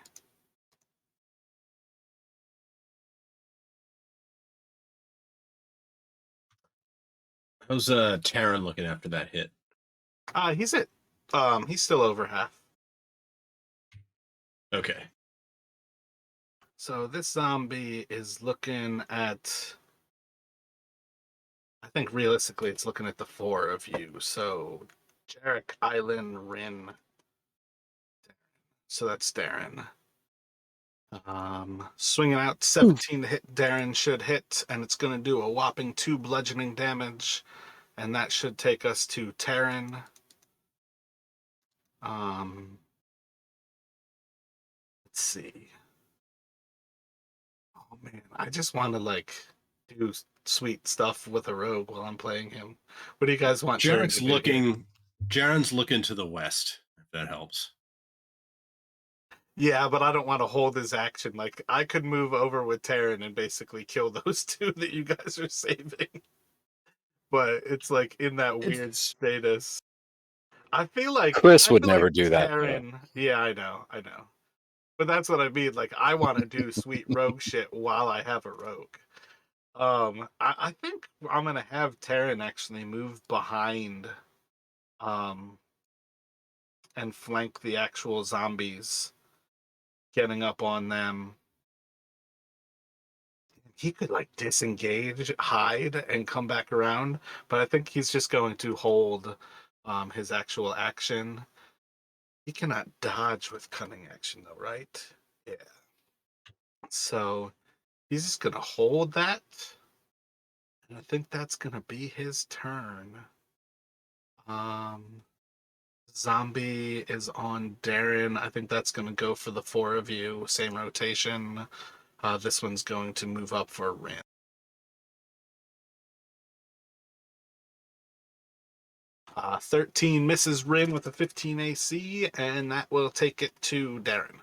How's Taryn looking after that hit? He's still over half. Okay. So this zombie is looking at, I think realistically it's looking at the 4 of you. So Jarek, Island, Rin. So that's Darren. Swinging out 17 to hit. Darren should hit, and it's going to do a whopping 2 bludgeoning damage, and that should take us to Taryn. Let's see. Oh man, I just want to do sweet stuff with a rogue while I'm playing him. What do you guys want? Taryn to do here? Jaren's looking to the west, if that helps. Yeah, but I don't want to hold his action. Like, I could move over with Taryn and basically kill those 2 that you guys are saving. But it's like in that weird status. I feel Chris would like never do that. Taryn. Yeah, I know. But that's what I mean. Like, I want to do sweet rogue shit while I have a rogue. I think I'm gonna have Taryn actually move behind, and flank the actual zombies, getting up on them. He could disengage, hide, and come back around, but I think he's just going to hold his actual action. He cannot dodge with cunning action though, right? Yeah. So he's just gonna hold that. And I think that's gonna be his turn. Zombie is on Darren. I think that's gonna go for the 4 of you. Same rotation. This one's going to move up for Rin. 13 misses Rin with a 15 AC, and that will take it to Darren.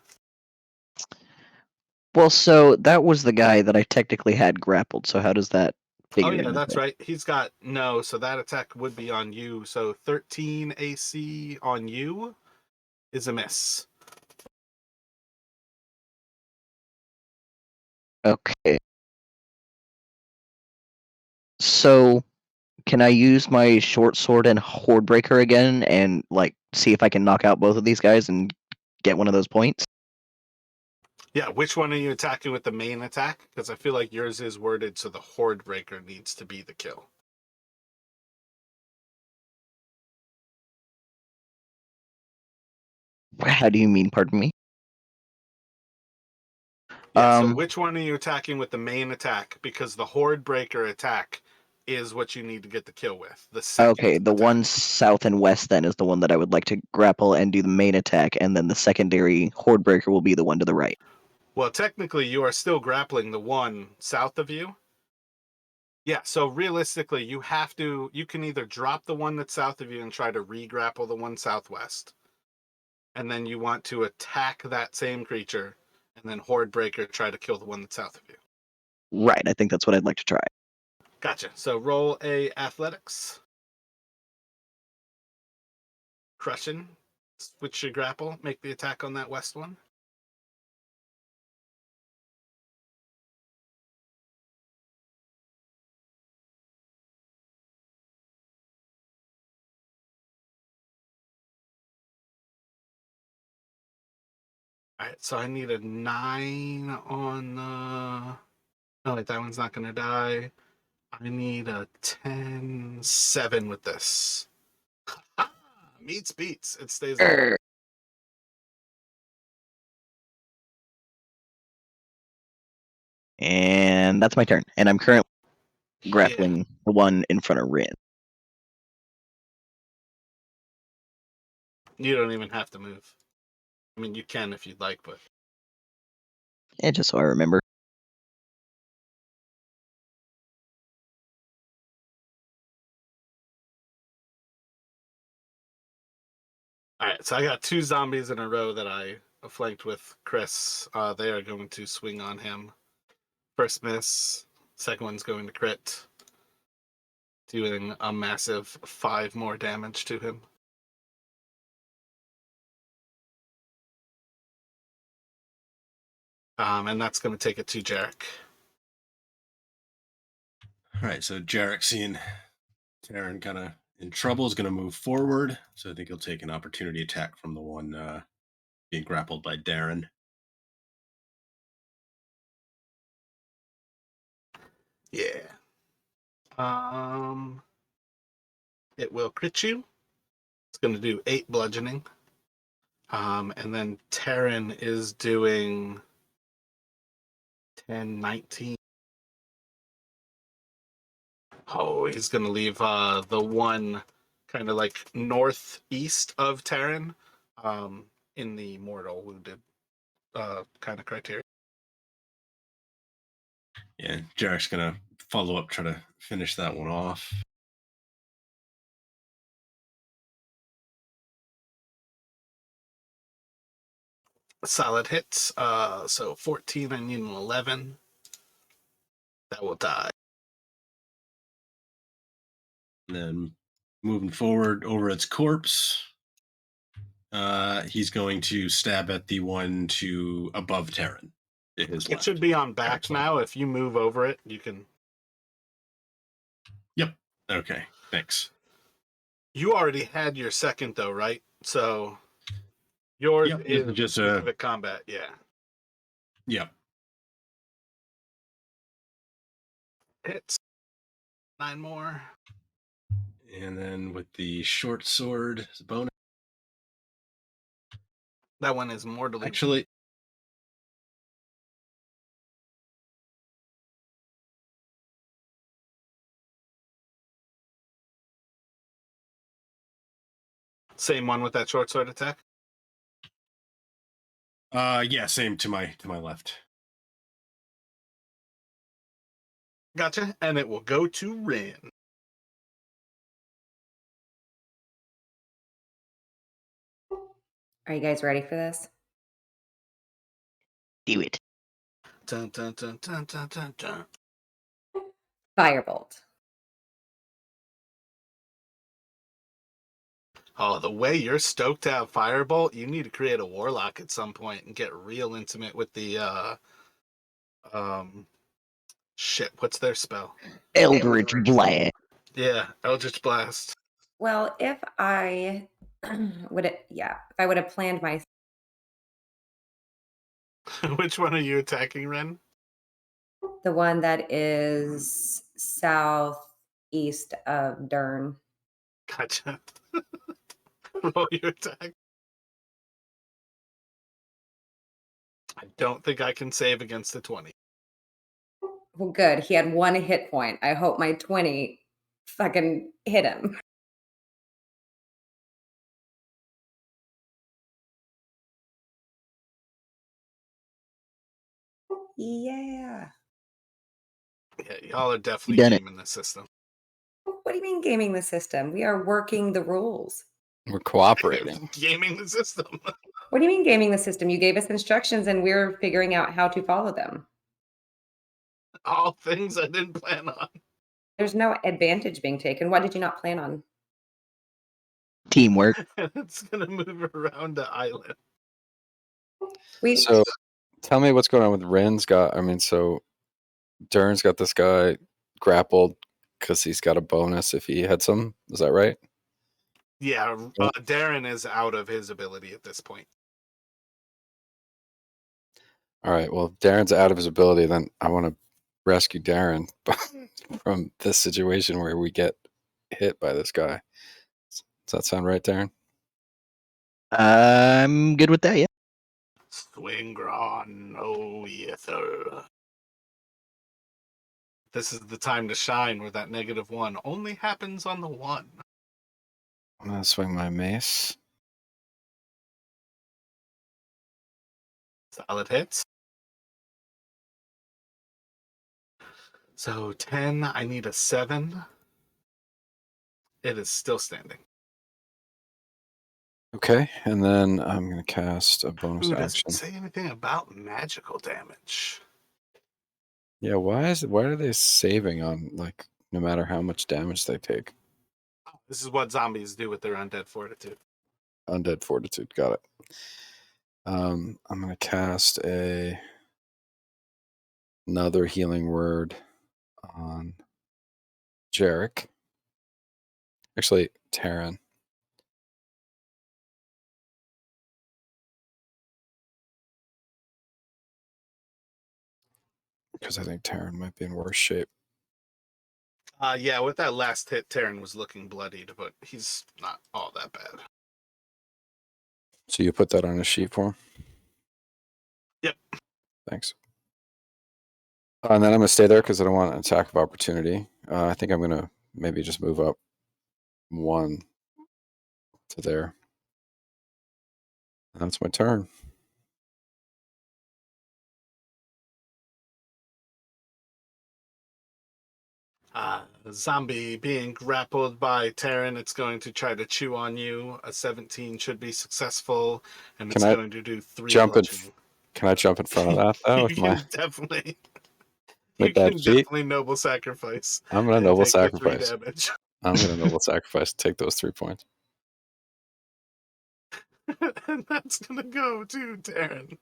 Well, so that was the guy that I technically had grappled. So how does that figure? Oh yeah, into that's that? right. He's got no, so that attack would be on you. So 13 AC on you is a miss. Okay. So can I use my short sword and horde breaker again and see if I can knock out both of these guys and get one of those points? Yeah, which one are you attacking with the main attack? Because I feel like yours is worded so the horde breaker needs to be the kill. How do you mean? Pardon me. Yeah, so which one are you attacking with the main attack? Because the horde breaker attack is what you need to get the kill with. The second Okay, the attack. one south and west then is the one that I would like to grapple and do the main attack, and then the secondary horde breaker will be the one to the right. Well, technically, you are still grappling the one south of you. Yeah, so realistically, you can either drop the one that's south of you and try to re-grapple the one southwest. And then you want to attack that same creature, and then horde breaker try to kill the one that's south of you. Right, I think that's what I'd like to try. Gotcha. So roll a athletics. Crushing. Switch your grapple. Make the attack on that west one. Alright, so I need a 9 on the... No, wait, that one's not going to die. I need a 10-7 with this. Ah, meets beats. It stays alive. Err. And that's my turn. And I'm currently grappling the one in front of Rin. You don't even have to move. I mean, you can if you'd like, but... And just so I remember. Alright, so I got 2 zombies in a row that I flanked with Chris. They are going to swing on him. First miss. Second one's going to crit. Doing a massive 5 more damage to him. And that's going to take it to Jarek. All right, so Jarek, seeing Taryn kind of in trouble, is going to move forward. So I think he'll take an opportunity attack from the one being grappled by Darren. Yeah. It will crit you. It's going to do 8 bludgeoning. And then Taryn is doing 10, 19. Oh, he's going to leave the one kind of like northeast of Taryn in the mortal wounded kind of criteria. Yeah, Jarek's going to follow up, try to finish that one off. Solid hits. So 14, I need an 11. That will die. And then moving forward over its corpse, he's going to stab at the one to above Taryn. It should be on back now. If you move over it, you can... Yep. Okay, thanks. You already had your second, though, right? So yours is just specific combat, yeah. Yep. Hits. 9 more. And then with the short sword as a bonus. That one is mortally. Actually, Same one with that short sword attack? yeah, same to my left. Gotcha. And it will go to Rin. Are you guys ready for this? Do it. Dun, dun, dun, dun, dun, dun, dun. Firebolt. Oh, the way you're stoked to have Firebolt, you need to create a Warlock at some point and get real intimate with the shit, what's their spell? Eldritch Blast. Yeah, Eldritch Blast. Well, if I if I would have planned my Which one are you attacking, Ren? the one that is southeast of Dern. Gotcha. Roll your attack. I don't think I can save against the 20. Well, good. He had 1 hit point. I hope my 20 fucking hit him. Yeah. Yeah, y'all are definitely You done it. gaming the system. What do you mean gaming the system? We are working the rules. We're cooperating. Gaming the system. What do you mean gaming the system? You gave us instructions and we're figuring out how to follow them. All things I didn't plan on. There's no advantage being taken. What did you not plan on? Teamwork. And it's going to move around the island. So tell me what's going on with Ren's got. I mean, so Dern's got this guy grappled because he's got a bonus if he hits him. Is that right? Yeah, Darren is out of his ability at this point. All right. Well, if Darren's out of his ability, then I want to rescue Darren from this situation where we get hit by this guy. Does that sound right, Darren? I'm good with that. Yeah. Swingron, oh yes, sir. This is the time to shine where that -1 only happens on the 1. I'm gonna swing my mace. Solid hits. So 10, I need a 7. It is still standing. Okay, and then I'm gonna cast a bonus Ooh, does it action. say anything about magical damage? Yeah, why are they saving on like no matter how much damage they take? This is what zombies do with their undead fortitude. Undead fortitude, got it. I'm gonna cast another healing word on Jarek. Actually, Taryn. Because I think Taryn might be in worse shape. Yeah, with that last hit, Terran was looking bloodied, but he's not all that bad. So you put that on a sheet for him? Yep. Thanks. And then I'm gonna stay there because I don't want an attack of opportunity. I think I'm gonna maybe just move up 1 to there. And that's my turn. Zombie being grappled by Terran, it's going to try to chew on you. A 17 should be successful, and it's Can I going to do 3 jump in? bludgeoning. Can I jump in front of that though You with my can definitely, with that feat? noble sacrifice I'm gonna and noble take the 3 sacrifice. damage. I'm gonna noble sacrifice to take those 3 points. And that's gonna go to Terran.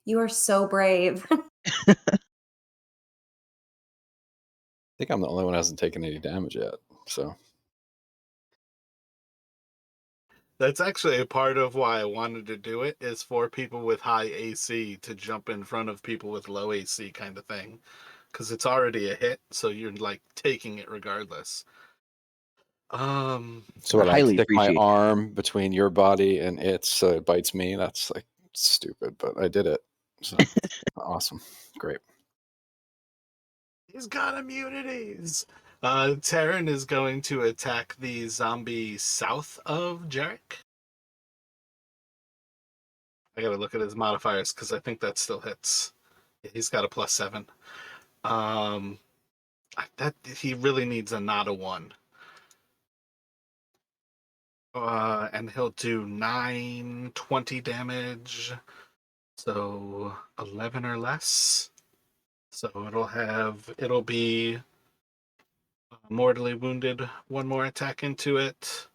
You are so brave. I think I'm the only one who hasn't taken any damage yet. So That's actually a part of why I wanted to do it, is for people with high AC to jump in front of people with low AC kind of thing. Because it's already a hit, so you're like taking it regardless. so what? I Highly stick my appreciate. arm between your body and its so it bites me. That's like stupid, but I did it. So awesome, great. He's got immunities. Terran is going to attack the zombie south of Jarek. I gotta look at his modifiers because I think that still hits. He's got a +7. That he really needs a not a 1. And he'll do 9, 20 damage. So 11 or less. So it'll be mortally wounded. 1 more attack into it.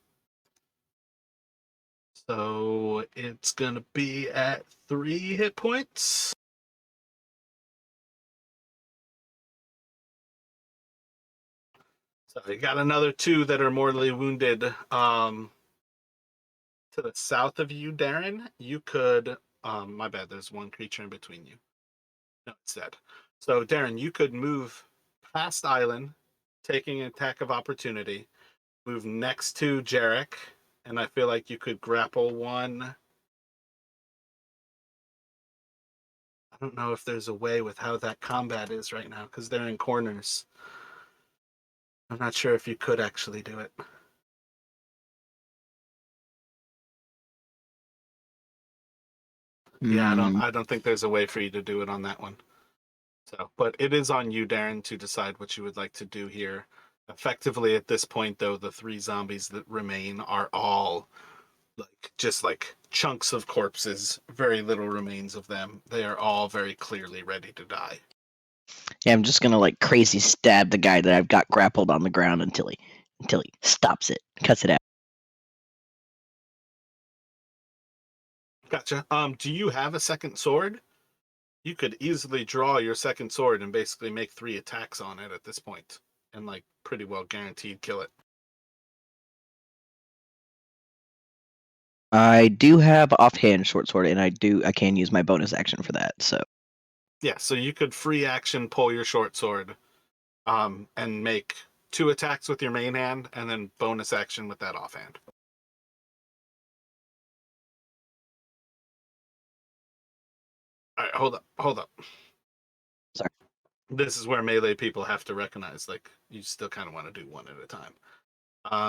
So it's gonna be at 3 hit points. So you got another 2 that are mortally wounded. To the south of you, Darren, you could. My bad. There's 1 creature in between you. No, it's dead. So Darren, you could move past Island, taking an attack of opportunity. Move next to Jarek, and I feel like you could grapple 1. I don't know if there's a way with how that combat is right now because they're in corners. I'm not sure if you could actually do it. Yeah, I don't think there's a way for you to do it on that one. So, but it is on you, Darren, to decide what you would like to do here. Effectively, at this point, though, the 3 zombies that remain are all just like chunks of corpses, very little remains of them. They are all very clearly ready to die. Yeah, I'm just gonna like crazy stab the guy that I've got grappled on the ground until he stops it, cuts it out. Gotcha. Do you have a second sword? You could easily draw your second sword and basically make 3 attacks on it at this point, and like pretty well guaranteed kill it. I do have offhand short sword, and I can use my bonus action for that. So Yeah, so you could free action pull your short sword, and make 2 attacks with your main hand, and then bonus action with that offhand. All right, hold up. Sorry. This is where melee people have to recognize, like, you still kind of want to do one at a time.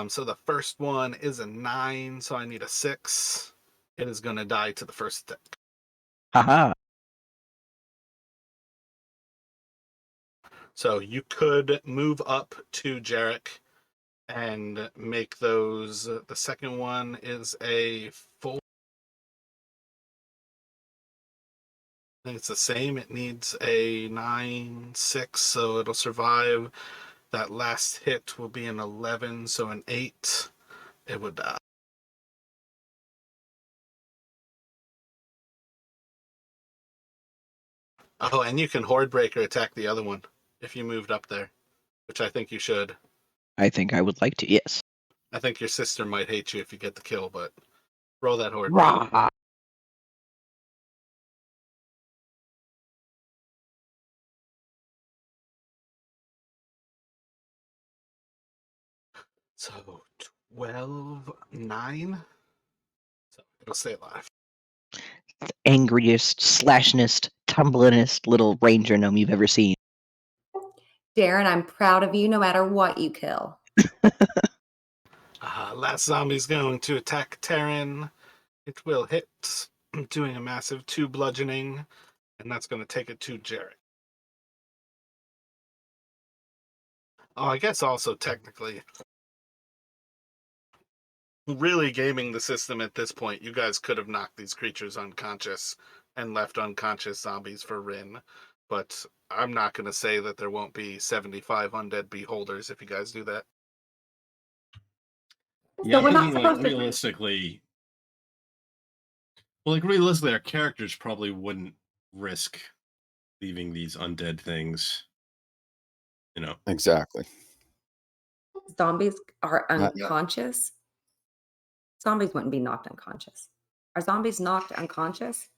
So the first one is a 9, so I need a 6. It is going to die to the first attack. haha. So you could move up to Jarek and make those. The second one is a 4. I think it's the same. It needs a 9, 6, so it'll survive. That last hit will be an 11, so an 8. It would die. Oh, and you can Horde Breaker attack the other one if you moved up there, which I think you should. I think I would like to. Yes. I think your sister might hate you if you get the kill, but roll that Horde Breaker. Rah! So 12, 9. So it'll stay alive. Angriest, slashingest, tumblingest little ranger gnome you've ever seen. Darren, I'm proud of you no matter what you kill. Last zombie's going to attack Terran. It will hit, doing a massive 2 bludgeoning, and that's going to take it to Jarek. Oh, I guess also technically, really gaming the system at this point, you guys could have knocked these creatures unconscious and left unconscious zombies for Rin, but I'm not going to say that there won't be 75 undead beholders if you guys do that. Yeah, So we're not thinking, supposed to. realistically. Well, realistically, our characters probably wouldn't risk leaving these undead things. Exactly. Zombies are Not yet. unconscious. Zombies wouldn't be knocked unconscious. Are zombies knocked unconscious?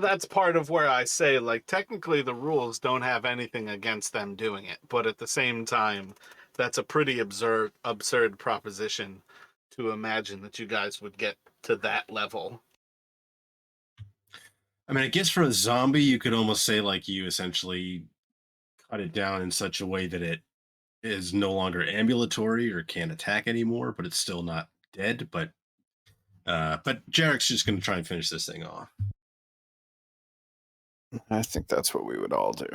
That's part of where I say, like, technically the rules don't have anything against them doing it, but at the same time, that's a pretty absurd proposition to imagine that you guys would get to that level. I mean, I guess for a zombie, you could almost say like you essentially cut it down in such a way that it is no longer ambulatory or can't attack anymore, but it's still not dead. But Jarek's just going to try and finish this thing off. I think that's what we would all do.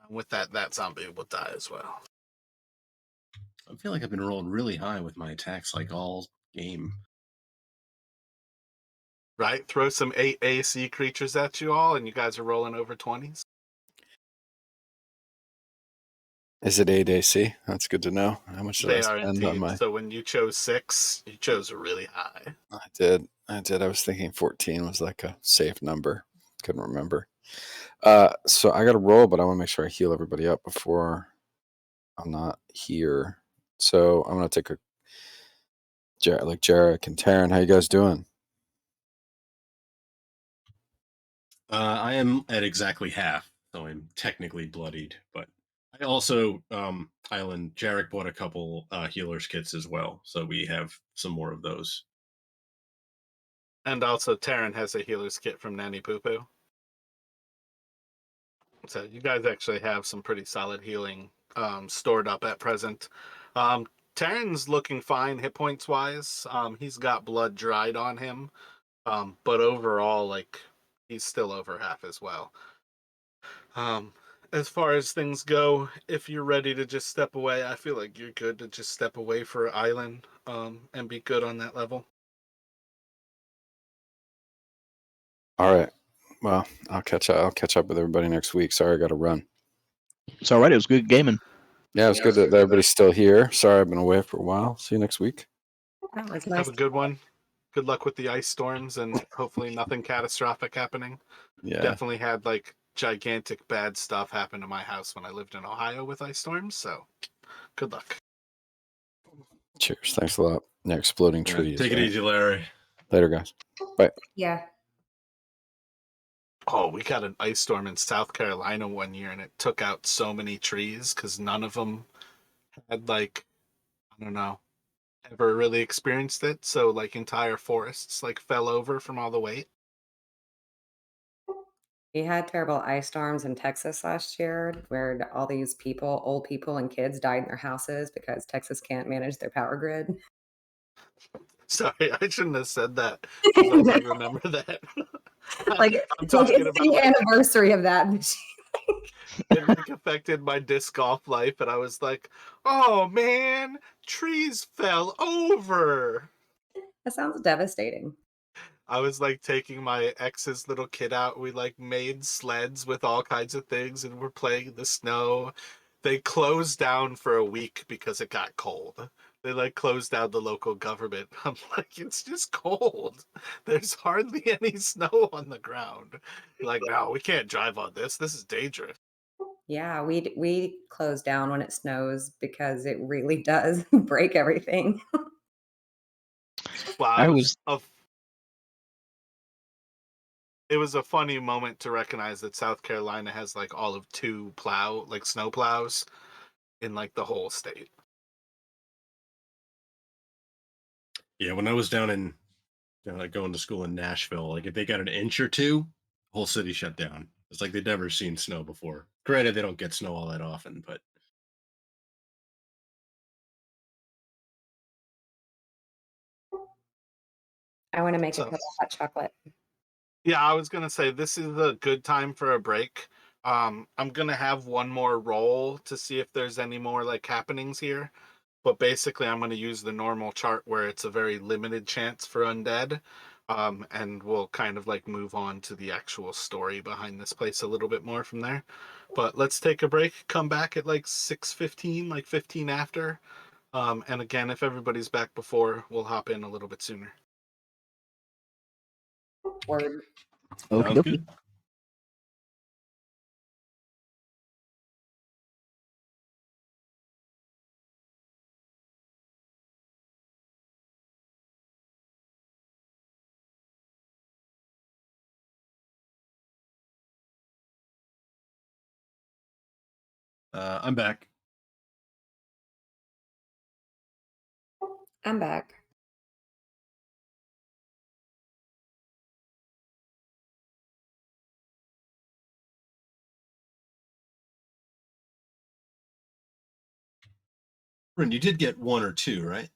With that zombie will die as well. I feel like I've been rolling really high with my attacks like all game. Right? Throw some 8 AC creatures at you all, and you guys are rolling over 20s. Is it 8 AC? That's good to know. How much did They I are spend on indeed. my... So when you chose 6, you chose really high. I did. I was thinking 14 was like a safe number. Couldn't remember. So I got to roll, but I want to make sure I heal everybody up before I'm not here. So I'm going to take a... like Jarek and Taryn, how you guys doing? I am at exactly half, so I'm technically bloodied. But I also, Island, Jarek bought a couple healer's kits as well, so we have some more of those. And also, Taryn has a healer's kit from Nanny Poo Poo. So you guys actually have some pretty solid healing stored up at present. Taryn's looking fine hit points wise. He's got blood dried on him, but overall, like, he's still over half as well. As far as things go, if you're ready to just step away, I feel like you're good to just step away for Island and be good on that level. All right. Well, I'll catch up with everybody next week. Sorry, I got to run. It's all right. It was good gaming. Yeah, it's good that everybody's still here. Sorry, I've been away for a while. See you next week. That was Have nice. a good one. Good luck with the ice storms and hopefully nothing catastrophic happening. Yeah. Definitely had like gigantic bad stuff happen to my house when I lived in Ohio with ice storms. So, good luck. Cheers. Thanks a lot. Yeah, exploding Yeah, trees. take it right? easy, Larry. Later, guys. Bye. Yeah. Oh, we got an ice storm in South Carolina one year, and it took out so many trees because none of them had, like, I don't know, ever really experienced it. So, like, entire forests, like, fell over from all the weight. We had terrible ice storms in Texas last year where all these people, old people and kids died in their houses because Texas can't manage their power grid. Sorry, I shouldn't have said that because I do remember that. Like I'm like talking it's about, the like, anniversary of that. it, like, affected my disc golf life, and I was like, oh man, trees fell over. That sounds devastating. I was like taking my ex's little kid out. We like made sleds with all kinds of things and we're playing in the snow. They closed down for a week because it got cold. They like closed down the local government. I'm like, it's just cold. There's hardly any snow on the ground. Like, no, we can't drive on this. This is dangerous. Yeah, we close down when it snows because it really does break everything. Well, I was it was a funny moment to recognize that South Carolina has like all of two snow plows in like the whole state. Yeah, when I was down in like going to school in Nashville, like if they got an inch or two, whole city shut down. It's like they'd never seen snow before. Granted, they don't get snow all that often, but I want to make a So cup of hot chocolate. yeah, I was gonna say this is a good time for a break. I'm gonna have one more roll to see if there's any more like happenings here. But basically, I'm gonna use the normal chart where it's a very limited chance for undead. And we'll kind of like move on to the actual story behind this place a little bit more from there. But let's take a break, come back at like 6:15, like 15 after. And again, if everybody's back before, we'll hop in a little bit sooner. Word. okie sounds dokie. good. I'm back. I'm back. Ren, you did get one or two, right?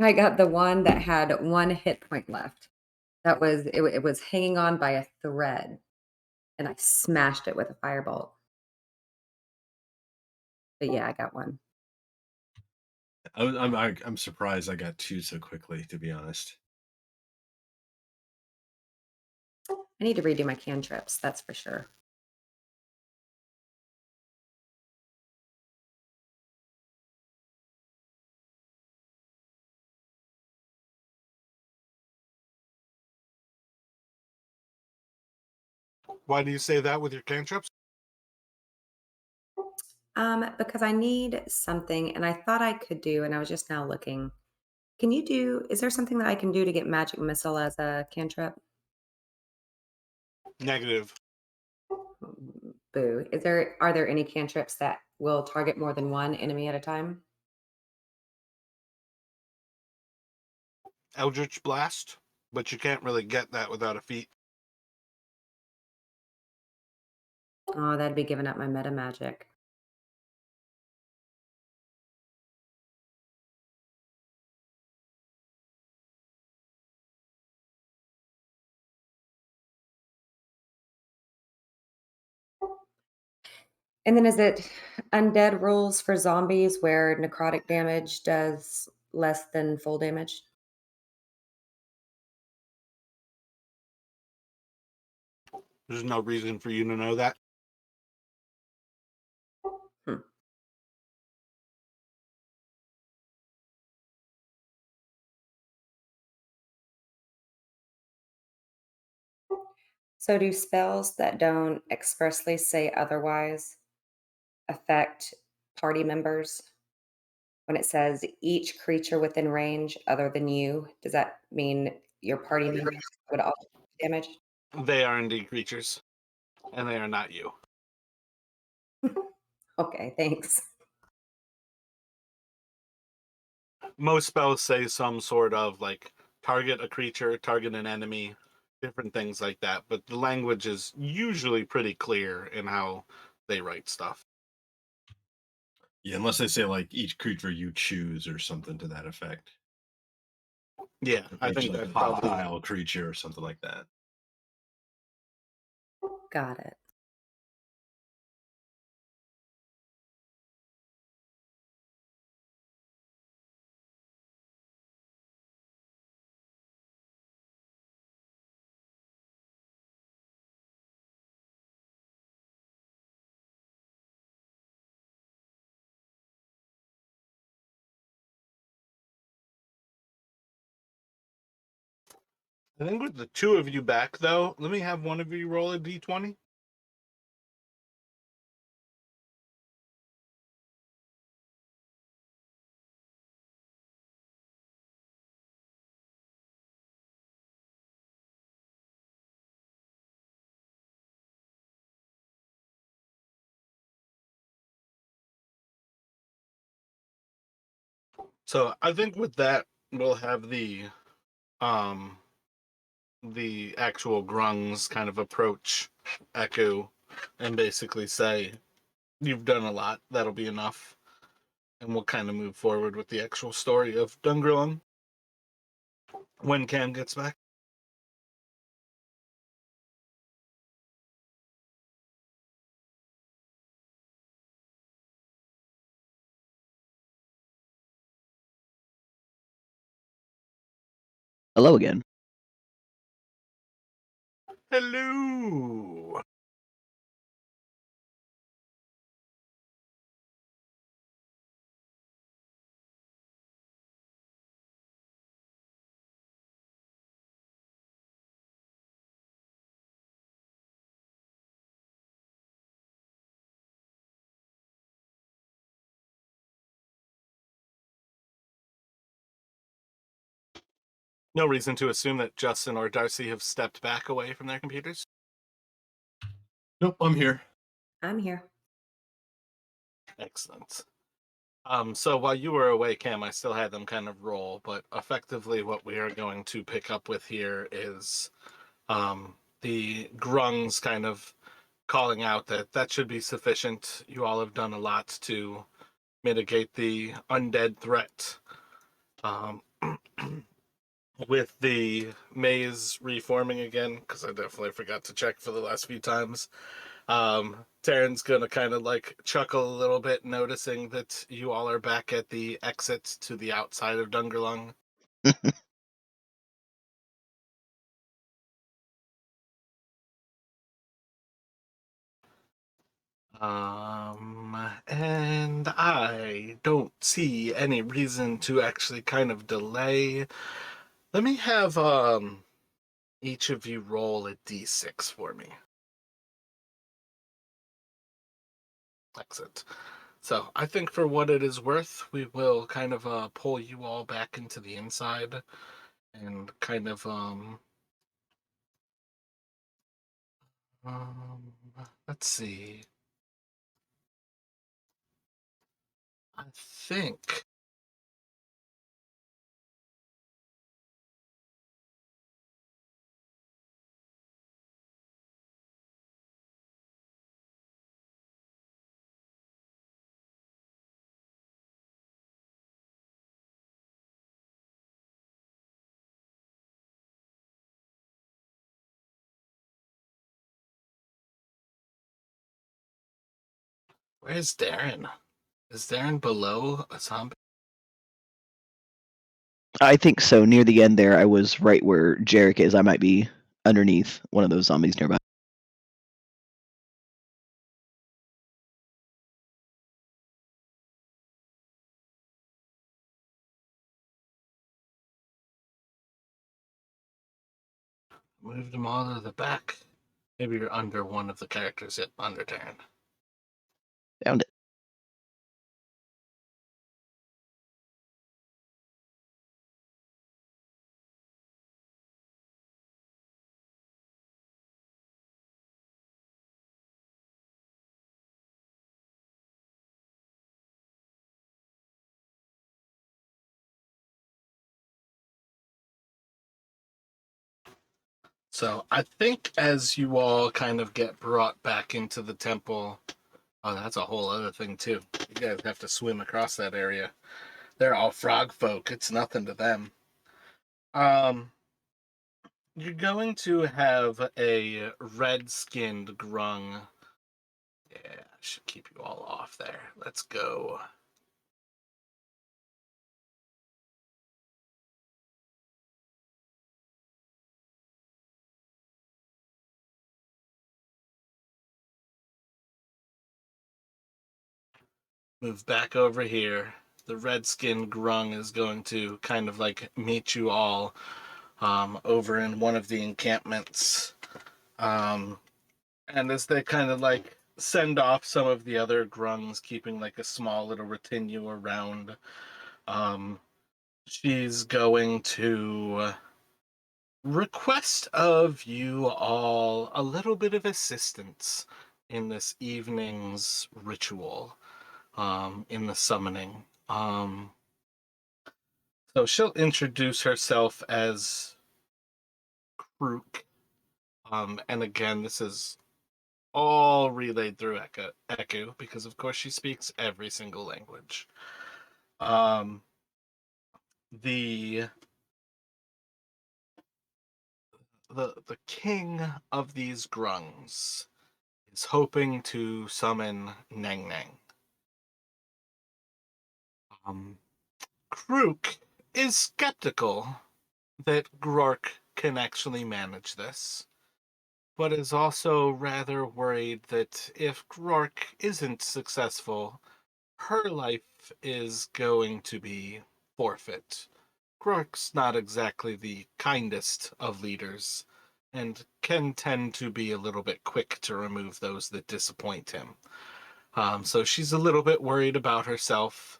I got the one that had one hit point left. That was it was hanging on by a thread, and I smashed it with a firebolt. But yeah, I got one. I'm surprised I got two so quickly, to be honest. I need to redo my cantrips, that's for sure. Why do you say that with your cantrips? Because I need something, and I thought I could do, and I was just now looking. Is there something that I can do to get magic missile as a cantrip? Negative. Boo. Are there any cantrips that will target more than one enemy at a time? Eldritch Blast, but you can't really get that without a feat. Oh, that'd be giving up my meta magic. And then is it undead rules for zombies where necrotic damage does less than full damage? There's no reason for you to know that. Hmm. So, do spells that don't expressly say otherwise affect party members? When it says each creature within range other than you, does that mean your party members would also be damaged? They are indeed creatures, and they are not you. Okay, thanks. Most spells say some sort of like target a creature, target an enemy, different things like that. But the language is usually pretty clear in how they write stuff. Yeah, unless they say like each creature you choose or something to that effect. Yeah, I Each, think like, that's probably hostile creature or something like that. Got it. I think with the two of you back, though, let me have one of you roll a d20. So I think with that, we'll have um the actual grungs kind of approach Echo and basically say, "You've done a lot. That'll be enough." And we'll kind of move forward with the actual story of Dungrunglung when Cam gets back. Hello again. Hello. No reason to assume that Justin or Darcy have stepped back away from their computers. Nope, I'm here. I'm here. Excellent. So while you were away, Cam, I still had them kind of roll, but effectively what we are going to pick up with here is the grungs kind of calling out that that should be sufficient. You all have done a lot to mitigate the undead threat. Um, with the maze reforming again, because I definitely forgot to check for the last few times. Taryn's gonna kind of like chuckle a little bit, noticing that you all are back at the exit to the outside of Dungrunglung. And I don't see any reason to actually kind of delay. Let me have each of you roll a d6 for me. Exit. So I think for what it is worth, we will kind of pull you all back into the inside and kind of um let's see. I think where's Darren? Is Darren below a zombie? I think so. Near the end there, I was right where Jarek is. I might be underneath one of those zombies nearby. Moved them all to the back. Maybe you're under one of the characters at Underturn. Found it. So I think as you all kind of get brought back into the temple, oh, that's a whole other thing too. You guys have to swim across that area. They're all frog folk. It's nothing to them. You're going to have a red-skinned grung. Yeah, I should keep you all off there. Let's go. Move back over here. The red-skinned grung is going to kind of like meet you all over in one of the encampments. And as they kind of like send off some of the other grungs, keeping like a small little retinue around, she's going to request of you all a little bit of assistance in this evening's ritual, in the summoning. So she'll introduce herself as Krook. And again, this is all relayed through Echo, because of course she speaks every single language. The the king of these grungs is hoping to summon Neng Neng. Krook is skeptical that Grork can actually manage this, but is also rather worried that if Grork isn't successful, her life is going to be forfeit. Grork's not exactly the kindest of leaders, and can tend to be a little bit quick to remove those that disappoint him. So she's a little bit worried about herself.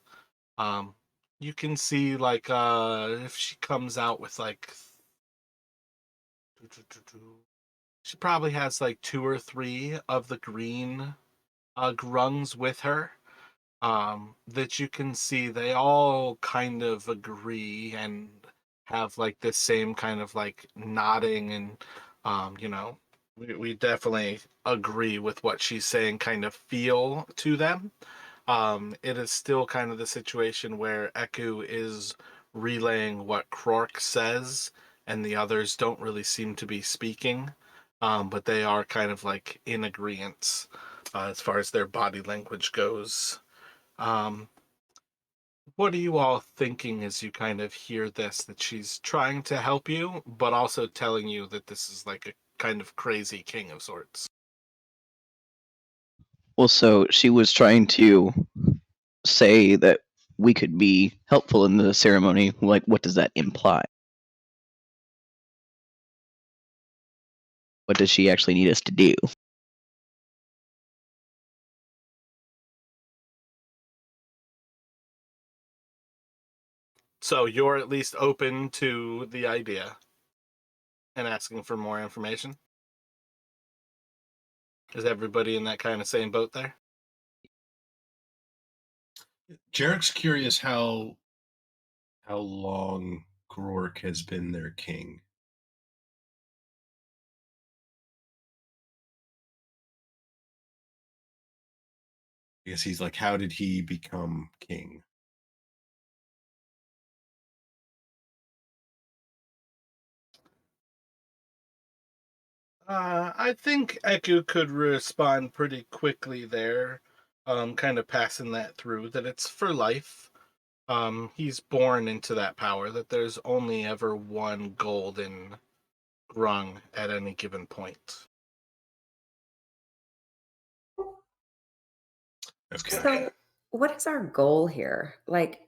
You can see, like, if she comes out with, like, she probably has, like, 2 or 3 of the green grungs with her. That you can see they all kind of agree and have like this same kind of like nodding, and we definitely agree with what she's saying, kind of feel to them. It is still kind of the situation where Eku is relaying what Krork says, and the others don't really seem to be speaking, but they are kind of like in agreement as far as their body language goes. um, what are you all thinking as you kind of hear this, that she's trying to help you, but also telling you that this is like a kind of crazy king of sorts? Well, so she was trying to say that we could be helpful in the ceremony. Like, what does that imply? What does she actually need us to do? So you're at least open to the idea and asking for more information? Is everybody in that kind of same boat there? Jarek's curious how long Grork has been their king. I guess he's like, how did he become king? I think Eku could respond pretty quickly there, kind of passing that through, that it's for life. He's born into that power, that there's only ever one golden grung at any given point. Okay. So, what is our goal here? Like,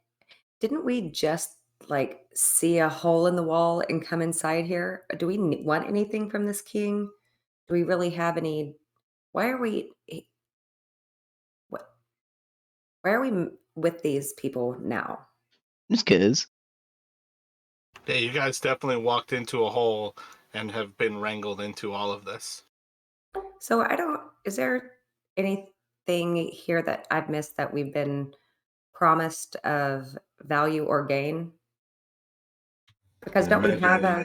didn't we just like see a hole in the wall and come inside here? Do we want anything from this king? Do we really have any? Why are we? What? Why are we with these people now? Just cause. Yeah, you guys definitely walked into a hole and have been wrangled into all of this. So I don't. Is there anything here that I've missed that we've been promised of value or gain? Because I don't we imagine have they. a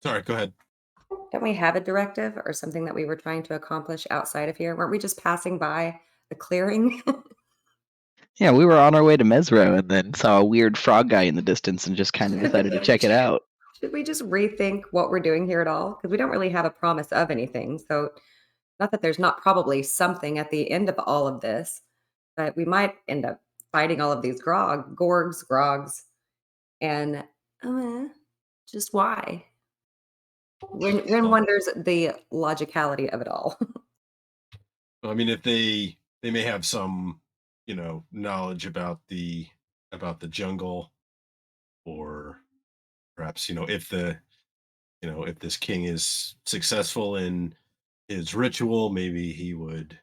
Sorry, go ahead. don't we have a directive or something that we were trying to accomplish outside of here? Weren't we just passing by the clearing? Yeah, we were on our way to Mesro and then saw a weird frog guy in the distance and just kind of decided to check it out. Should we just rethink what we're doing here at all? Because we don't really have a promise of anything. So, not that there's not probably something at the end of all of this, but we might end up fighting all of these grogs, and uh, just why? When Well, wonders the logicality of it all. I mean, if they may have some, knowledge about the jungle, or perhaps if this king is successful in his ritual, maybe he would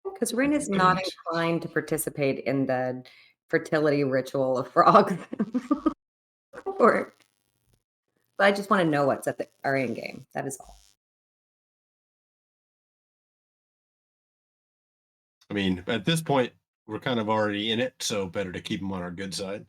Because Rin is not recommend. inclined to participate in the fertility ritual of frogs. or, but I just want to know what's at our end game. That is all. I mean, at this point, we're kind of already in it, so better to keep him on our good side.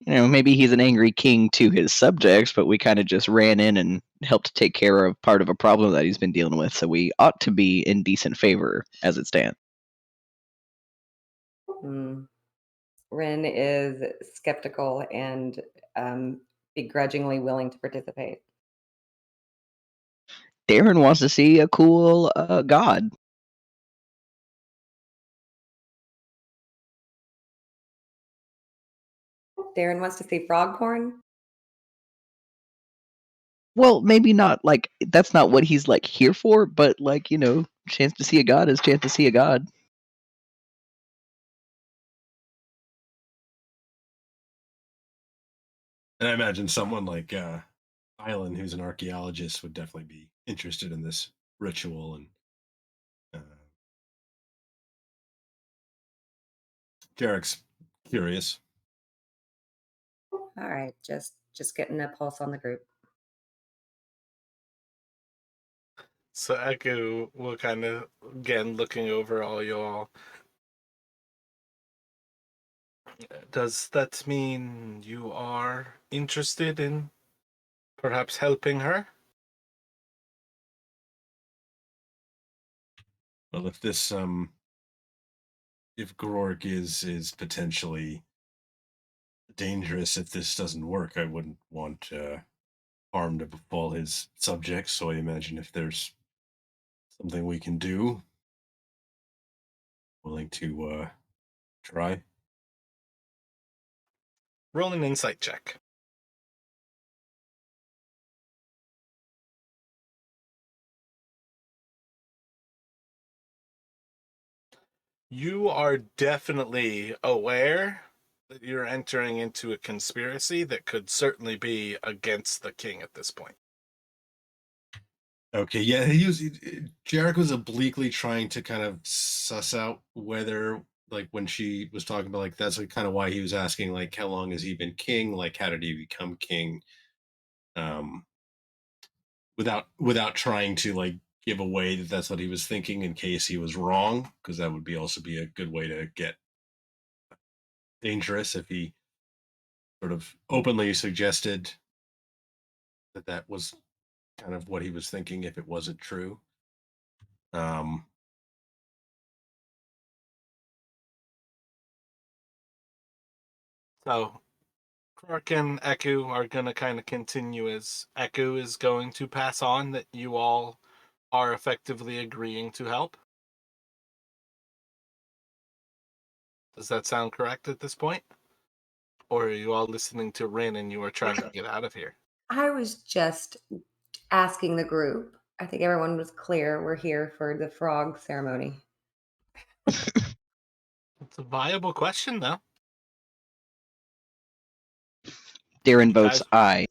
Maybe he's an angry king to his subjects, but we kind of just ran in and helped take care of part of a problem that he's been dealing with, so we ought to be in decent favor as it stands. Mm. Rin is skeptical and um, begrudgingly willing to participate. Darren wants to see a cool god. Darren wants to see frog porn. Well, maybe not like that's not what he's like here for, but like, chance to see a god is chance to see a god. And I imagine someone like Island, who's an archaeologist, would definitely be interested in this ritual. And uh, Jarek's curious. All right, just getting a pulse on the group. So Echo will kind of, again, looking over all y'all. Does that mean you are interested in perhaps helping her? Well, if Grorg is potentially dangerous, if this doesn't work, I wouldn't want harm to befall his subjects. So I imagine if there's something we can do, willing to try. Roll an insight check. You are definitely aware that you're entering into a conspiracy that could certainly be against the king at this point. Okay, yeah, Jarek was obliquely trying to kind of suss out whether, like, when she was talking about, like, that's like kind of why he was asking, like, how long has he been king? Like, how did he become king? Um, without trying to like give away that that's what he was thinking in case he was wrong, because that would be also be a good way to get dangerous if he sort of openly suggested that was kind of what he was thinking if it wasn't true. Um, So Clark and Eku are going to kind of continue as Eku is going to pass on that you all are effectively agreeing to help. Does that sound correct at this point? Or are you all listening to Rin and you are trying to get out of here? I was just asking the group. I think everyone was clear. We're here for the frog ceremony. It's a viable question, though. Darren votes aye.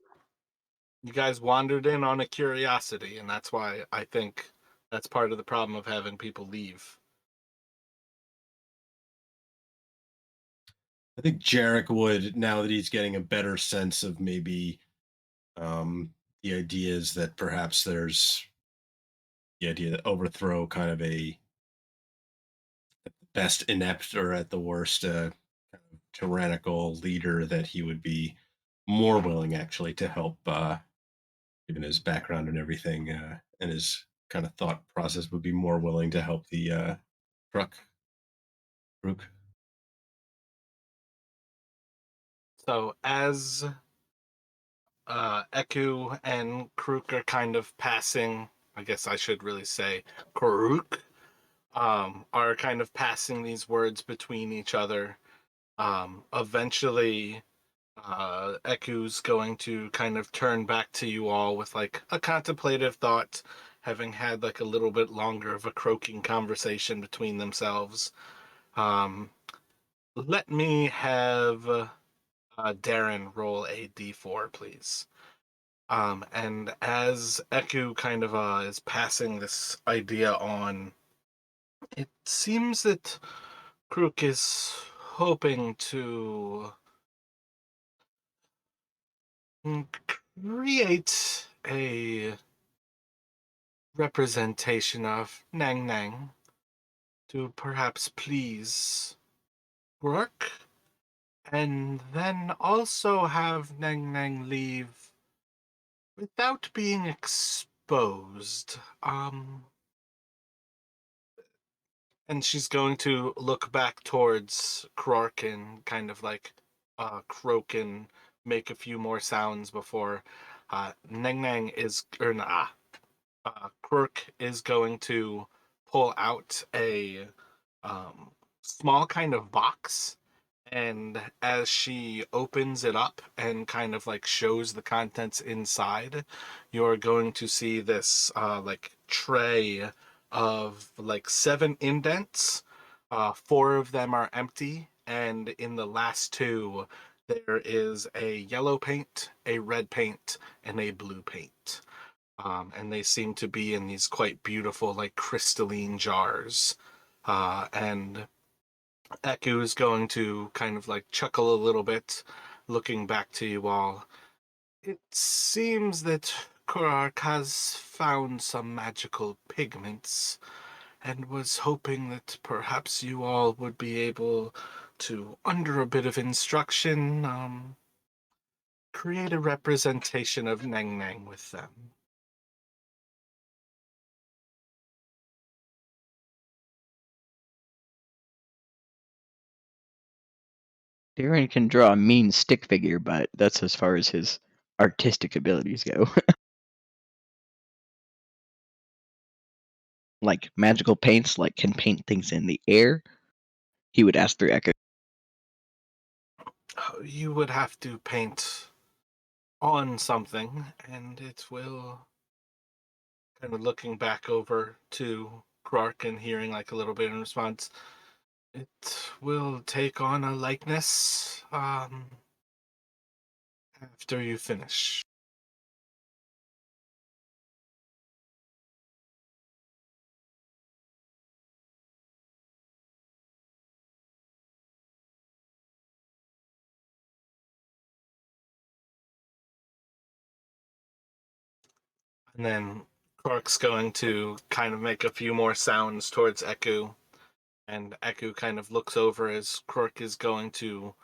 You guys wandered in on a curiosity, and that's why I think that's part of the problem of having people leave. I think Jarek would, now that he's getting a better sense of maybe the ideas that perhaps there's the idea that overthrow kind of a at the best inept or at the worst kind of tyrannical leader, that he would be more willing actually to help, given his background and everything, and his kind of thought process, would be more willing to help the truck Rook. So as Eku and Kruk are kind of passing, I guess I should really say Kruk, are kind of passing these words between each other. Eventually, Eku's going to kind of turn back to you all with like a contemplative thought, having had like a little bit longer of a croaking conversation between themselves. Um, Let me have Darren roll a d4, please. And as Eku kind of is passing this idea on, it seems that Crook is hoping to create a representation of Nang Nang to perhaps please Rourke, and then also have Nang Nang leave without being exposed. And she's going to look back towards Krork and kind of like croak and make a few more sounds before Nang Nang is, or nah, Krork is going to pull out a small kind of box, and as she opens it up and kind of like shows the contents inside, you're going to see this like tray of like 7 indents. 4 of them are empty, and in the last 2 there is a yellow paint, a red paint, and a blue paint. And they seem to be in these quite beautiful like crystalline jars. And Eku is going to kind of like chuckle a little bit, looking back to you all. It seems that Korak has found some magical pigments, and was hoping that perhaps you all would be able to, under a bit of instruction, create a representation of Nang Nang with them. Darren can draw a mean stick figure, but that's as far as his artistic abilities go. Like magical paints, like can paint things in the air. He would ask through Echo. You would have to paint on something, and it will, kind of looking back over to Clark and hearing like a little bit in response, it will take on a likeness after you finish. And then Clark's going to kind of make a few more sounds towards Eku, and Eku kind of looks over as Clark is going to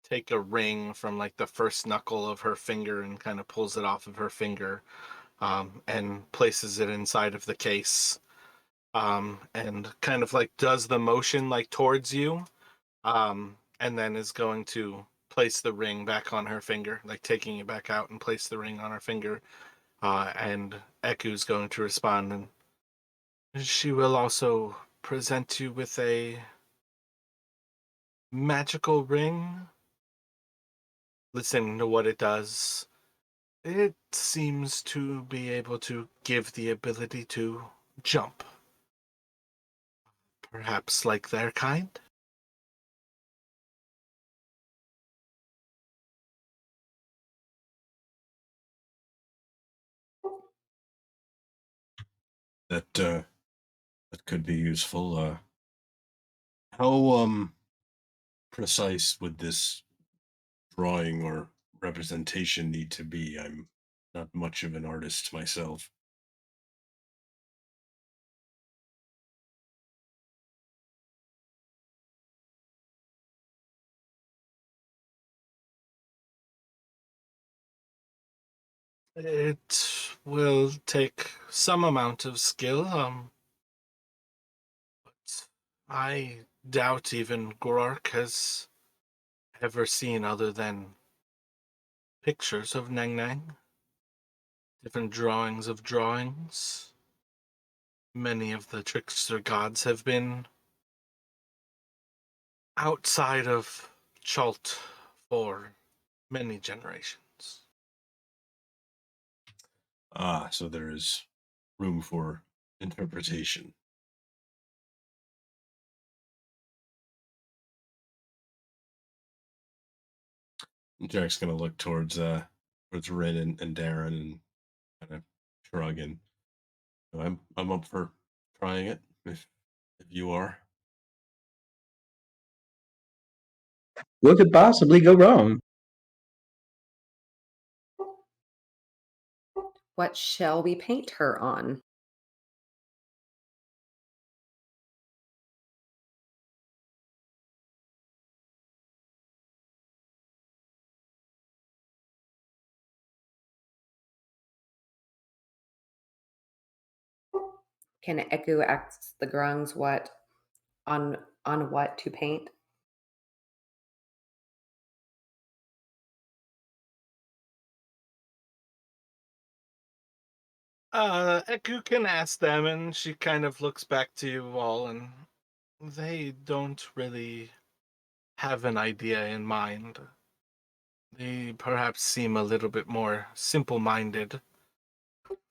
take a ring from like the first knuckle of her finger and kind of pulls it off of her finger, and places it inside of the case, and kind of like does the motion like towards you, and then is going to place the ring back on her finger, like taking it back out and place the ring on her finger. And Eku's going to respond, and she will also present you with a magical ring. Listening to what it does, it seems to be able to give the ability to jump. Perhaps like their kind? That could be useful. How precise would this drawing or representation need to be? I'm not much of an artist myself. It will take some amount of skill, but I doubt even Gork has ever seen other than pictures of Nang Nang, different drawings of drawings. Many of the trickster gods have been outside of Chult for many generations. Ah, so there is room for interpretation. Jack's gonna look towards Rin and Darren and kind of shrug, and I'm up for trying it if you are. What could possibly go wrong? What shall we paint her on? Can Eku ask the grungs what on what to paint? Eku can ask them, and she kind of looks back to you all, and they don't really have an idea in mind. They perhaps seem a little bit more simple-minded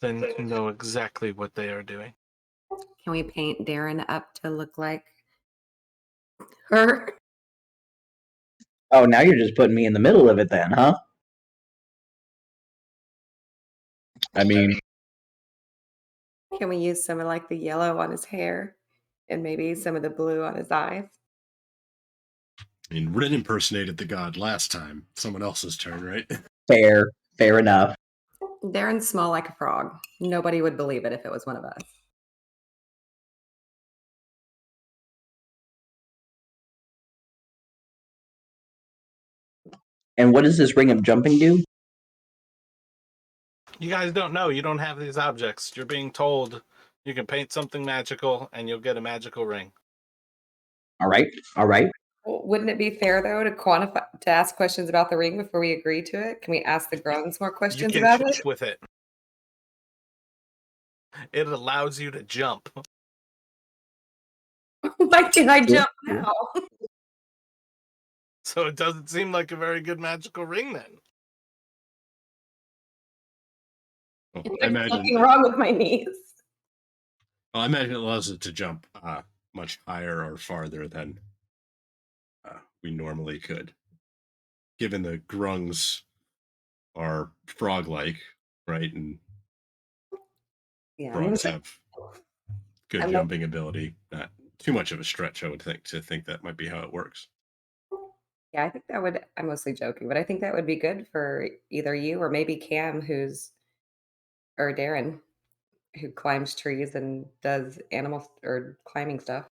than to know exactly what they are doing. Can we paint Darren up to look like her? Oh, now you're just putting me in the middle of it then, huh? I mean, Can we use some of like the yellow on his hair and maybe some of the blue on his eyes? I mean, Rin impersonated the god last time. Someone else's turn, right? fair enough. Darren's small like a frog. Nobody would believe it if it was one of us. And what does this ring of jumping do? You guys don't know. You don't have these objects. You're being told you can paint something magical and you'll get a magical ring. All right, all right. Well, wouldn't it be fair though to ask questions about the ring before we agree to it? Can we ask the grungs more You questions can about jump it? with it. It allows you to jump. Why can't I jump Yeah. now? So it doesn't seem like a very good magical ring then. Well, There's I imagine. something wrong with my knees. Well, I imagine it allows it to jump much higher or farther than we normally could, given the grungs are frog-like, right? And Yeah, frogs have good I'm jumping ability. Not too much of a stretch, I would think, to think that might be how it works. yeah, I think that would. I'm mostly joking, but I think that would be good for either you or maybe Cam, or Darren, who climbs trees and does animal or climbing stuff.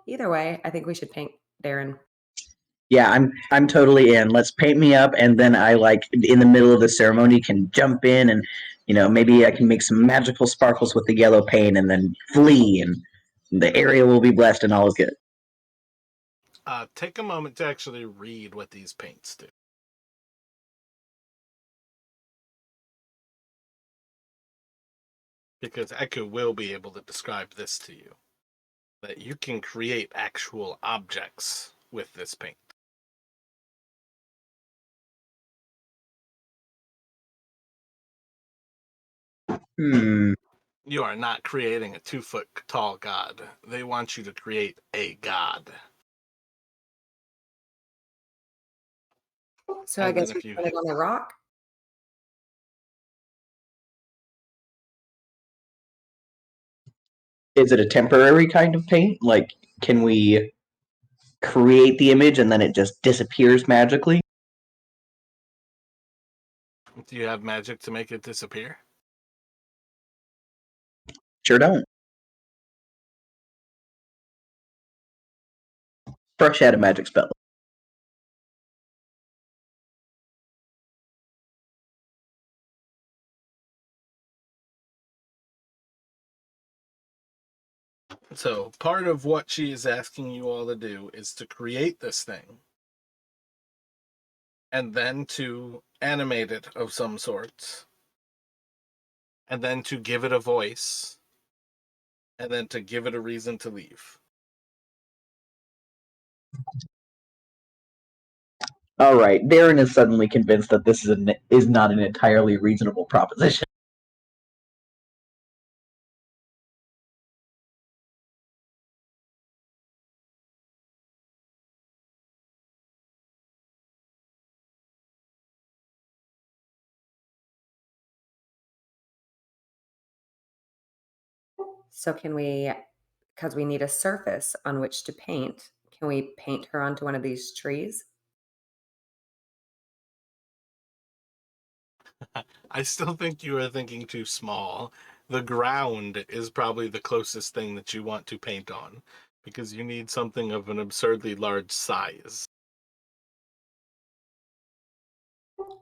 Either way, I think we should paint Darren. Yeah, I'm totally in. Let's paint me up, and then I like in the middle of the ceremony can jump in, and maybe I can make some magical sparkles with the yellow paint, and then flee, and the area will be blessed, and all is good. Take a moment to actually read what these paints do. Because Echo will be able to describe this to you. That you can create actual objects with this paint. Hmm. You are not creating a 2-foot tall god. They want you to create a god. So I And then guess we if you put it on the rock. Is it a temporary kind of paint? Like, can we create the image and then it just disappears magically? Do you have magic to make it disappear? Sure don't. Fresh out a magic spell. So part of what she is asking you all to do is to create this thing and then to animate it of some sort and then to give it a voice and then to give it a reason to leave. All right, Darren is suddenly convinced that this is not an entirely reasonable proposition. So can we, because we need a surface on which to paint, can we paint her onto one of these trees? I still think you are thinking too small. The ground is probably the closest thing that you want to paint on because you need something of an absurdly large size.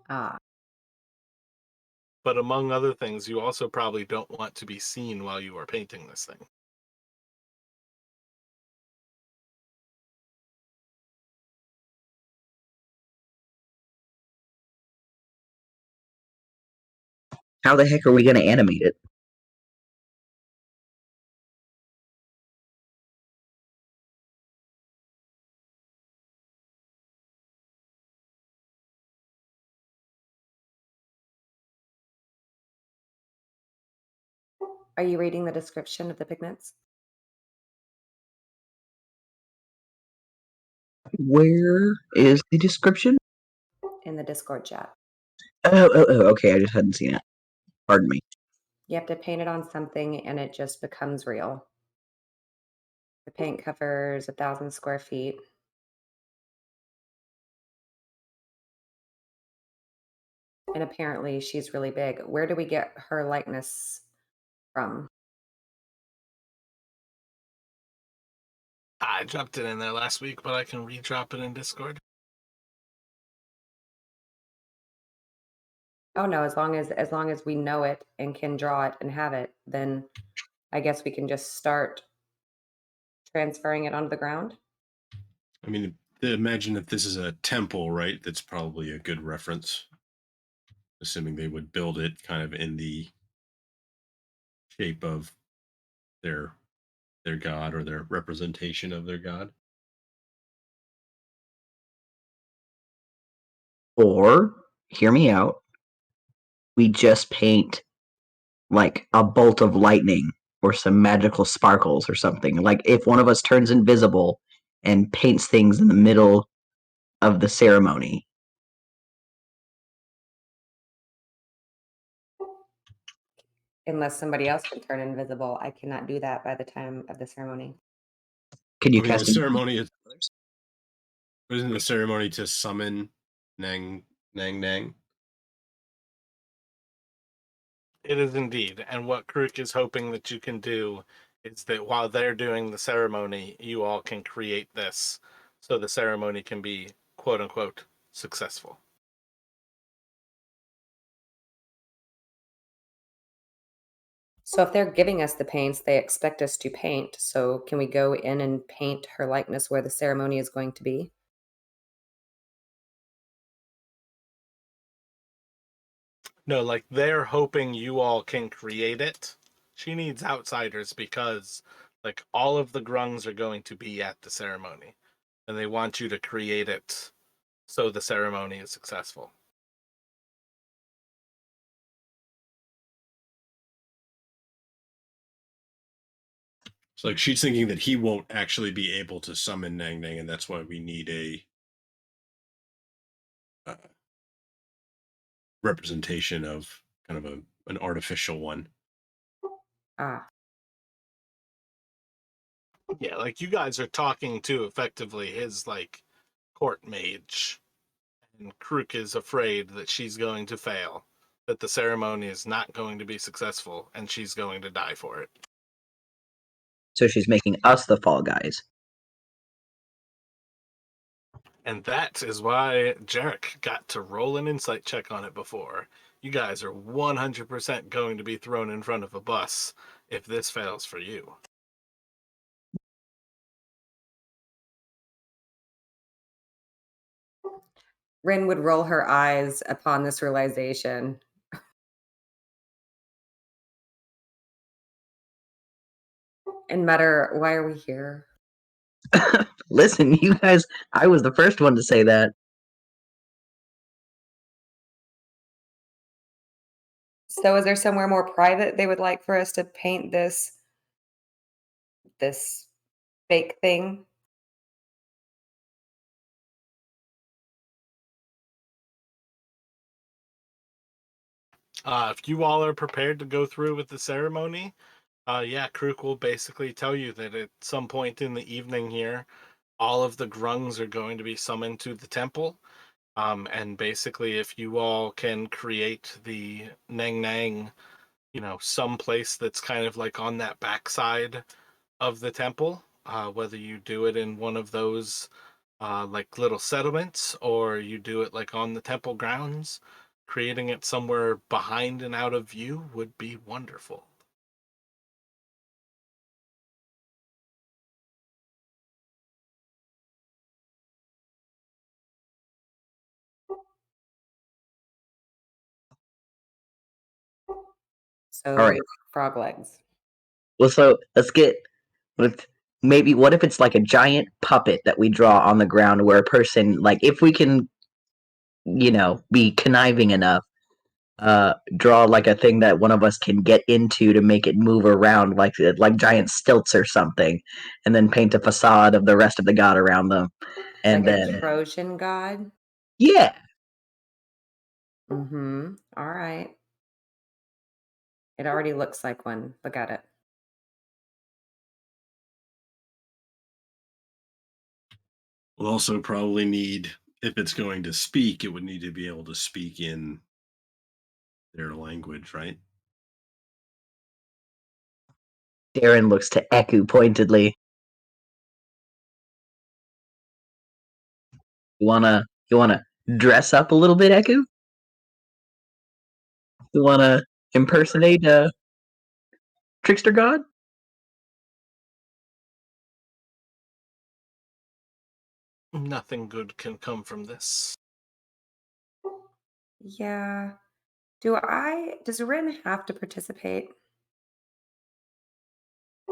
Ah, But among other things, you also probably don't want to be seen while you are painting this thing. How the heck are we going to animate it? are you reading the description of the pigments? Where is the description? In the Discord chat. Oh, okay, I just hadn't seen it. Pardon me. You have to paint it on something and it just becomes real. The paint covers 1,000 square feet. And apparently she's really big. Where do we get her likeness from? I dropped it in there last week, but I can re-drop it in Discord. Oh no, as long as we know it and can draw it and have it, then I guess we can just start transferring it onto the ground. I mean, imagine if this is a temple, right? That's probably a good reference, assuming they would build it kind of in the shape of their god or their representation of their god. Or, hear me out, we just paint like a bolt of lightning or some magical sparkles or something. Like if one of us turns invisible and paints things in the middle of the ceremony. Unless somebody else can turn invisible, I cannot do that by the time of the ceremony. Can I you mean, the cast it? ceremony is isn't the ceremony to summon Nang Nang? It is indeed. And what Krook is hoping that you can do is that while they're doing the ceremony, you all can create this so the ceremony can be quote unquote successful. So if they're giving us the paints, they expect us to paint. So can we go in and paint her likeness where the ceremony is going to be? No, like they're hoping you all can create it. She needs outsiders because like all of the grungs are going to be at the ceremony and they want you to create it so the ceremony is successful. It's like she's thinking that he won't actually be able to summon Nang Nang, and that's why we need a representation of kind of an artificial one. Ah, Yeah, like you guys are talking to effectively his like court mage, and Krook is afraid that she's going to fail, that the ceremony is not going to be successful, and she's going to die for it. So she's making us the fall guys. And that is why Jarek got to roll an insight check on it before. You guys are 100% going to be thrown in front of a bus if this fails for you. Rin would roll her eyes upon this realization. And mutter, why are we here? Listen, you guys, I was the first one to say that. So is there somewhere more private they would like for us to paint this fake thing? If you all are prepared to go through with the ceremony, yeah, Krook will basically tell you that at some point in the evening here, all of the grungs are going to be summoned to the temple. And basically, if you all can create the Nang Nang, some place that's kind of like on that backside of the temple, whether you do it in one of those like little settlements or you do it like on the temple grounds, creating it somewhere behind and out of view would be wonderful. So All right. frog legs. Well, so let's get with maybe what if it's like a giant puppet that we draw on the ground where a person, like, if we can, be conniving enough, draw like a thing that one of us can get into to make it move around like giant stilts or something, and then paint a facade of the rest of the god around them, and Like a then Trojan god? yeah, Mm-hmm. All right. It already looks like one. Look at it. We'll also probably need, if it's going to speak, it would need to be able to speak in their language, right? Darren looks to Eku pointedly. You wanna dress up a little bit, Eku? You wanna impersonate a trickster god? Nothing good can come from this. Yeah. Does Rin have to participate?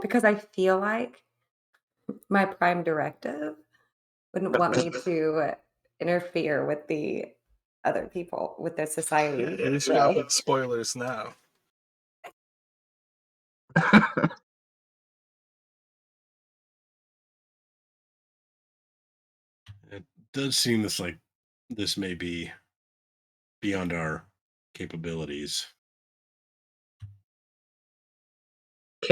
Because I feel like my prime directive wouldn't want me to interfere with the other people, with the society. He's dropping spoilers now. It does seem this may be beyond our capabilities.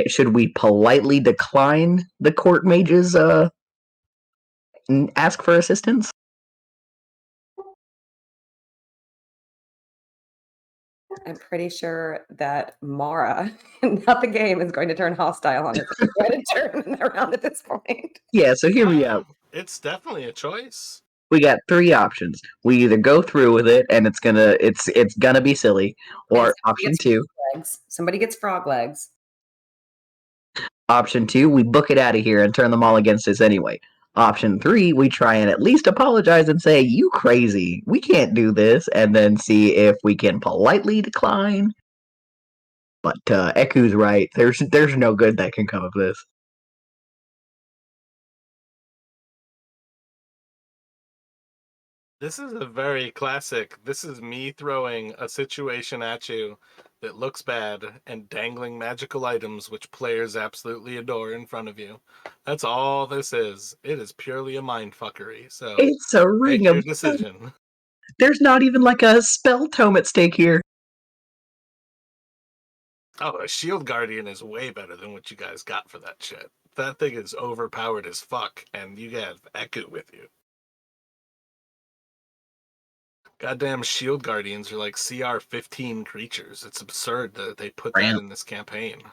Should we politely decline the court mage's ask for assistance? I'm pretty sure that Mara, not the game, is going to turn hostile on us. It's going to turn around at this point. Yeah, so here we go. It's definitely a choice. We got three options. We either go through with it and it's gonna be silly, or option two. Somebody gets frog legs. Option two, we book it out of here and turn them all against us anyway. Option three, we try and at least apologize and say, "You crazy? We can't do this," and then see if we can politely decline. But Eku's right. There's no good that can come of this. This is a very classic. This is me throwing a situation at you that looks bad and dangling magical items which players absolutely adore in front of you. That's all this is. It is purely a mindfuckery. So It's a make ring your of. decision. There's not even like a spell tome at stake here. Oh, a shield guardian is way better than what you guys got for that shit. that thing is overpowered as fuck, and you have Eku with you. Goddamn shield guardians are like CR 15 creatures. It's absurd that they put that in this campaign.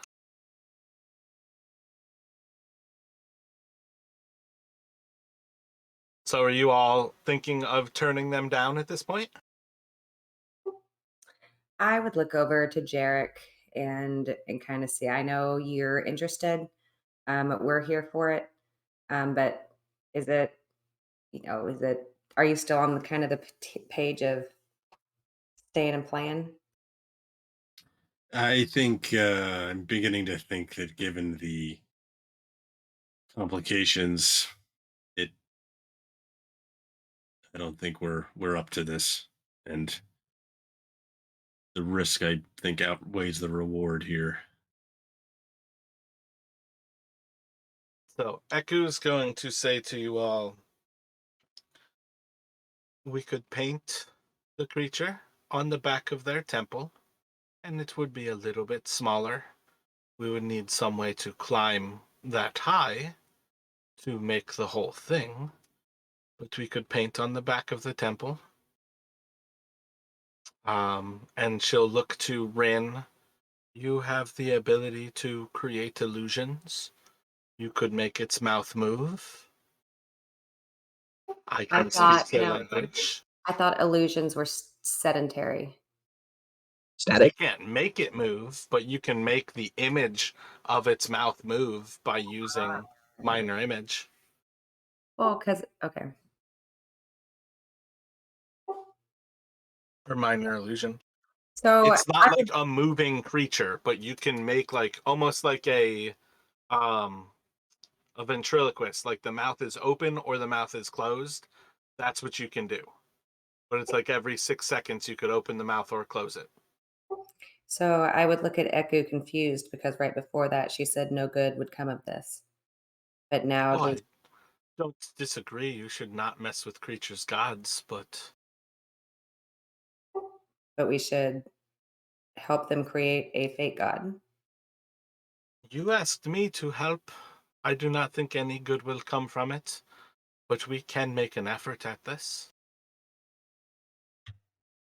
So are you all thinking of turning them down at this point? I would look over to Jarek and kind of see. I know you're interested. We're here for it. But is it, are you still on the kind of the page of staying and playing? I think I'm beginning to think that given the complications, I don't think we're up to this, and the risk I think outweighs the reward here. So Eku's going to say to you all, we could paint the creature on the back of their temple, and it would be a little bit smaller. We would need some way to climb that high to make the whole thing, but we could paint on the back of the temple. And she'll look to Rin. You have the ability to create illusions. You could make its mouth move. I can speak their language. I thought illusions were sedentary. You Static. can't make it move, but you can make the image of its mouth move by using minor image. Well, okay. Or minor illusion. So It's not like a moving creature, but you can make like almost like a ventriloquist, like the mouth is open or the mouth is closed. That's what you can do. But it's like every 6 seconds you could open the mouth or close it. So I would look at Eku confused because right before that she said no good would come of this. But now Well, I don't disagree. You should not mess with creatures' gods, but we should help them create a fake god. you asked me to help. I do not think any good will come from it, but we can make an effort at this.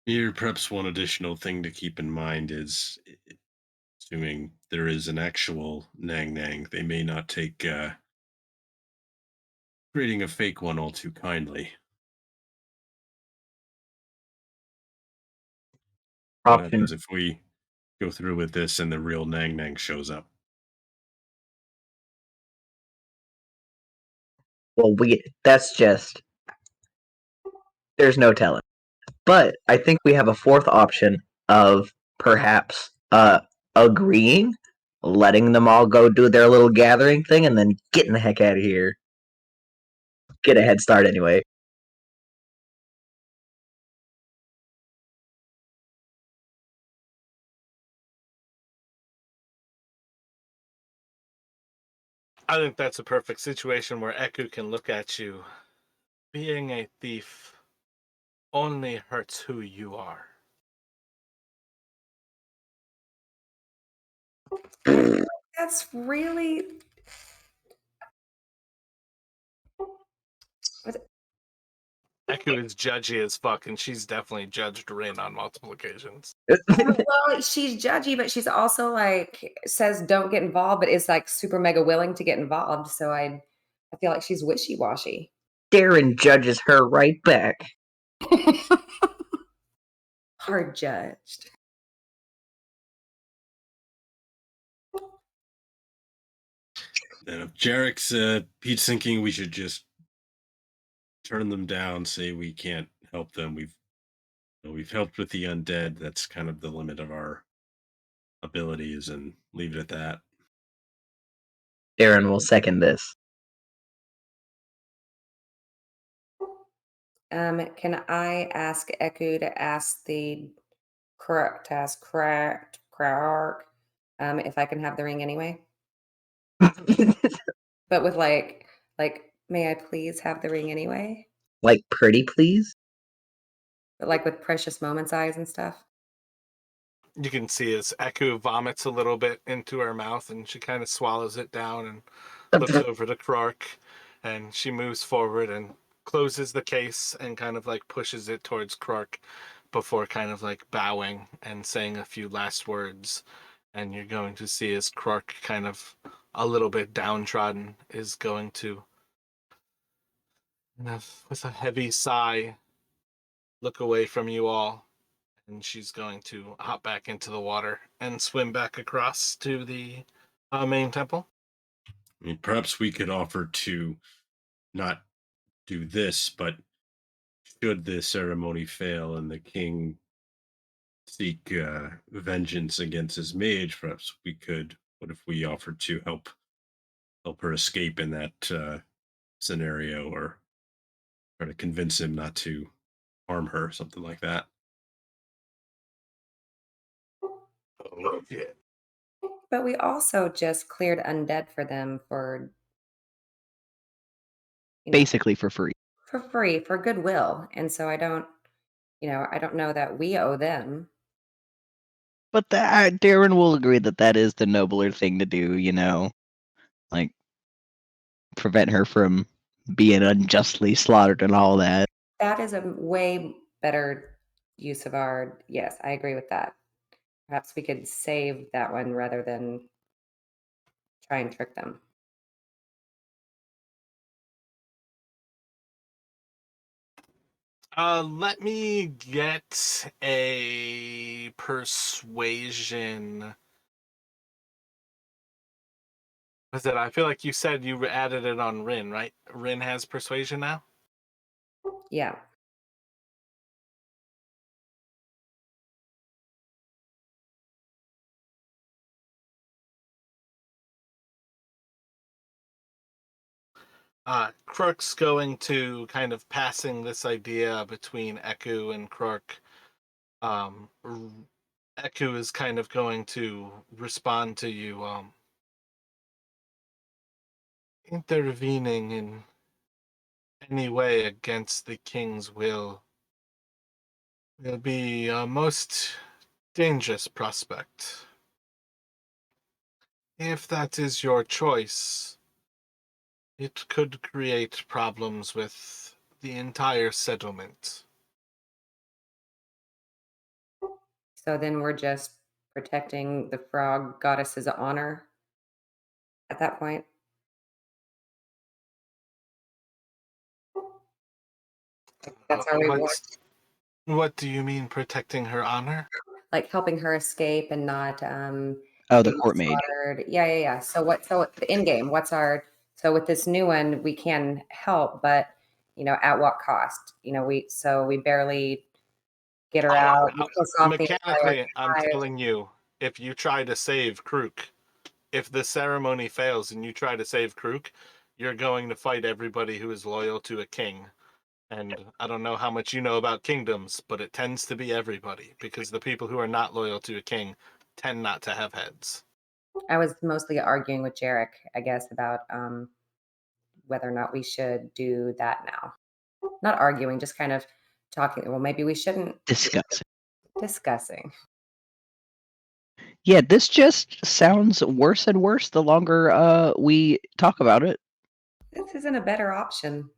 Here, perhaps one additional thing to keep in mind is, assuming there is an actual Nang Nang, they may not take creating a fake one all too kindly. What Option. happens if we go through with this and the real Nang Nang shows up? Well, that's just, there's no telling. But I think we have a fourth option of perhaps agreeing, letting them all go do their little gathering thing, and then getting the heck out of here. Get a head start anyway. I think that's a perfect situation where Eku can look at you. Being a thief only hurts who you are. That's really Eku is judgy as fuck, and she's definitely judged Rin on multiple occasions. well, she's judgy, but she's also like says don't get involved, but is like super mega willing to get involved. So I feel like she's wishy washy. Darren judges her right back. Hard judged. And if Jarek's Pete's thinking we should just turn them down, say we can't help them. We've helped with the undead. That's kind of the limit of our abilities, and leave it at that. Darren will second this. Can I ask Eku to ask the correct if I can have the ring anyway? But with like, may I please have the ring anyway? Like, pretty please? But like with precious moments eyes and stuff. You can see as Eku vomits a little bit into her mouth, and she kind of swallows it down and looks over to Krark, and she moves forward and closes the case and kind of like pushes it towards Krark before kind of like bowing and saying a few last words. And you're going to see as Krark, kind of a little bit downtrodden, is going to, with a heavy sigh, look away from you all. And she's going to hop back into the water and swim back across to the main temple. I mean, perhaps we could offer to not do this, but should the ceremony fail and the king seek vengeance against his mage, perhaps we could. What if we offered to help her escape in that scenario, or try to convince him not to harm her, something like that? Oh, yeah. But we also just cleared undead for them Basically for free. for free, for goodwill. And so I don't know that we owe them. But Darren will agree that that is the nobler thing to do, like prevent her from being unjustly slaughtered and all that. That is a way better use of yes, I agree with that. Perhaps we could save that one rather than try and trick them. Let me get a persuasion. Was it? I feel like you said you added it on Rin, right? Rin has persuasion now? Yeah. Krark's going to kind of passing this idea between Eku and Krark. Eku is kind of going to respond to you, intervening in any way against the king's will be a most dangerous prospect. If that is your choice, it could create problems with the entire settlement. So then we're just protecting the frog goddess's honor at that point. That's our reward. What do you mean protecting her honor? Like helping her escape and not The getting court mage. slaughtered. Yeah. So the end game? So with this new one, we can help, but at what cost? We barely get her out. We piss off the entire Mechanically, I'm tribe. telling you, if you try to save Krook, if the ceremony fails and you try to save Krook, you're going to fight everybody who is loyal to a king. And I don't know how much you know about kingdoms, but it tends to be everybody, because the people who are not loyal to a king tend not to have heads. I was mostly arguing with Jarek, I guess, about whether or not we should do that now. Not arguing, just kind of talking. Well, maybe we shouldn't. Discussing. Yeah, this just sounds worse and worse the longer we talk about it. This isn't a better option.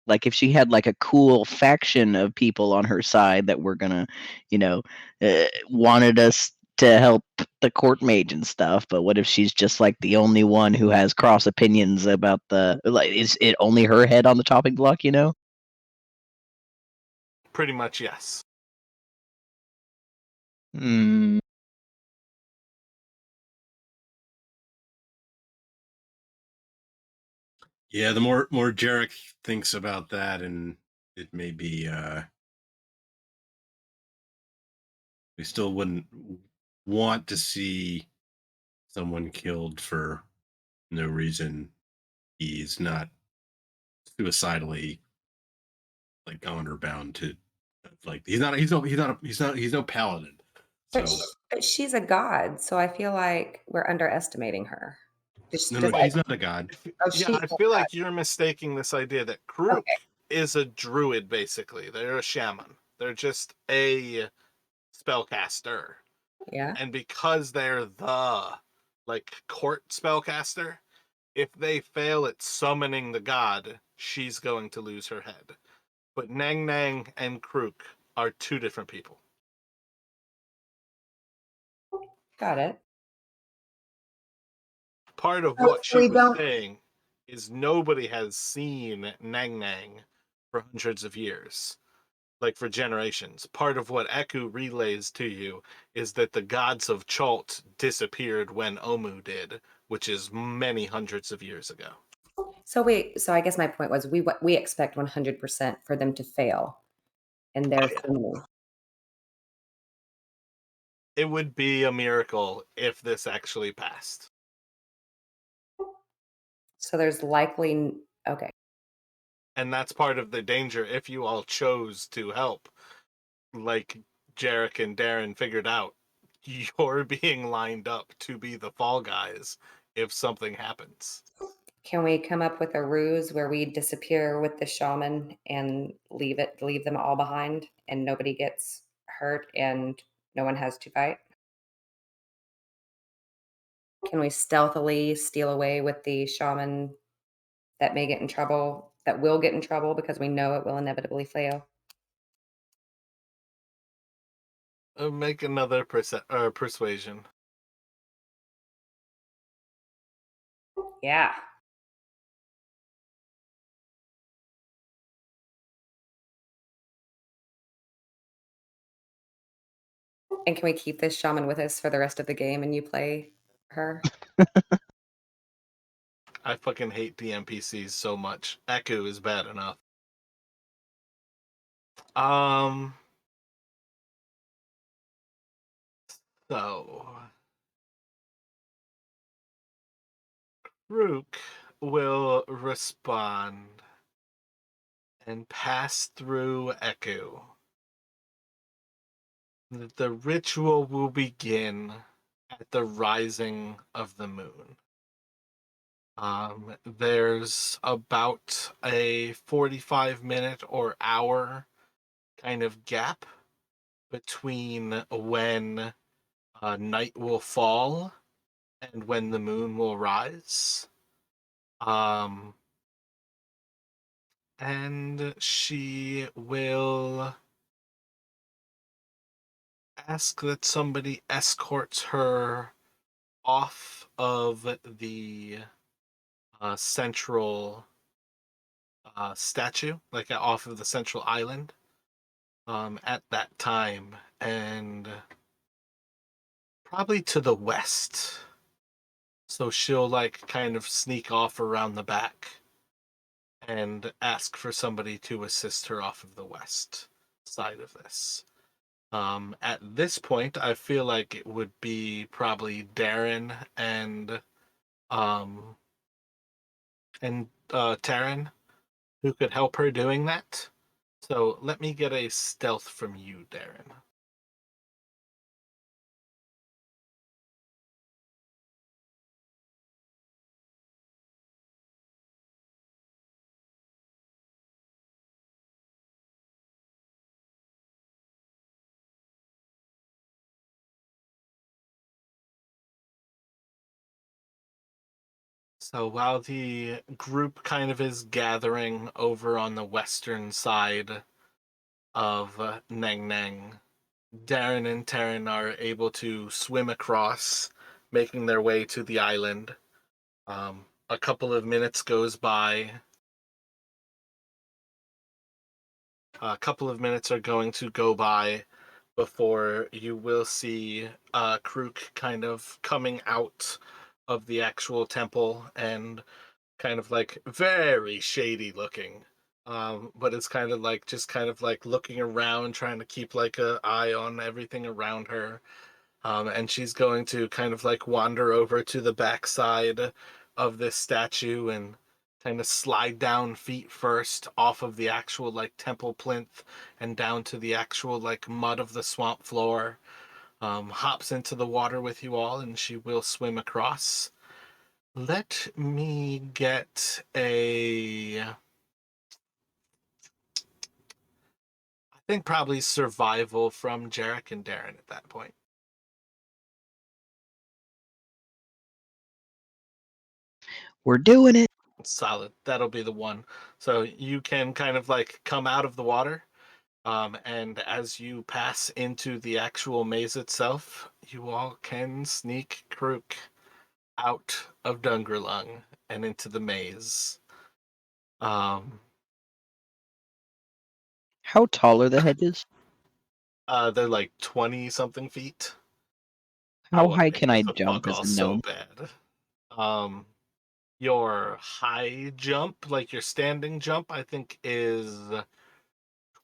Like if she had like a cool faction of people on her side that were gonna, wanted us to help the court mage and stuff. But what if she's just like the only one who has cross opinions about is it only her head on the chopping block, Pretty much, yes. Hmm. Yeah, the more Jarek thinks about that, and it may be we still wouldn't want to see someone killed for no reason. He's not suicidally like honor bound to, like he's no paladin. So But she's a god, so I feel like we're underestimating her. he's not a god. Yeah, I feel like you're mistaking this idea that Krook is a druid, basically. They're a shaman. They're just a spellcaster. Yeah. And because they're the like court spellcaster. If they fail at summoning the god, she's going to lose her head. But Nang Nang and Krook are two different people. Got it. Part of So what she we was don't. saying is nobody has seen Nang Nang for hundreds of years, like for generations. Part of what Eku relays to you is that the gods of Chult disappeared when Omu did, which is many hundreds of years ago. So I guess my point was we expect 100% for them to fail in their yeah. summoning. It would be a miracle if this actually passed. So there's likely okay. And that's part of the danger if you all chose to help. Like Jarek and Darren figured out, you're being lined up to be the fall guys if something happens. Can we come up with a ruse where we disappear with the shaman and leave them all behind and nobody gets hurt and no one has to fight? Can we stealthily steal away with the shaman that may get in trouble, that will get in trouble because we know it will inevitably fail? Make another persuasion. Yeah. And can we keep this shaman with us for the rest of the game and you play her? I fucking hate DMPCs so much. Echo is bad enough. So Rook will respond and pass through Echo. The ritual will begin at the rising of the moon. There's about a 45-minute or hour kind of gap between when night will fall and when the moon will rise. And she will ask that somebody escorts her off of the central statue, like off of the central island, at that time, and probably to the west. So she'll like kind of sneak off around the back and ask for somebody to assist her off of the west side of this. At this point, I feel like it would be probably Darren um, and Taryn who could help her doing that. So let me get a stealth from you, Darren. So while the group kind of is gathering over on the western side of Nang Nang, Darren and Taryn are able to swim across, making their way to the island. A couple of minutes goes by. A couple of minutes are going to go by before you will see Krook kind of coming out of the actual temple and kind of like very shady looking. But it's kind of like just kind of like looking around, trying to keep like an eye on everything around her. And she's going to kind of like wander over to the backside of this statue and kind of slide down feet first off of the actual like temple plinth and down to the actual like mud of the swamp floor. Hops into the water with you all, and she will swim across. Let me get I think probably survival from Jarek and Darren at that point. We're doing it. Solid. That'll be the one. So you can kind of like come out of the water. And as you pass into the actual maze itself, you all can sneak Krook out of Dungrunglung and into the maze. How tall are the hedges? They're like 20 something feet. How want to high make can I this a jump bug as all a so gnome? bad. Your high jump, like your standing jump, I think is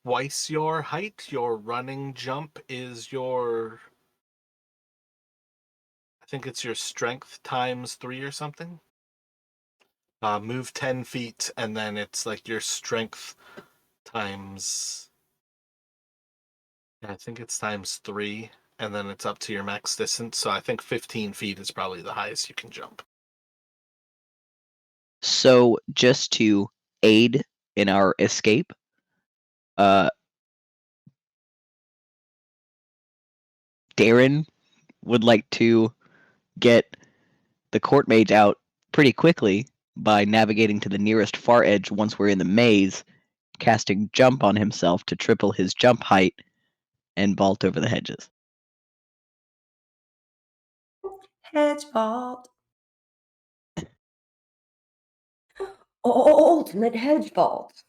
twice your height. Your running jump is I think it's your strength times 3 or something. Move 10 feet, and then it's like your strength times, I think it's times 3, and then it's up to your max distance. So I think 15 feet is probably the highest you can jump. So just to aid in our escape, Darren would like to get the court mage out pretty quickly by navigating to the nearest far edge once we're in the maze, casting jump on himself to triple his jump height, and vault over the hedges. Hedge vault. Ultimate hedge vault.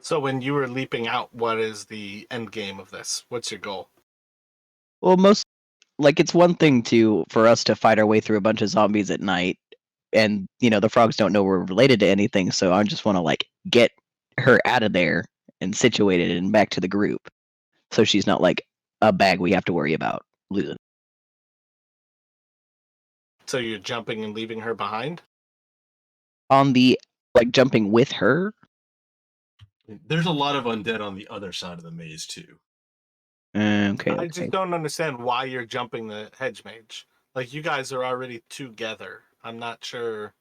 So when you were leaping out, what is the end game of this? What's your goal? Well, it's one thing for us to fight our way through a bunch of zombies at night, and the frogs don't know we're related to anything. So I just want to get her out of there and situated and back to the group, so she's not like a bag we have to worry about losing. So you're jumping and leaving her behind? On the jumping with her. There's a lot of undead on the other side of the maze too. Okay. I just don't understand why you're jumping the hedge mage. Like, you guys are already together. I'm not sure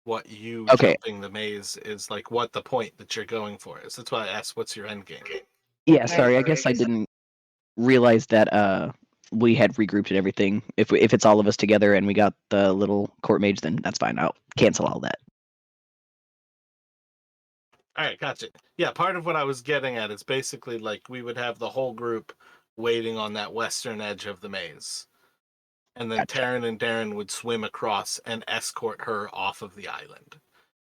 what you jumping the maze is, like, what the point that you're going for is. That's why I asked, what's your end game? Yeah, sorry. I guess I didn't realize that we had regrouped and everything. If it's all of us together and we got the little court mage, then that's fine. I'll cancel all that. All right, gotcha. Yeah, part of what I was getting at is basically like we would have the whole group waiting on that western edge of the maze. And then Gotcha. Taryn and Darren would swim across and escort her off of the island.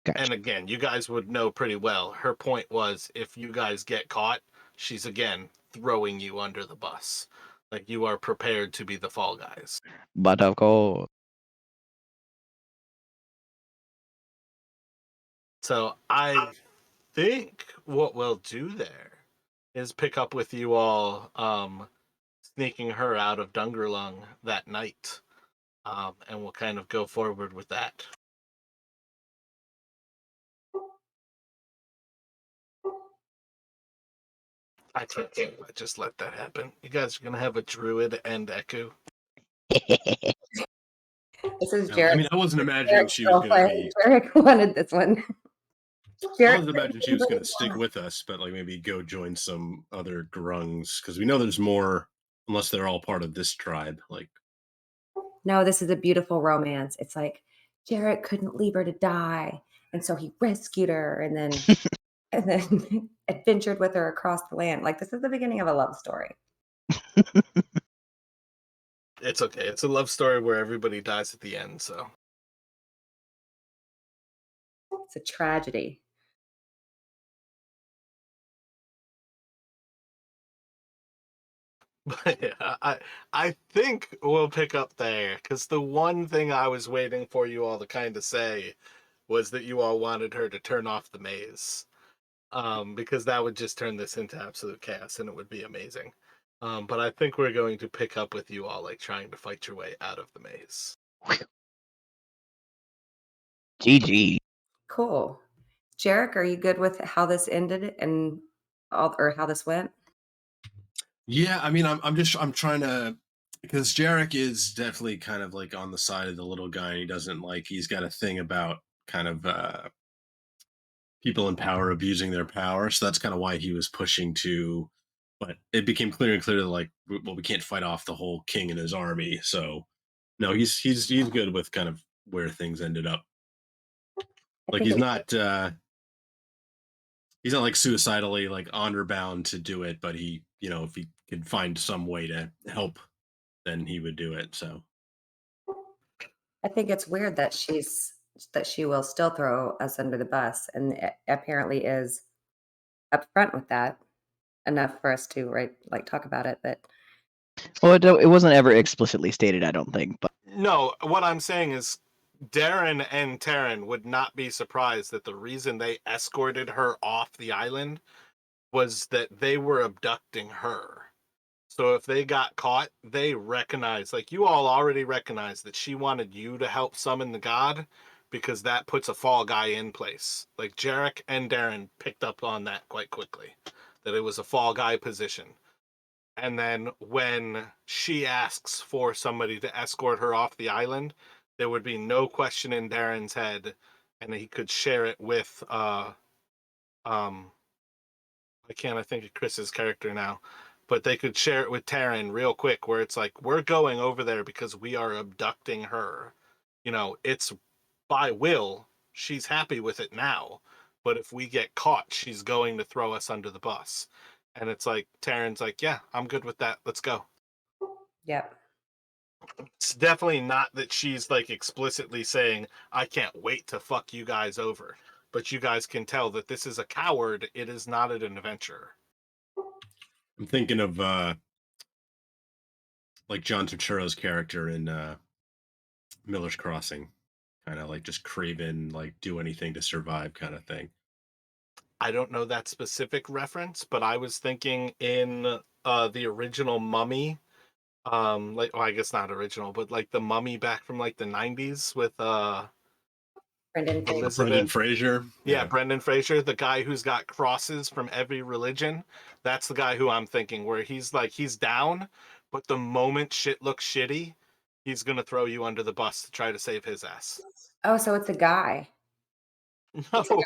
Gotcha. And again, you guys would know pretty well. Her point was if you guys get caught, she's again throwing you under the bus. Like, you are prepared to be the fall guys. But of course. So I think what we'll do there is pick up with you all sneaking her out of Dungrunglung that night. And we'll kind of go forward with that. I can't believe I just let that happen. You guys are going to have a druid and Echo. This is I Jared. mean, I wasn't imagining she was going to be. Eric wanted this one. I wasn't imagining she was going to stick with us, but maybe go join some other grungs, because we know there's more, unless they're all part of this tribe. No, this is a beautiful romance. It's like Jarrett couldn't leave her to die, and so he rescued her, and then adventured with her across the land. Like, this is the beginning of a love story. It's okay. It's a love story where everybody dies at the end, so. It's a tragedy. But yeah, I think we'll pick up there, because the one thing I was waiting for you all to kind of say was that you all wanted her to turn off the maze. Because that would just turn this into absolute chaos, and it would be amazing. But I think we're going to pick up with you all, like, trying to fight your way out of the maze. GG. Cool. Jarek, are you good with how this ended and or how this went? Yeah, I mean, I'm trying to, because Jarek is definitely kind of on the side of the little guy. And he's got a thing about kind of people in power abusing their power. So that's kind of why he was pushing to, but it became clear and clear that well, we can't fight off the whole king and his army. So No, he's good with kind of where things ended up. I Like think he's not like suicidally like honor bound to do it, but he, if he could find some way to help, then he would do it. So I think it's weird that she will still throw us under the bus, and apparently is upfront with that enough for us to like talk about it. But Well, it wasn't ever explicitly stated, I don't think. But No, what I'm saying is Darren and Taryn would not be surprised that the reason they escorted her off the island was that they were abducting her. So if they got caught, they recognize, like you all already recognize that she wanted you to help summon the god because that puts a fall guy in place. Like Jarek and Darren picked up on that quite quickly, that it was a fall guy position. And then when she asks for somebody to escort her off the island, there would be no question in Darren's head, and he could share it with I think of Chris's character now, but they could share it with Taryn real quick, where it's like, we're going over there because we are abducting her. It's by will. She's happy with it now, but if we get caught, she's going to throw us under the bus. And it's like, Taryn's like, yeah, I'm good with that. Let's go. yep. It's definitely not that she's like explicitly saying, I can't wait to fuck you guys over. But you guys can tell that this is a coward. It is not an adventurer. I'm thinking of like John Turturro's character in Miller's Crossing, kind of like just craven, like do anything to survive kind of thing. I don't know that specific reference, but I was thinking in the original Mummy, like, well, I guess not original, but like the Mummy back from like the 90s with Brendan Fraser. Elizabeth. Brendan Fraser. Yeah, Brendan Fraser, the guy who's got crosses from every religion. That's the guy who I'm thinking, where he's like, he's down, but the moment shit looks shitty, he's gonna throw you under the bus to try to save his ass. Oh, so it's a guy. No,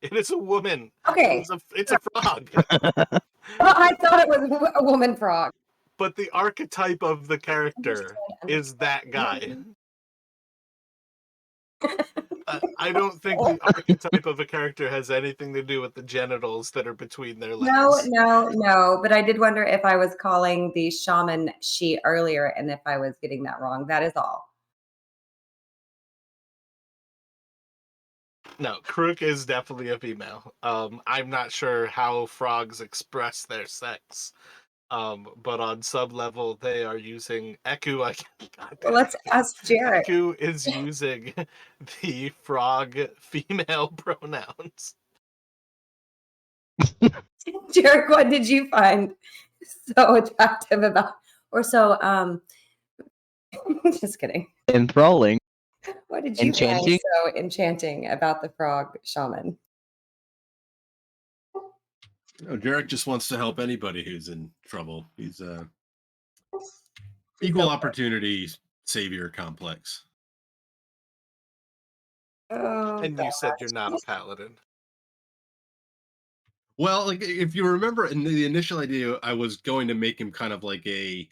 it is a woman. Okay. It's a frog. Well, I thought it was a woman frog. But the archetype of the character is that guy. I don't think the archetype of a character has anything to do with the genitals that are between their legs. No. But I did wonder if I was calling the shaman she earlier and if I was getting that wrong. That is all. No, Krook is definitely a female. I'm not sure how frogs express their sex. But on sub level, they are using Eku. Well, let's ask Jared. Eku is using the frog female pronouns. Jared, what did you find so attractive about, or so just kidding. enthralling. What did you Enchanting? find so enchanting about the frog shaman? Jarek just wants to help anybody who's in trouble. He's equal opportunity savior complex. Oh, And you said you're not a paladin. Well, like if you remember in the initial idea, I was going to make him kind of like a